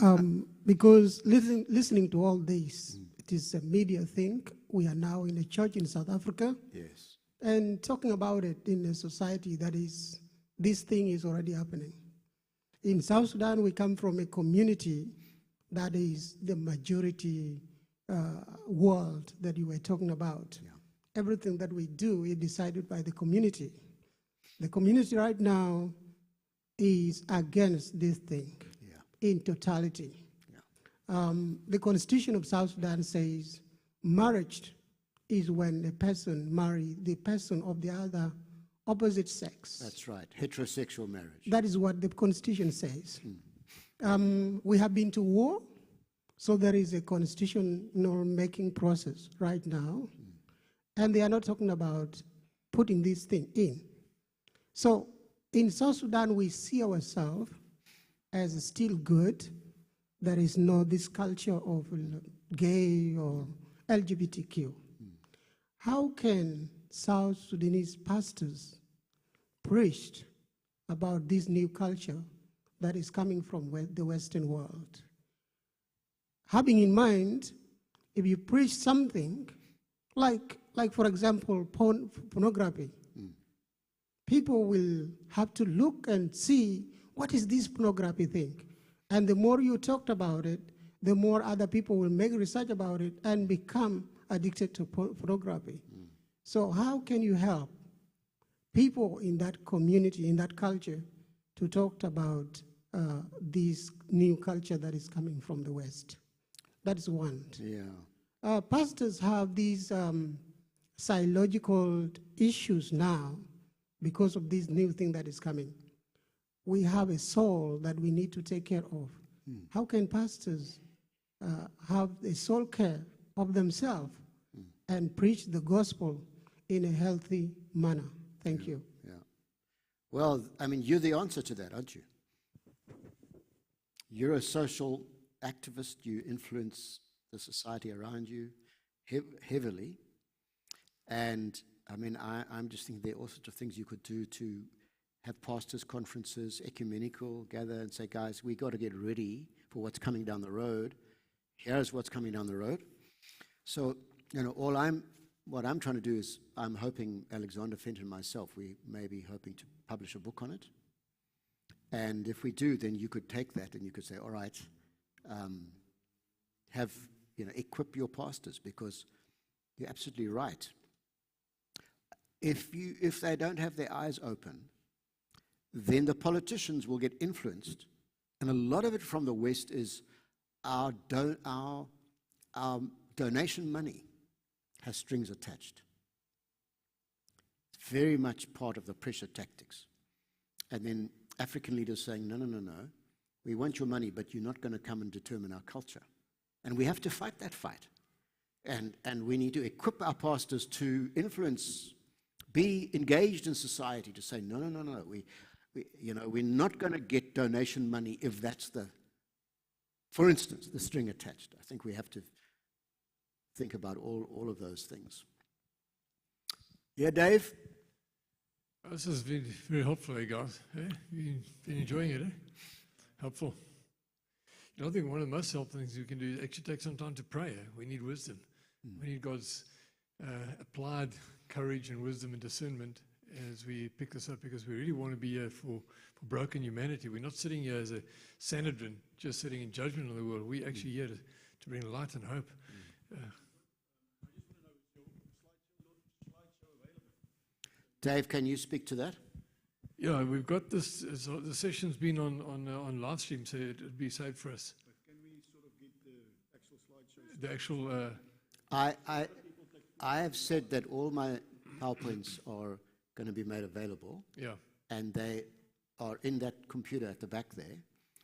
Because listening to all this, it is a media thing. We are now in a church in South Africa. Yes. And talking about it in a society that is, this thing is already happening. In South Sudan, we come from a community that is the majority world that you were talking about. Yeah. Everything that we do is decided by the community. The community right now is against this thing in totality. Yeah. The Constitution of South Sudan says marriage is when a person marries the person of the other opposite sex. That's right, heterosexual marriage. That is what the Constitution says. We have been to war, so there is a constitutional making process right now, and they are not talking about putting this thing in. So in South Sudan, we see ourselves as still good. There is no this culture of gay or LGBTQ. How can South Sudanese pastors preach about this new culture that is coming from the Western world? Having in mind, if you preach something like for example, pornography, people will have to look and see what is this pornography thing. And the more you talked about it, the more other people will make research about it and become addicted to pornography. So how can you help people in that community, in that culture, to talk about this new culture that is coming from the West? That is one. Yeah. Pastors have these psychological issues now because of this new thing that is coming. We have a soul that we need to take care of. How can pastors have a soul care of themselves and preach the gospel in a healthy manner? Thank you. Yeah. Well, I mean, you're the answer to that, aren't you? You're a social activist. You influence the society around you heavily. And I mean, I'm just thinking there are all sorts of things you could do to have pastors' conferences, ecumenical, gather and say, guys, we got to get ready for what's coming down the road. Here's what's coming down the road. So, you know, what I'm trying to do is, I'm hoping Alexander Fenton and myself, we may be hoping to publish a book on it. And if we do, then you could take that and you could say, all right, equip your pastors, because you're absolutely right. If they don't have their eyes open, then the politicians will get influenced, and a lot of it from the West is our donation money has strings attached. It's very much part of the pressure tactics. And then African leaders saying, no, we want your money, but you're not going to come and determine our culture. And we have to fight that fight. And we need to equip our pastors to influence, be engaged in society, to say, no, we're not going to get donation money if that's for instance, the string attached. I think we have to think about all of those things. Yeah, Dave? This has been very helpful, guys. You've been enjoying it, Helpful. You know, I think one of the most helpful things we can do is actually take some time to pray. We need wisdom. We need God's applied courage and wisdom and discernment as we pick this up, because we really want to be here for broken humanity. We're not sitting here as a Sanhedrin, just sitting in judgment on the world. We're actually here to bring light and hope. Dave, can you speak to that? Yeah, we've got this. So the session's been on live stream, so it'd be saved for us. But can we sort of get the actual slideshows? The actual. I have said that all my PowerPoints are going to be made available. Yeah. And they are in that computer at the back there.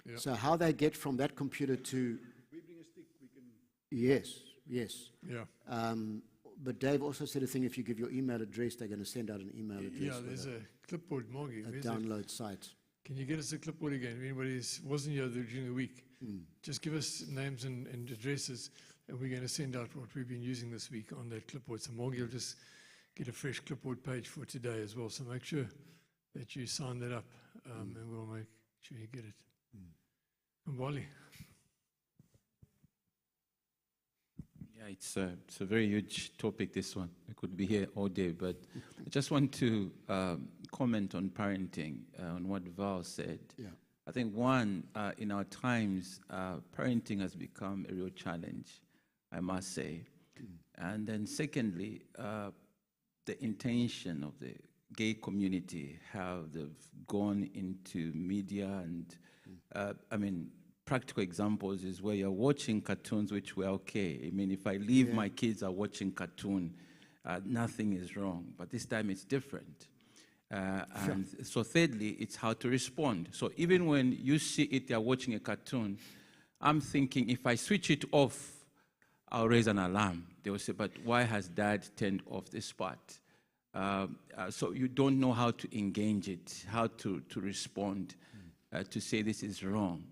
Yeah. So how they get from that computer to... We bring a stick, we can... Yes. Yeah. But Dave also said a thing, if you give your email address, they're going to send out an email address. Yeah, there's a clipboard, Margie. A download site. Can you get us a clipboard again? If anybody wasn't here during the week, just give us names and addresses. And we're going to send out what we've been using this week on that clipboard. So Morgan, you'll just get a fresh clipboard page for today as well. So make sure that you sign that up, and we'll make sure you get it. And Wally. Yeah, it's a very huge topic, this one. I could be here all day, but I just want to comment on parenting, on what Val said. Yeah. I think one, in our times, parenting has become a real challenge, I must say. And then secondly, the intention of the gay community, how they've gone into media and, I mean, practical examples is where you're watching cartoons, which were okay. I mean, if I leave my kids are watching cartoon, nothing is wrong. But this time it's different. And so thirdly, it's how to respond. So even when you see it, they're watching a cartoon, I'm thinking if I switch it off, I'll raise an alarm. They will say, but why has dad turned off this part? So you don't know how to engage it, how to respond, to say this is wrong.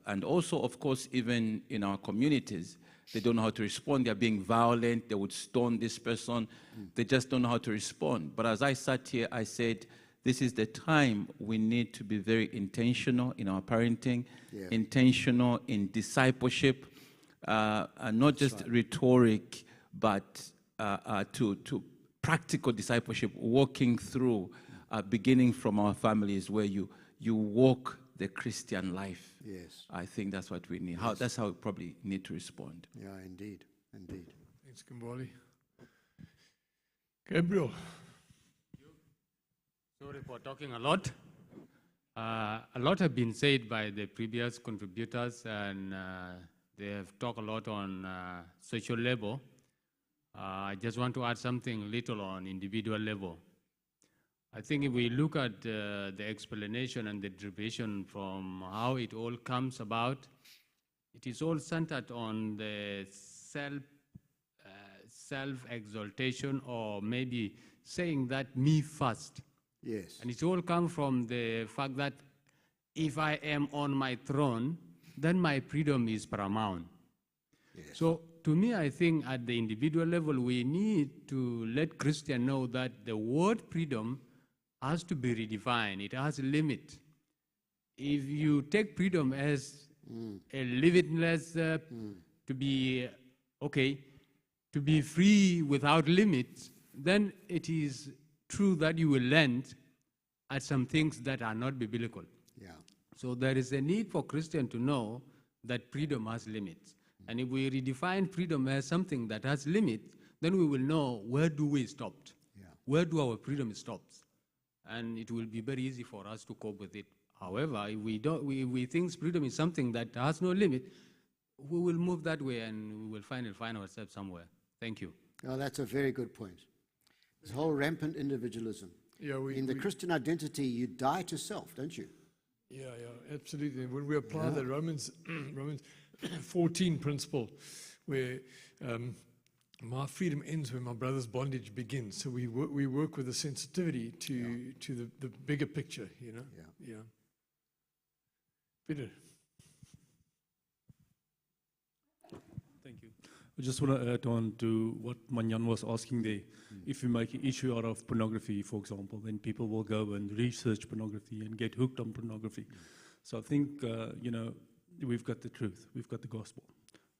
And also, of course, even in our communities, they don't know how to respond. They're being violent. They would stone this person. They just don't know how to respond. But as I sat here, I said, this is the time we need to be very intentional in our parenting, intentional in discipleship, and not just rhetoric, but to practical discipleship, walking through, beginning from our families where you walk the Christian life. Yes. I think that's what we need. That's how we probably need to respond. Yeah, indeed. Indeed. Thanks, Kimbali. Gabriel. Sorry for talking a lot. A lot have been said by the previous contributors, and they have talked a lot on social level. I just want to add something little on individual level. I think if we look at the explanation and the derivation from how it all comes about, it is all centered on the self-exaltation, or maybe saying that me first. Yes. And it all comes from the fact that if I am on my throne, then my freedom is paramount. Yes. So to me, I think at the individual level, we need to let Christians know that the word freedom has to be redefined. It has a limit. If you take freedom as a limitless, to be, to be free without limits, then it is true that you will land at some things that are not biblical. Yeah. So there is a need for Christians to know that freedom has limits. And if we redefine freedom as something that has limits, then we will know where do we stop? Where do our freedom stop? And it will be very easy for us to cope with it. However, if we think freedom is something that has no limit, we will move that way and we will find ourselves somewhere. Thank you. Oh, that's a very good point. This whole rampant individualism. Yeah, in the Christian identity, you die to self, don't you? Yeah, absolutely. When we apply the Romans 14 principle, where my freedom ends when my brother's bondage begins. So we work with a sensitivity to the bigger picture, you know. Yeah. Peter. Thank you. I just want to add on to what Manyan was asking there. If you make an issue out of pornography, for example, then people will go and research pornography and get hooked on pornography. So I think, we've got the truth. We've got the gospel.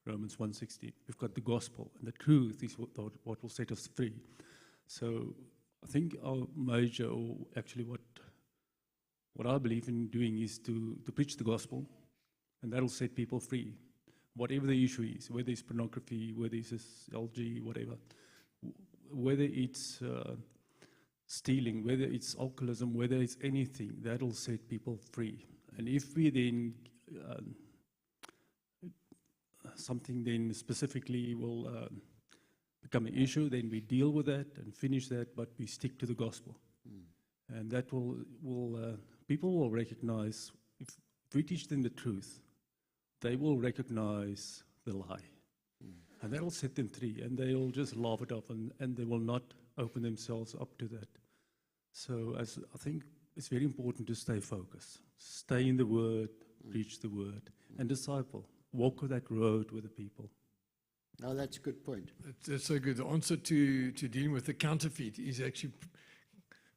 Romans 1:16. We've got the gospel, and the truth is what will set us free. So I think our major, or actually what I believe in doing, is to preach the gospel, and that'll set people free. Whatever the issue is, whether it's pornography, whether it's LG, whatever, whether it's stealing, whether it's alcoholism, whether it's anything, that'll set people free. And if we then something then specifically will become an issue, then we deal with that and finish that, but we stick to the gospel. And that will people will recognize, if we teach them the truth, they will recognize the lie. And that will set them free, and they'll just laugh it off, and they will not open themselves up to that. So I think it's very important to stay focused, stay in the Word, preach the Word, and disciple. Walk that road with the people. Oh, that's a good point. That's so good. The answer to dealing with the counterfeit is actually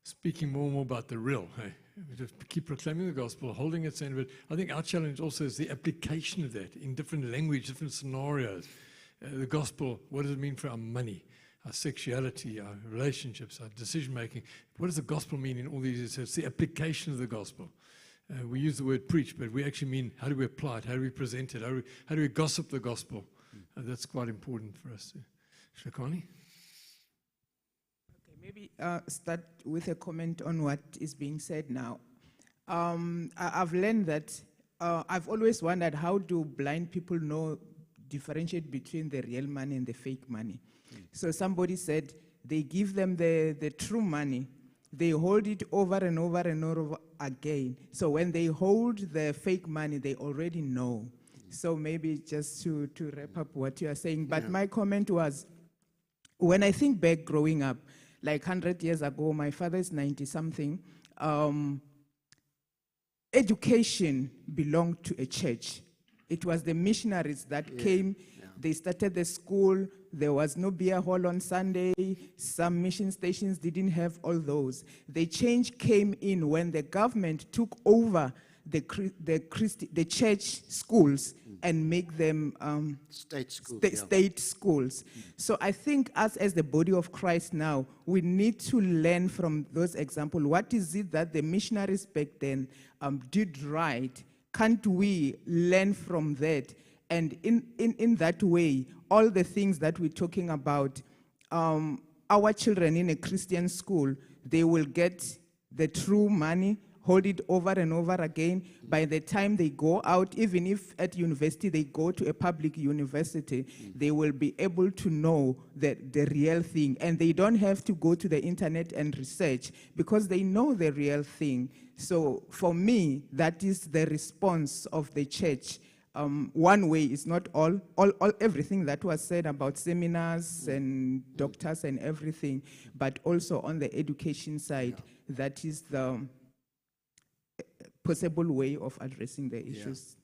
speaking more and more about the real. Hey? We just keep proclaiming the gospel, holding it, saying, but I think our challenge also is the application of that in different language, different scenarios. The gospel, what does it mean for our money, our sexuality, our relationships, our decision making? What does the gospel mean in all these? It's the application of the gospel. We use the word preach, but we actually mean how do we apply it? How do we present it? How do we gossip the gospel? That's quite important for us. Shakani? Okay, maybe start with a comment on what is being said now. I've learned that I've always wondered, how do blind people differentiate between the real money and the fake money? So somebody said they give them the true money, they hold it over and over and over again. So when they hold the fake money, they already know. So maybe just to wrap up what you are saying. But my comment was, when I think back growing up, like 100 years ago, my father is 90-something, education belonged to a church. It was the missionaries that came. They started the school. There was no beer hall on Sunday. Some mission stations didn't have all those. The change came in when the government took over the church schools and make them state schools. State schools. So I think us as the body of Christ now, we need to learn from those examples. What is it that the missionaries back then did right? Can't we learn from that? And in that way, all the things that we're talking about, our children in a Christian school, they will get the true money, hold it over and over again. By the time they go out, even if at university they go to a public university, they will be able to know the real thing. And they don't have to go to the internet and research because they know the real thing. So for me, that is the response of the church. One way is not all everything that was said about seminars and doctors and everything, but also on the education side, that is the possible way of addressing the issues.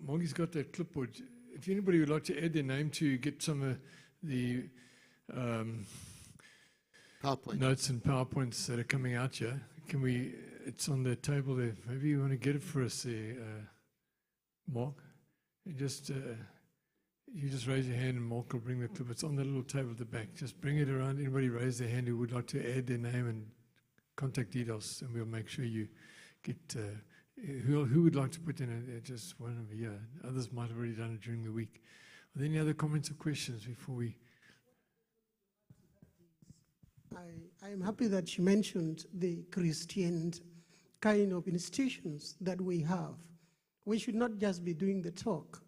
Molly's got that clipboard. If anybody would like to add their name to get some of the PowerPoint notes and PowerPoints that are coming out here, can we? It's on the table there. Maybe you want to get it for us there, Mark. You just raise your hand and Mark will bring the clip. It's on the little table at the back. Just bring it around. Anybody raise their hand who would like to add their name and contact details, and we'll make sure you get who would like to put in just one over here. Others might have already done it during the week. Are there any other comments or questions before we? I am happy that you mentioned the Christian kind of institutions that we have. We should not just be doing the talk,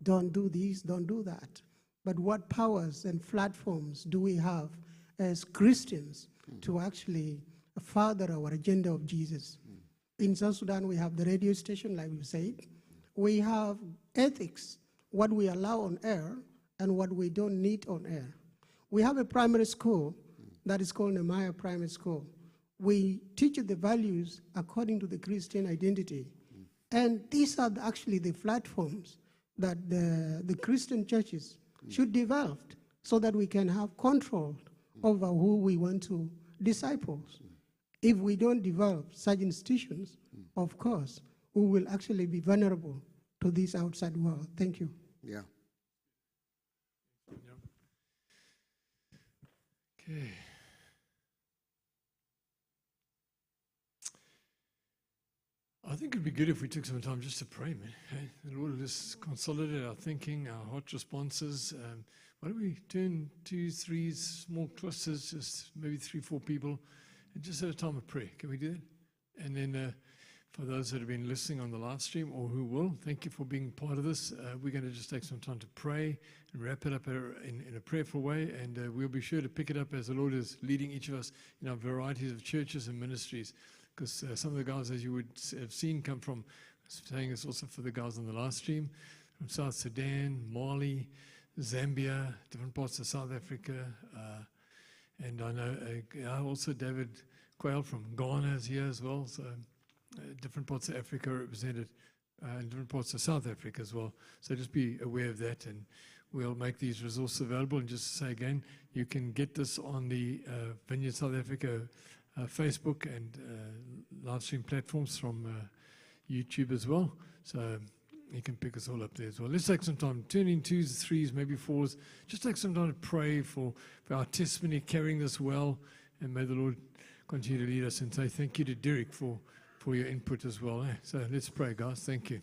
don't do this, don't do that, but what powers and platforms do we have as Christians to actually further our agenda of Jesus? In South Sudan, we have the radio station, like we said. We have ethics, what we allow on air and what we don't need on air. We have a primary school that is called Nehemiah Primary School. We teach the values according to the Christian identity. And these are actually the platforms that the Christian churches should develop so that we can have control over who we want to disciple. If we don't develop such institutions, of course, we will actually be vulnerable to this outside world. Thank you. Yeah. Okay. I think it'd be good if we took some time just to pray, man. Hey, the Lord will just consolidate our thinking, our heart responses. Why don't we turn 2, 3 small clusters, just maybe 3, 4 people, and just have a time of prayer. Can we do that? And then for those that have been listening on the live stream or who will, thank you for being part of this. We're going to just take some time to pray and wrap it up in a prayerful way, and we'll be sure to pick it up as the Lord is leading each of us in our varieties of churches and ministries. Because some of the guys, as you would have seen, come from, saying this also for the guys on the live stream, from South Sudan, Mali, Zambia, different parts of South Africa, and I know also David Quayle from Ghana is here as well, so different parts of Africa represented. in different parts of South Africa as well. So just be aware of that, and we'll make these resources available. And just to say again, you can get this on the Vineyard South Africa Facebook and live stream platforms from YouTube as well. So you can pick us all up there as well. Let's take some time, turn in 2s, 3s, maybe 4s. Just take some time to pray for our testimony, carrying this well, and may the Lord continue to lead us, and say thank you to Derek for your input as well. So let's pray, guys. Thank you.